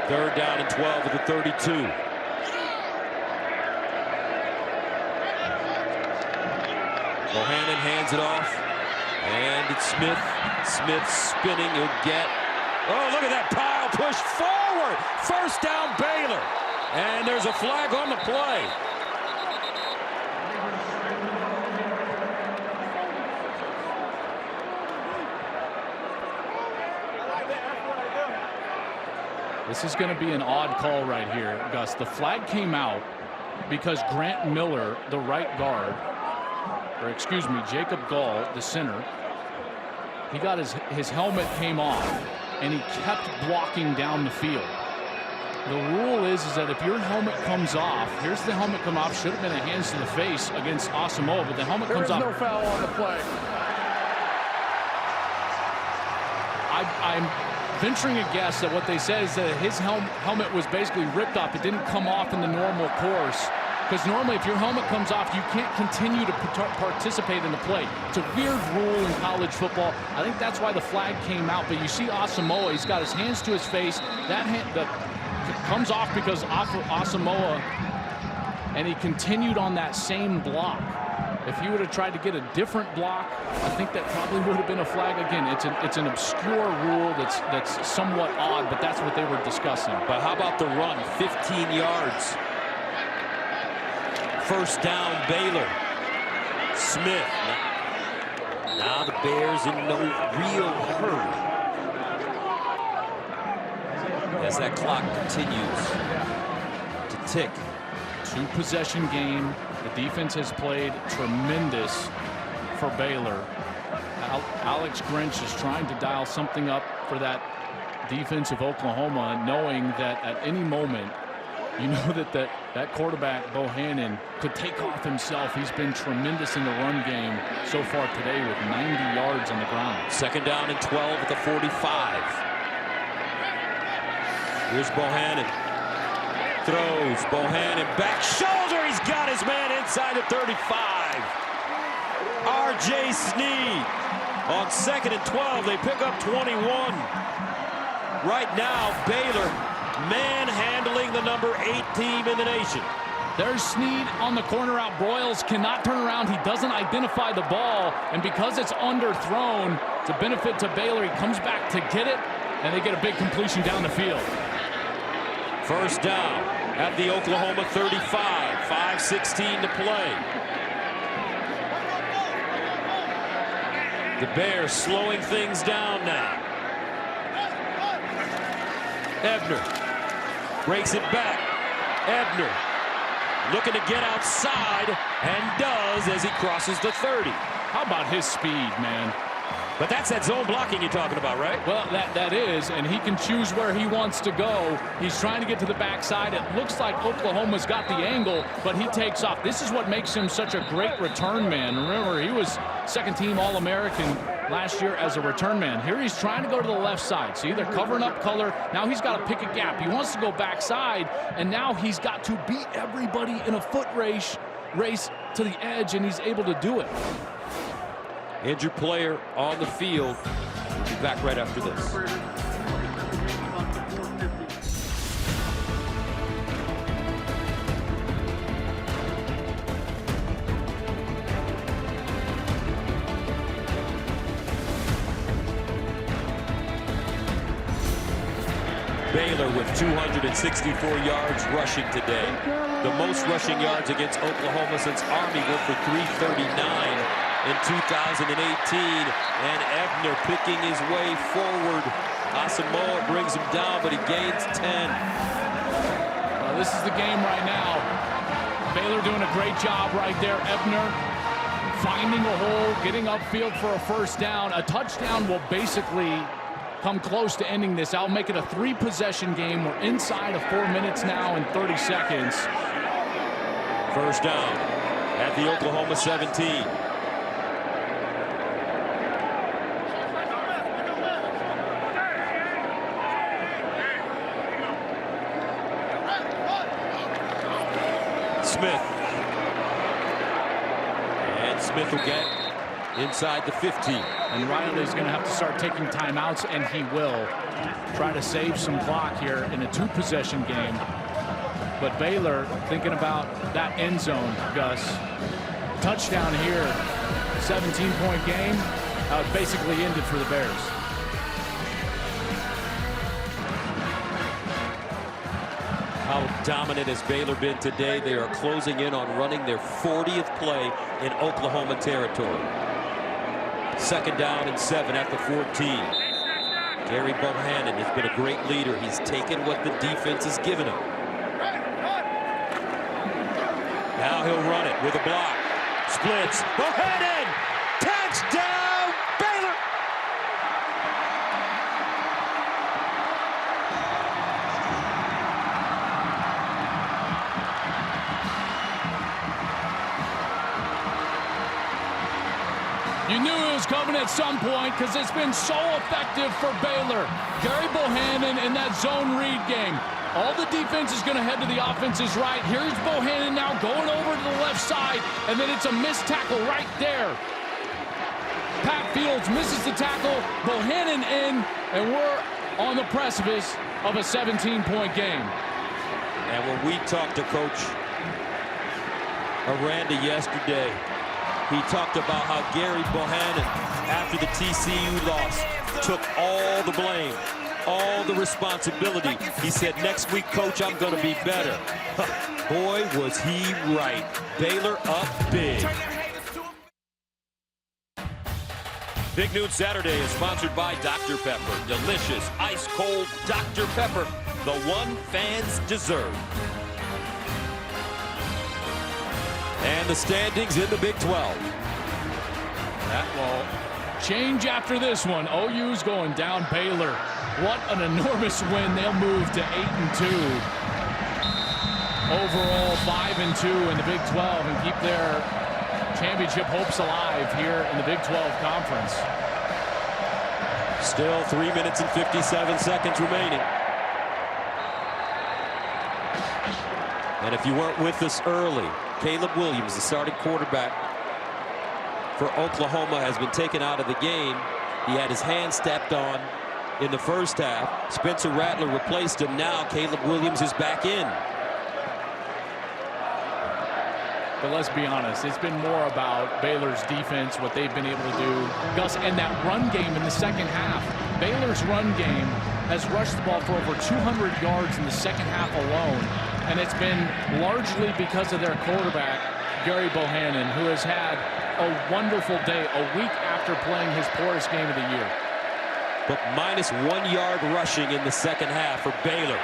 3rd down and 12 at the 32. Bohannon hands it off. And it's Smith. Smith spinning. He'll get. Oh, look at that pile push forward. 1st down, Baylor. And there's a flag on the play. This is going to be an odd call right here, Gus. The flag came out because Grant Miller, the right guard, or excuse me, Jacob Gall, the center, he got his helmet came off, and he kept blocking down the field. The rule is that if your helmet comes off, here's the helmet come off, should have been a hands to the face against Asamoah, but the helmet comes off. There is no foul on the play. I'm venturing a guess that what they said is that his helmet was basically ripped off. It didn't come off in the normal course. Because normally if your helmet comes off, you can't continue to participate in the play. It's a weird rule in college football. I think that's why the flag came out. But you see Asamoah, he's got his hands to his face. That comes off because Asamoah, and he continued on that same block. If he would have tried to get a different block, I think that probably would have been a flag again. It's an obscure rule that's somewhat odd, but that's what they were discussing. But how about the run? 15 yards. 1st down, Baylor. Smith. Now the Bears in no real hurry as that clock continues to tick. 2-possession game. The defense has played tremendous for Baylor. Alex Grinch is trying to dial something up for that defense of Oklahoma, knowing that at any moment, you know that quarterback, Bohannon, could take off himself. He's been tremendous in the run game so far today with 90 yards on the ground. 2nd down and 12 at the 45. Here's Bohannon. Throws. Bohannon back shoulder. He's got his man inside the 35. R.J. Sneed on 2nd and 12. They pick up 21. Right now, Baylor manhandling the number 8 team in the nation. There's Sneed on the corner out. Broyles cannot turn around. He doesn't identify the ball. And because it's underthrown, it's a benefit to Baylor. He comes back to get it, and they get a big completion down the field. 1st down at the Oklahoma 35. 5:16 to play. The Bears slowing things down now. Ebner breaks it back. Ebner looking to get outside, and does as he crosses the 30. How about his speed, man? But that's that zone blocking you're talking about, right? Well, that is, and he can choose where he wants to go. He's trying to get to the backside. It looks like Oklahoma's got the angle, but he takes off. This is what makes him such a great return man. Remember, he was 2nd-team All-American last year as a return man. Here he's trying to go to the left side. See, they're covering up color. Now he's got to pick a gap. He wants to go backside, and now he's got to beat everybody in a foot race to the edge, and he's able to do it. Injured player on the field. We'll be back right after this. Baylor with 264 yards rushing today. The most rushing yards against Oklahoma since Army went for 339 in 2018. And Ebner picking his way forward. Asamoah brings him down, but he gains 10. Well, this is the game right now. Baylor doing a great job right there. Ebner finding a hole, getting upfield for a first down. A touchdown will basically come close to ending this. I'll make it a 3-possession game. We're inside of 4 minutes now and 30 seconds. First down at the Oklahoma 17. Smith. And Smith will get inside the 15. And Riley's going to have to start taking timeouts, and he will try to save some clock here in a 2-possession game. But Baylor thinking about that end zone, Gus. Touchdown here, 17-point game. Basically ended for the Bears. How dominant has Baylor been today? They are closing in on running their 40th play in Oklahoma territory. Second down and 7 at the 14. Gary Bohannon has been a great leader. He's taken what the defense has given him. Now he'll run it with a block. Splits. Bohannon! Touchdown, Baylor! You knew it was coming at some point because it's been so effective for Baylor. Gary Bohannon in that zone read game. All the defense is going to head to the offense's right. Here's Bohannon now going over to the left side, and then it's a missed tackle right there. Pat Fields misses the tackle, Bohannon in, and we're on the precipice of a 17-point game. And when we talked to Coach Aranda yesterday, he talked about how Gary Bohannon, after the TCU loss, took all the blame, all the responsibility. He said, next week, Coach, I'm going to be better. Boy, was he right. Baylor up big. Big Noon Saturday is sponsored by Dr. Pepper. Delicious, ice-cold Dr. Pepper, the one fans deserve. And the standings in the Big 12. That will change after this one. OU's going down Baylor. What an enormous win. They'll move to 8-2. Overall 5-2 in the Big 12 and keep their championship hopes alive here in the Big 12 Conference. Still 3 minutes and 57 seconds remaining. And if you weren't with us early, Caleb Williams, the starting quarterback for Oklahoma, has been taken out of the game. He had his hand stepped on in the first half. Spencer Rattler replaced him. Now Caleb Williams is back in. But let's be honest, it's been more about Baylor's defense, what they've been able to do. Gus, and that run game in the second half. Baylor's run game has rushed the ball for over 200 yards in the second half alone. And it's been largely because of their quarterback, Gary Bohannon, who has had a wonderful day a week after playing his poorest game of the year. But minus 1 yard rushing in the second half for Baylor.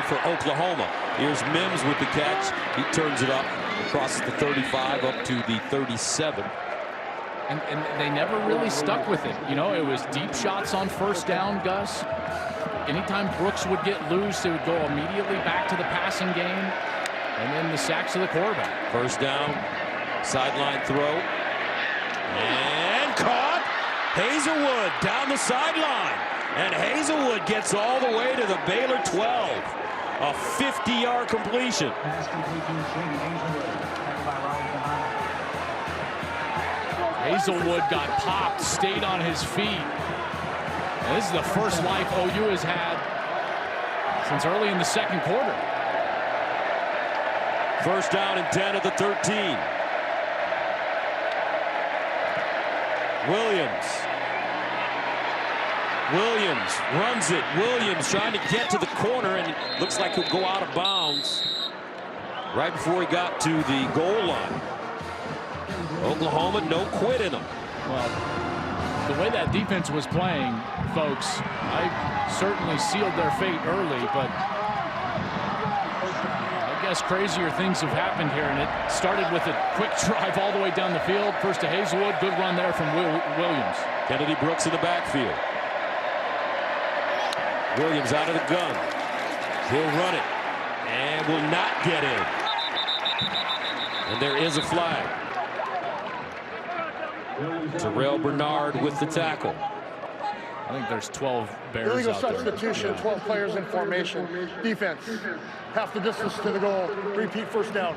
For Oklahoma. Here's Mims with the catch. He turns it up, crosses the 35 up to the 37. And they never really stuck with it. You know, it was deep shots on first down, Gus. Anytime Brooks would get loose, they would go immediately back to the passing game. And then the sacks of the quarterback. First down, sideline throw. And caught. Hazelwood down the sideline. And Hazelwood gets all the way to the Baylor 12. A 50-yard completion. Hazelwood got popped, stayed on his feet. And this is the first life OU has had since early in the second quarter. First down and 10 at the 13. Williams Williams runs it. Williams trying to get to the corner, and it looks like he'll go out of bounds right before he got to the goal line. Oklahoma, no quit in them. Well, the way that defense was playing, folks, I certainly sealed their fate early, but I guess crazier things have happened here, and it started with a quick drive all the way down the field. First to Hazelwood, good run there from Williams. Kennedy Brooks in the backfield. Williams out of the gun. He'll run it and will not get in. And there is a flag. Terrell Bernard with the tackle. I think there's 12 Bears Illegal out there. substitution, 12 players in formation. Defense, half the distance to the goal. Repeat first down.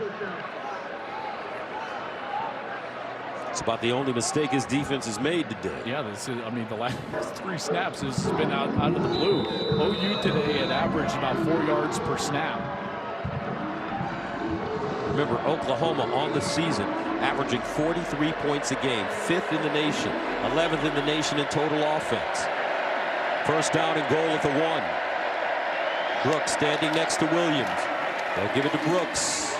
It's about the only mistake his defense has made today. Yeah, this is, I mean, the last 3 snaps has been out of the blue. OU today had averaged about 4 yards per snap. Remember, Oklahoma on the season averaging 43 points a game, 5th in the nation, 11th in the nation in total offense. First down and goal at the 1. Brooks standing next to Williams. They'll give it to Brooks.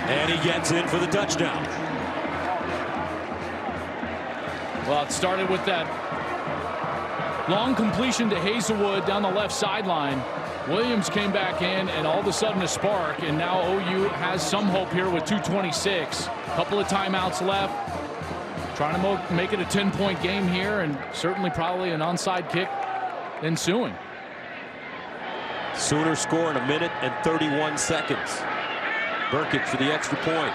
And he gets in for the touchdown. Well, it started with that long completion to Hazelwood down the left sideline. Williams came back in, and all of a sudden a spark, and now OU has some hope here with 2:26. A couple of timeouts left. Trying to make it a 10-point game here, and certainly probably an onside kick ensuing. Sooners score in 1 minute and 31 seconds. Burkett for the extra point.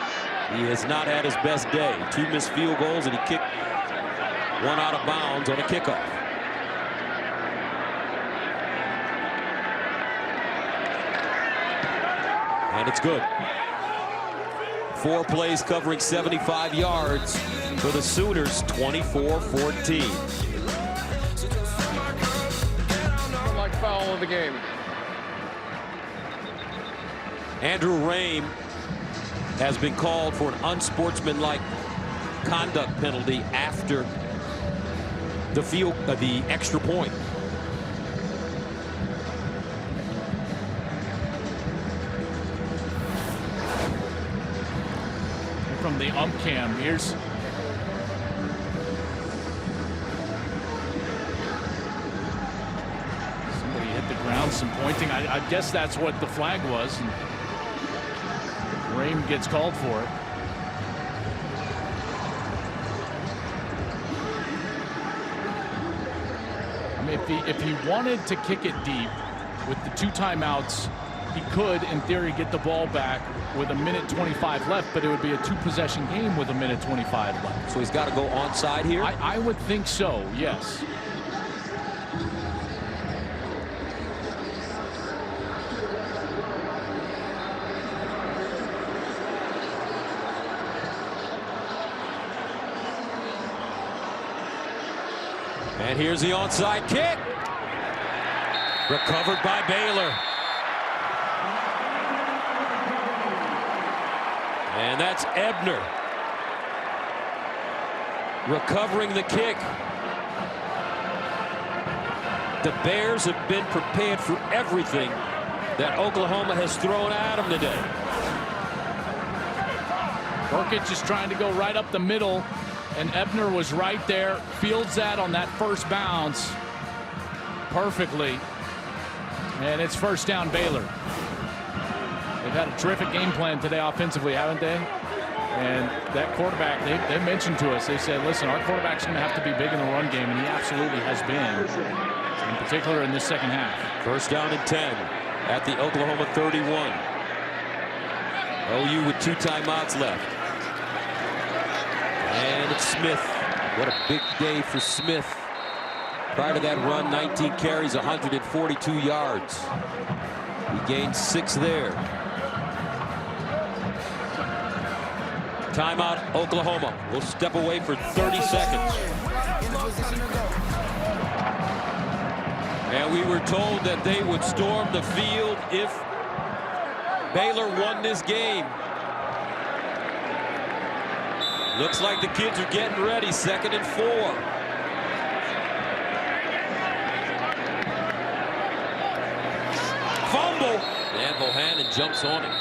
He has not had his best day. 2 missed field goals, and he kicked 1 out of bounds on a kickoff. And it's good. 4 plays covering 75 yards for the Sooners, 24-14. Like foul of the game. Andrew Rame has been called for an unsportsmanlike conduct penalty after the extra point. From the ump cam, here's somebody hit the ground, some pointing. I guess that's what the flag was, and Rame gets called for it. I mean, if he wanted to kick it deep with the 2 timeouts, he could, in theory, get the ball back with 1 minute 25 left, but it would be a 2-possession game with 1 minute 25 left. So he's got to go onside here? I would think so, yes. And here's the onside kick. Recovered by Baylor. And that's Ebner recovering the kick. The Bears have been prepared for everything that Oklahoma has thrown at them today. Burkett just trying to go right up the middle, and Ebner was right there. Fields that on that first bounce perfectly. And it's first down Baylor. They've had a terrific game plan today offensively, haven't they? And that quarterback, they mentioned to us, they said, listen, our quarterback's going to have to be big in the run game, and he absolutely has been, in particular in this second half. First down and 10 at the Oklahoma 31. OU with 2 timeouts left. And it's Smith. What a big day for Smith. Prior to that run, 19 carries, 142 yards. He gained 6 there. Timeout, Oklahoma. We'll step away for 30 seconds. And we were told that they would storm the field if Baylor won this game. Looks like the kids are getting ready. 2nd and 4. Fumble. And Bohannon jumps on it.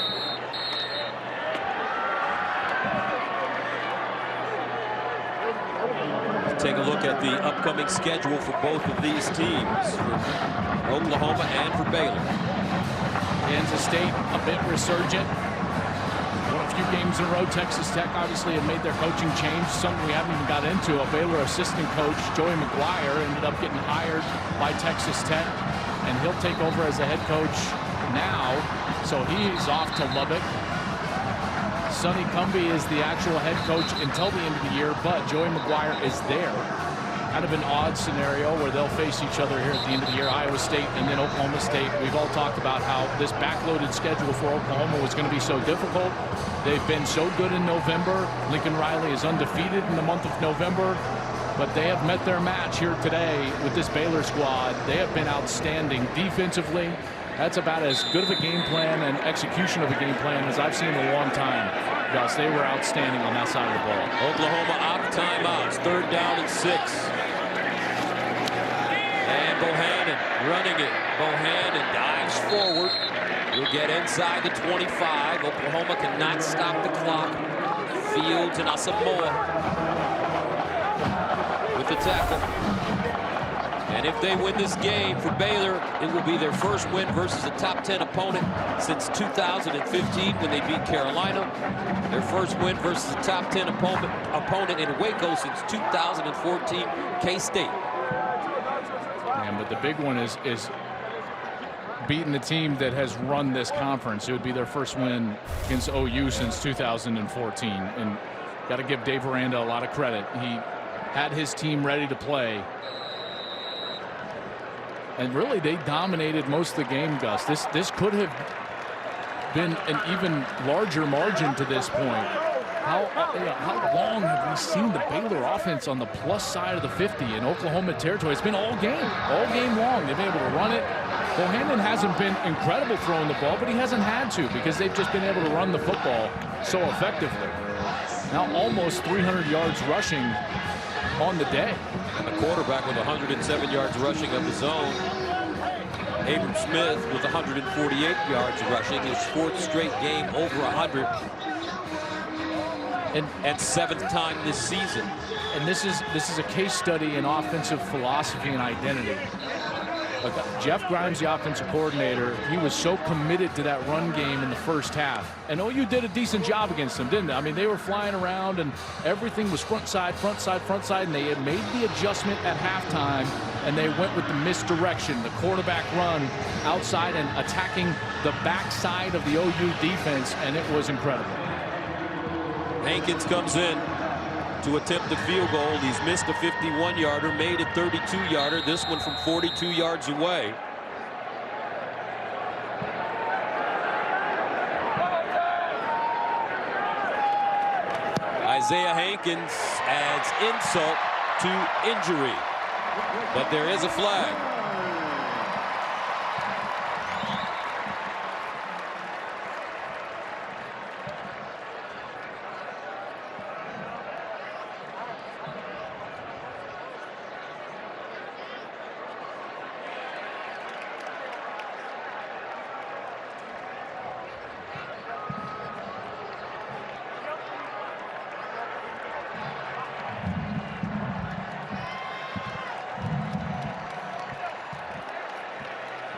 Take a look at the upcoming schedule for both of these teams, for Oklahoma and for Baylor. Kansas State a bit resurgent. Won a few games in a row. Texas Tech obviously have made their coaching change, something we haven't even got into. A Baylor assistant coach, Joey McGuire, ended up getting hired by Texas Tech, and he'll take over as the head coach now. So he's off to Lubbock. Sonny Cumbie is the actual head coach until the end of the year, but Joey McGuire is there. Kind of an odd scenario where they'll face each other here at the end of the year. Iowa State and then Oklahoma State. We've all talked about how this backloaded schedule for Oklahoma was going to be so difficult. They've been so good in November. Lincoln Riley is undefeated in the month of November, but they have met their match here today with this Baylor squad. They have been outstanding defensively. That's about as good of a game plan and execution of a game plan as I've seen in a long time. Gus, they were outstanding on that side of the ball. Oklahoma out of timeouts. 3rd down and 6. And Bohannon running it. Bohannon dives forward. He'll get inside the 25. Oklahoma cannot stop the clock. Fields and Asamoah with the tackle. And if they win this game for Baylor, it will be their first win versus a top 10 opponent since 2015 when they beat Carolina. Their first win versus a top 10 opponent in Waco since 2014, K-State. Yeah, but the big one is beating the team that has run this conference. It would be their first win against OU since 2014. And got to give Dave Aranda a lot of credit. He had his team ready to play. And really, they dominated most of the game, Gus. This could have been an even larger margin to this point. How long have we seen the Baylor offense on the plus side of the 50 in Oklahoma territory? It's been all game long. They've been able to run it. Bohannon hasn't been incredible throwing the ball, but he hasn't had to because they've just been able to run the football so effectively. Now almost 300 yards rushing on the day. And the quarterback with 107 yards rushing of his own. Abram Smith with 148 yards rushing, his 4th straight game over 100. And 7th time this season. And this is a case study in offensive philosophy and identity. Look, Jeff Grimes, the offensive coordinator, he was so committed to that run game in the first half. And OU did a decent job against them, didn't they? I mean, they were flying around and everything was front side, and they had made the adjustment at halftime, and they went with the misdirection, the quarterback run outside and attacking the backside of the OU defense, and it was incredible. Hankins comes in to attempt the field goal. He's missed a 51-yarder, made a 32-yarder, this one from 42 yards away. Isaiah Hankins adds insult to injury, but there is a flag.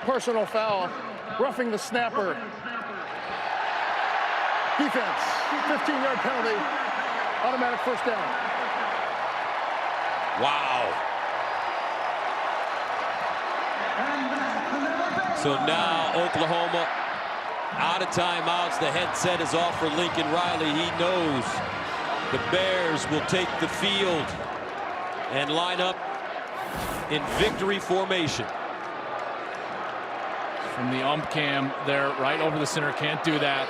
Personal foul, roughing the snapper. Defense, 15-yard penalty, automatic 1st down. Wow. So now Oklahoma out of timeouts. The headset is off for Lincoln Riley. He knows the Bears will take the field and line up in victory formation. From the ump cam there right over the center, can't do that.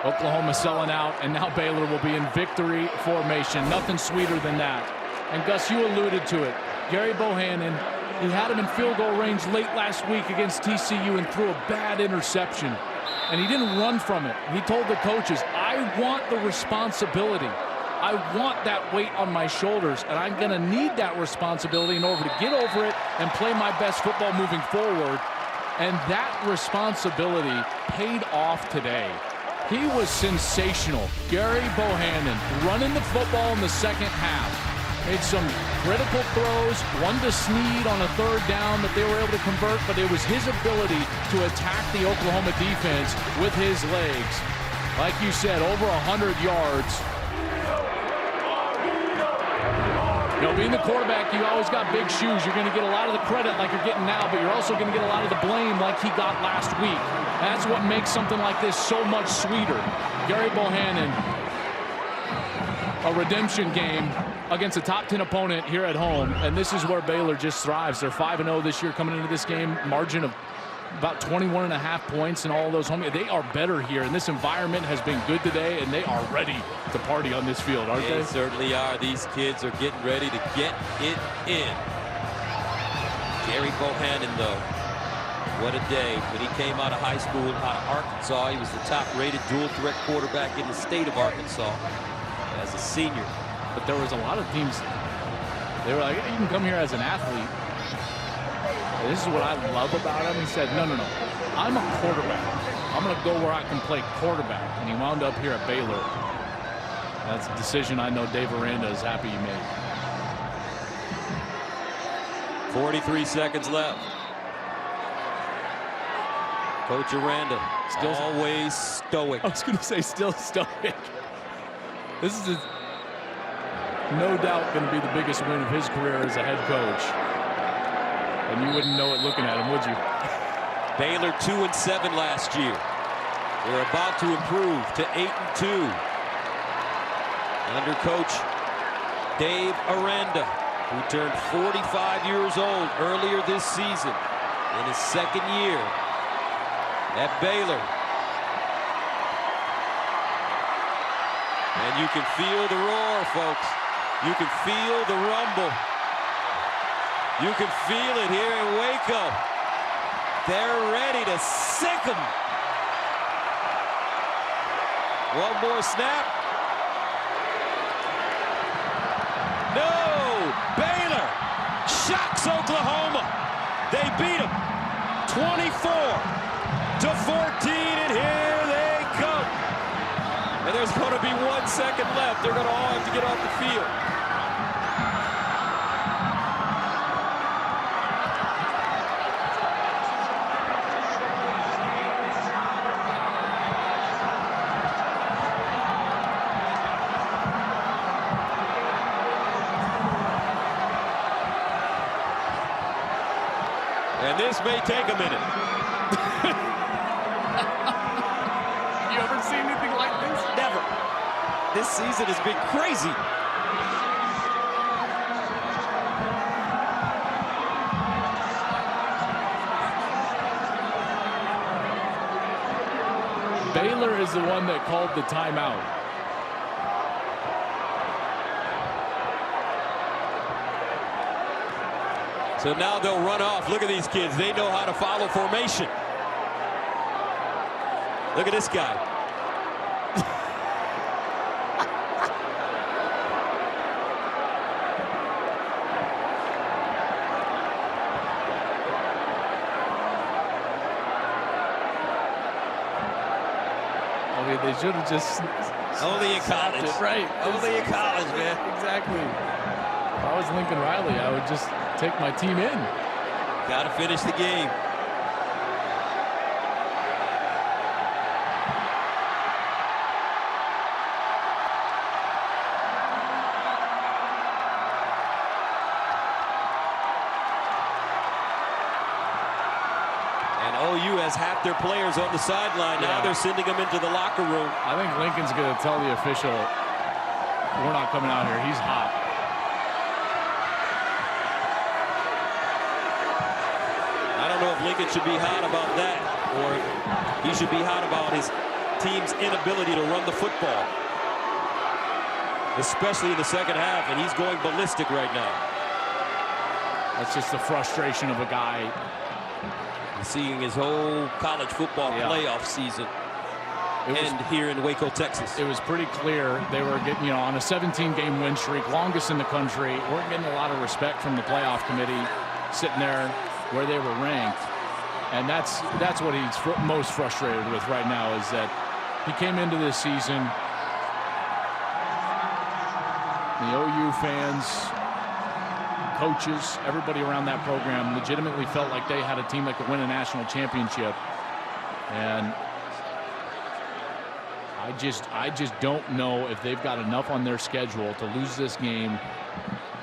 Oklahoma selling out, and now Baylor will be in victory formation. Nothing sweeter than that. And Gus, you alluded to it. Gary Bohannon, he had him in field goal range late last week against TCU and threw a bad interception. And he didn't run from it. He told the coaches, I want the responsibility. I want that weight on my shoulders, and I'm going to need that responsibility in order to get over it and play my best football moving forward. And that responsibility paid off today. He was sensational. Gary Bohannon running the football in the second half. Made some critical throws, one to Snead on a third down that they were able to convert, but it was his ability to attack the Oklahoma defense with his legs. Like you said, over 100 yards. You know, being the quarterback, you always got big shoes. You're going to get a lot of the credit like you're getting now, but you're also going to get a lot of the blame like he got last week. That's what makes something like this so much sweeter. Gary Bohannon, a redemption game against a top 10 opponent here at home, and this is where Baylor just thrives. They're 5-0 this year coming into this game, margin of about 21.5 points in all those home. They are better here, and this environment has been good today, and they are ready to party on this field, aren't they? They certainly are. These kids are getting ready to get it in. Gary Bohannon, though, what a day. When he came out of high school out of Arkansas, he was the top-rated dual-threat quarterback in the state of Arkansas as a senior. But there was a lot of teams, they were like, you can come here as an athlete. And this is what I love about him. He said, no, I'm a quarterback. I'm going to go where I can play quarterback. And he wound up here at Baylor. That's a decision I know Dave Aranda is happy he made. 43 seconds left. Coach Aranda, still always stoic. I was going to say still stoic. This is no doubt going to be the biggest win of his career as a head coach. And you wouldn't know it looking at him, would you? Baylor 2-7 last year. They're about to improve to 8-2. Under coach Dave Aranda, who turned 45 years old earlier this season in his second year at Baylor. And you can feel the roar, folks. You can feel the rumble. You can feel it here in Waco. They're ready to sick them. One more snap. No! Baylor shocks Oklahoma. They beat them 24-14, and here they come. And there's going to be 1 second left. They're going to all have to get off the field. And this may take a minute. You ever seen anything like this? Never. This season has been crazy. Baylor is the one that called the timeout. So now they'll run off. Look at these kids. They know how to follow formation. Look at this guy. I mean, they should have just... Only in college. Right. Only in college, man. Exactly. If I was Lincoln Riley, I would just take my team in. Got to finish the game. And OU has half their players on the sideline. Now they're sending them into the locker room. I think Lincoln's going to tell the official, we're not coming out here. He's hot. I don't know if Lincoln should be hot about that, or he should be hot about his team's inability to run the football, especially in the second half, and he's going ballistic right now. That's just the frustration of a guy seeing his whole college football playoff season end here in Waco, Texas. It was pretty clear they were getting, on a 17-game win streak, longest in the country. We're getting a lot of respect from the playoff committee, sitting there where they were ranked, and that's what he's most frustrated with right now, is that he came into this season. The OU fans, coaches, everybody around that program legitimately felt like they had a team that could win a national championship. And I just don't know if they've got enough on their schedule to lose this game.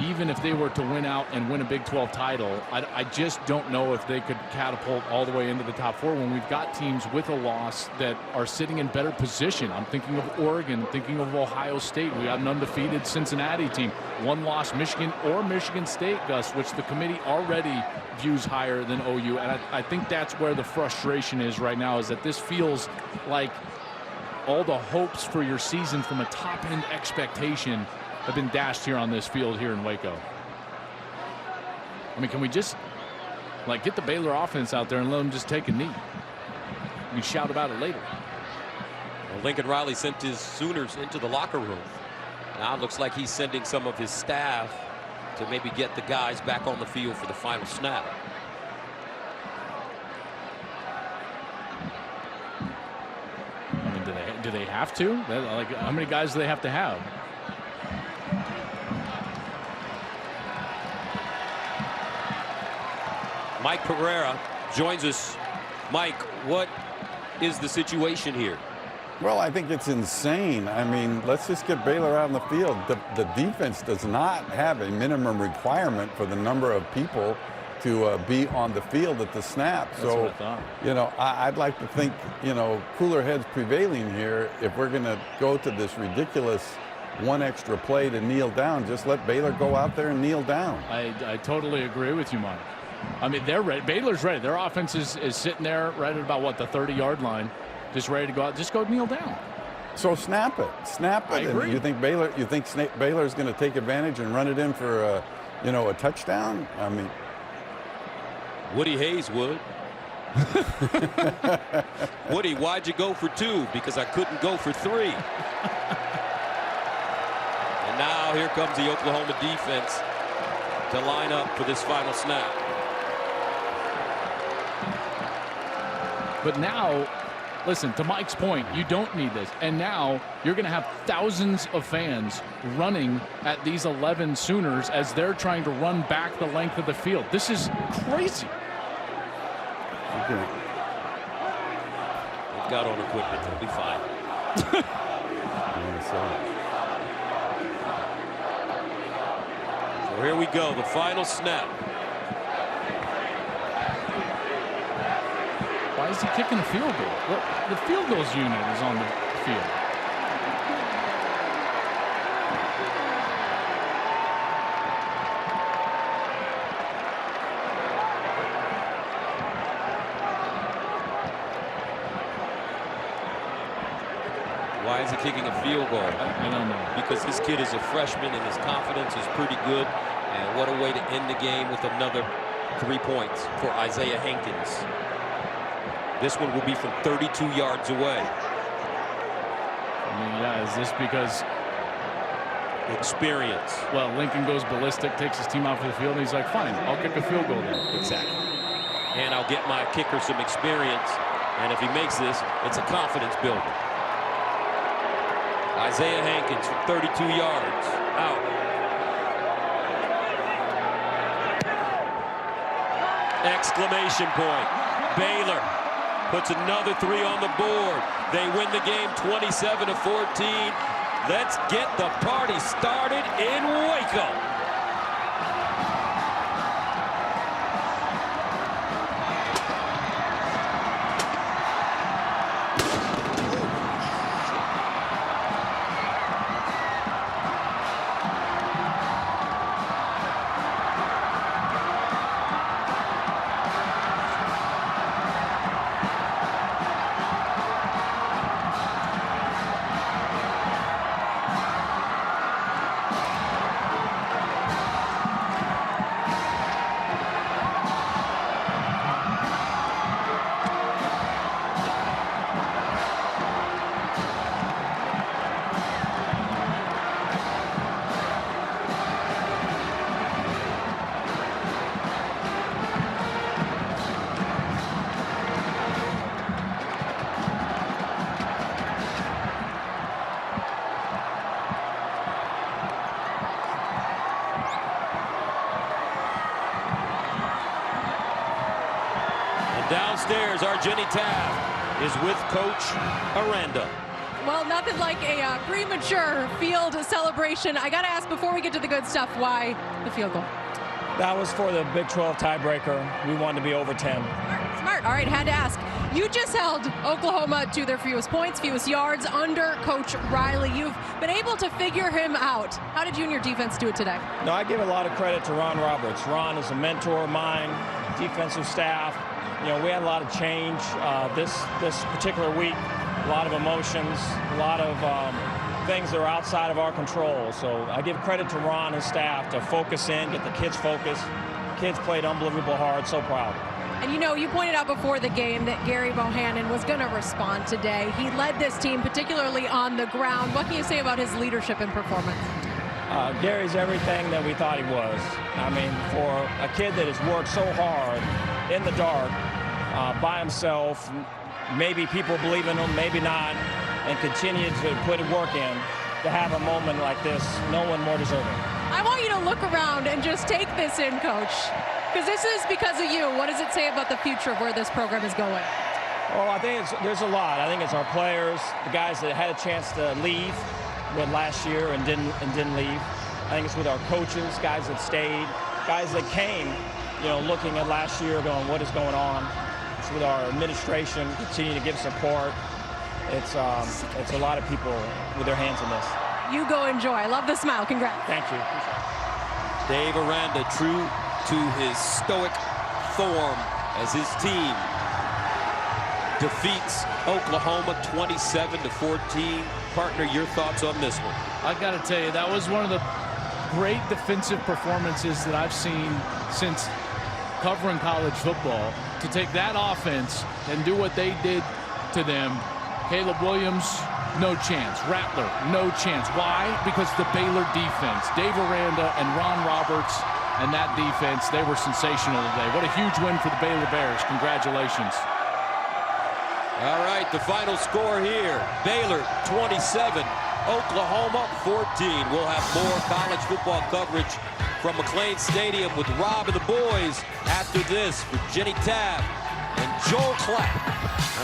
Even if they were to win out and win a Big 12 title, I just don't know if they could catapult all the way into the top 4 when we've got teams with a loss that are sitting in better position. I'm thinking of Oregon, thinking of Ohio State. We got an undefeated Cincinnati team. One loss, Michigan or Michigan State, Gus, which the committee already views higher than OU. And I think that's where the frustration is right now, is that this feels like all the hopes for your season from a top-end expectation have been dashed here on this field here in Waco. I mean, can we just get the Baylor offense out there and let them just take a knee? We can shout about it later. Well, Lincoln Riley sent his Sooners into the locker room. Now it looks like he's sending some of his staff to maybe get the guys back on the field for the final snap. I mean, do they have to? How many guys do they have to have? Mike Pereira joins us. Mike, what is the situation here? Well, I think it's insane. I mean, let's just get Baylor out on the field. The defense does not have a minimum requirement for the number of people to be on the field at the snap. That's what I thought. I'd like to think, cooler heads prevailing here. If we're going to go to this ridiculous one extra play to kneel down, just let Baylor go out there and kneel down. I totally agree with you, Mike. I mean, they're ready. Baylor's ready. Their offense is sitting there right at about, the 30-yard line, just ready to go out. Just go kneel down. So snap it. Snap it. I agree. And you think Baylor's going to take advantage and run it in for a touchdown? I mean, Woody Hayes would. Woody, why'd you go for 2? Because I couldn't go for 3. And now here comes the Oklahoma defense to line up for this final snap. But now, listen, to Mike's point, you don't need this. And now you're going to have thousands of fans running at these 11 Sooners as they're trying to run back the length of the field. This is crazy. okay. They've got on equipment. They'll be fine. So here we go. The final snap. Why is he kicking a field goal? Well, the field goals unit is on the field. Why is he kicking a field goal? I don't know. Because this kid is a freshman and his confidence is pretty good. And what a way to end the game with another 3 points for Isaiah Hankins. This one will be from 32 yards away. I mean, yeah, is this because experience? Well, Lincoln goes ballistic, takes his team out for the field, and he's like, fine, I'll kick a field goal then. Exactly. And I'll get my kicker some experience. And if he makes this, it's a confidence builder. Isaiah Hankins from 32 yards out. Exclamation point. Baylor puts another 3 on the board. They win the game 27-14. Let's get the party started in Waco. upstairs, our Jenny Tabb is with Coach Aranda. Well, nothing like a premature field celebration. I got to ask, before we get to the good stuff, why the field goal? That was for the Big 12 tiebreaker. We wanted to be over 10. Smart. All right, had to ask. You just held Oklahoma to their fewest points, fewest yards under Coach Riley. You've been able to figure him out. How did you and your defense do it today? No, I give a lot of credit to Ron Roberts. Ron is a mentor of mine, defensive staff. You know, we had a lot of change this particular week, a lot of emotions, a lot of things that are outside of our control. So I give credit to Ron and staff to focus in, get the kids focused. Kids played unbelievable hard, so proud. And you know, you pointed out before the game that Gary Bohannon was going to respond today. He led this team, particularly on the ground. What can you say about his leadership and performance? Gary's everything that we thought he was. I mean, for a kid that has worked so hard in the dark, by himself, maybe people believe in him, maybe not, and continue to put work in, to have a moment like this, no one more deserving. I want you to look around and just take this in, Coach, because this is because of you. What does it say about the future of where this program is going? Well, I think there's a lot. I think it's our players, the guys that had a chance to leave last year and didn't leave. I think it's with our coaches, guys that stayed, guys that came, you know, looking at last year going, what is going on? It's with our administration, continue to give support. It's a lot of people with their hands in this. You go enjoy. I love the smile. Congrats. Thank you. Dave Aranda, true to his stoic form as his team defeats Oklahoma 27-14. Partner, your thoughts on this one? I got to tell you, that was one of the great defensive performances that I've seen since covering college football. To take that offense and do what they did to them. Caleb Williams, no chance. Rattler, no chance. Why? Because the Baylor defense, Dave Aranda and Ron Roberts and that defense, they were sensational today. What a huge win for the Baylor Bears. Congratulations. All right, the final score here. Baylor 27, Oklahoma 14. We'll have more college football coverage from McLean Stadium with Rob and the boys after this. For Jenny Tabb and Joel Clapp,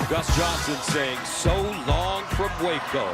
I'm Gus Johnson saying so long from Waco.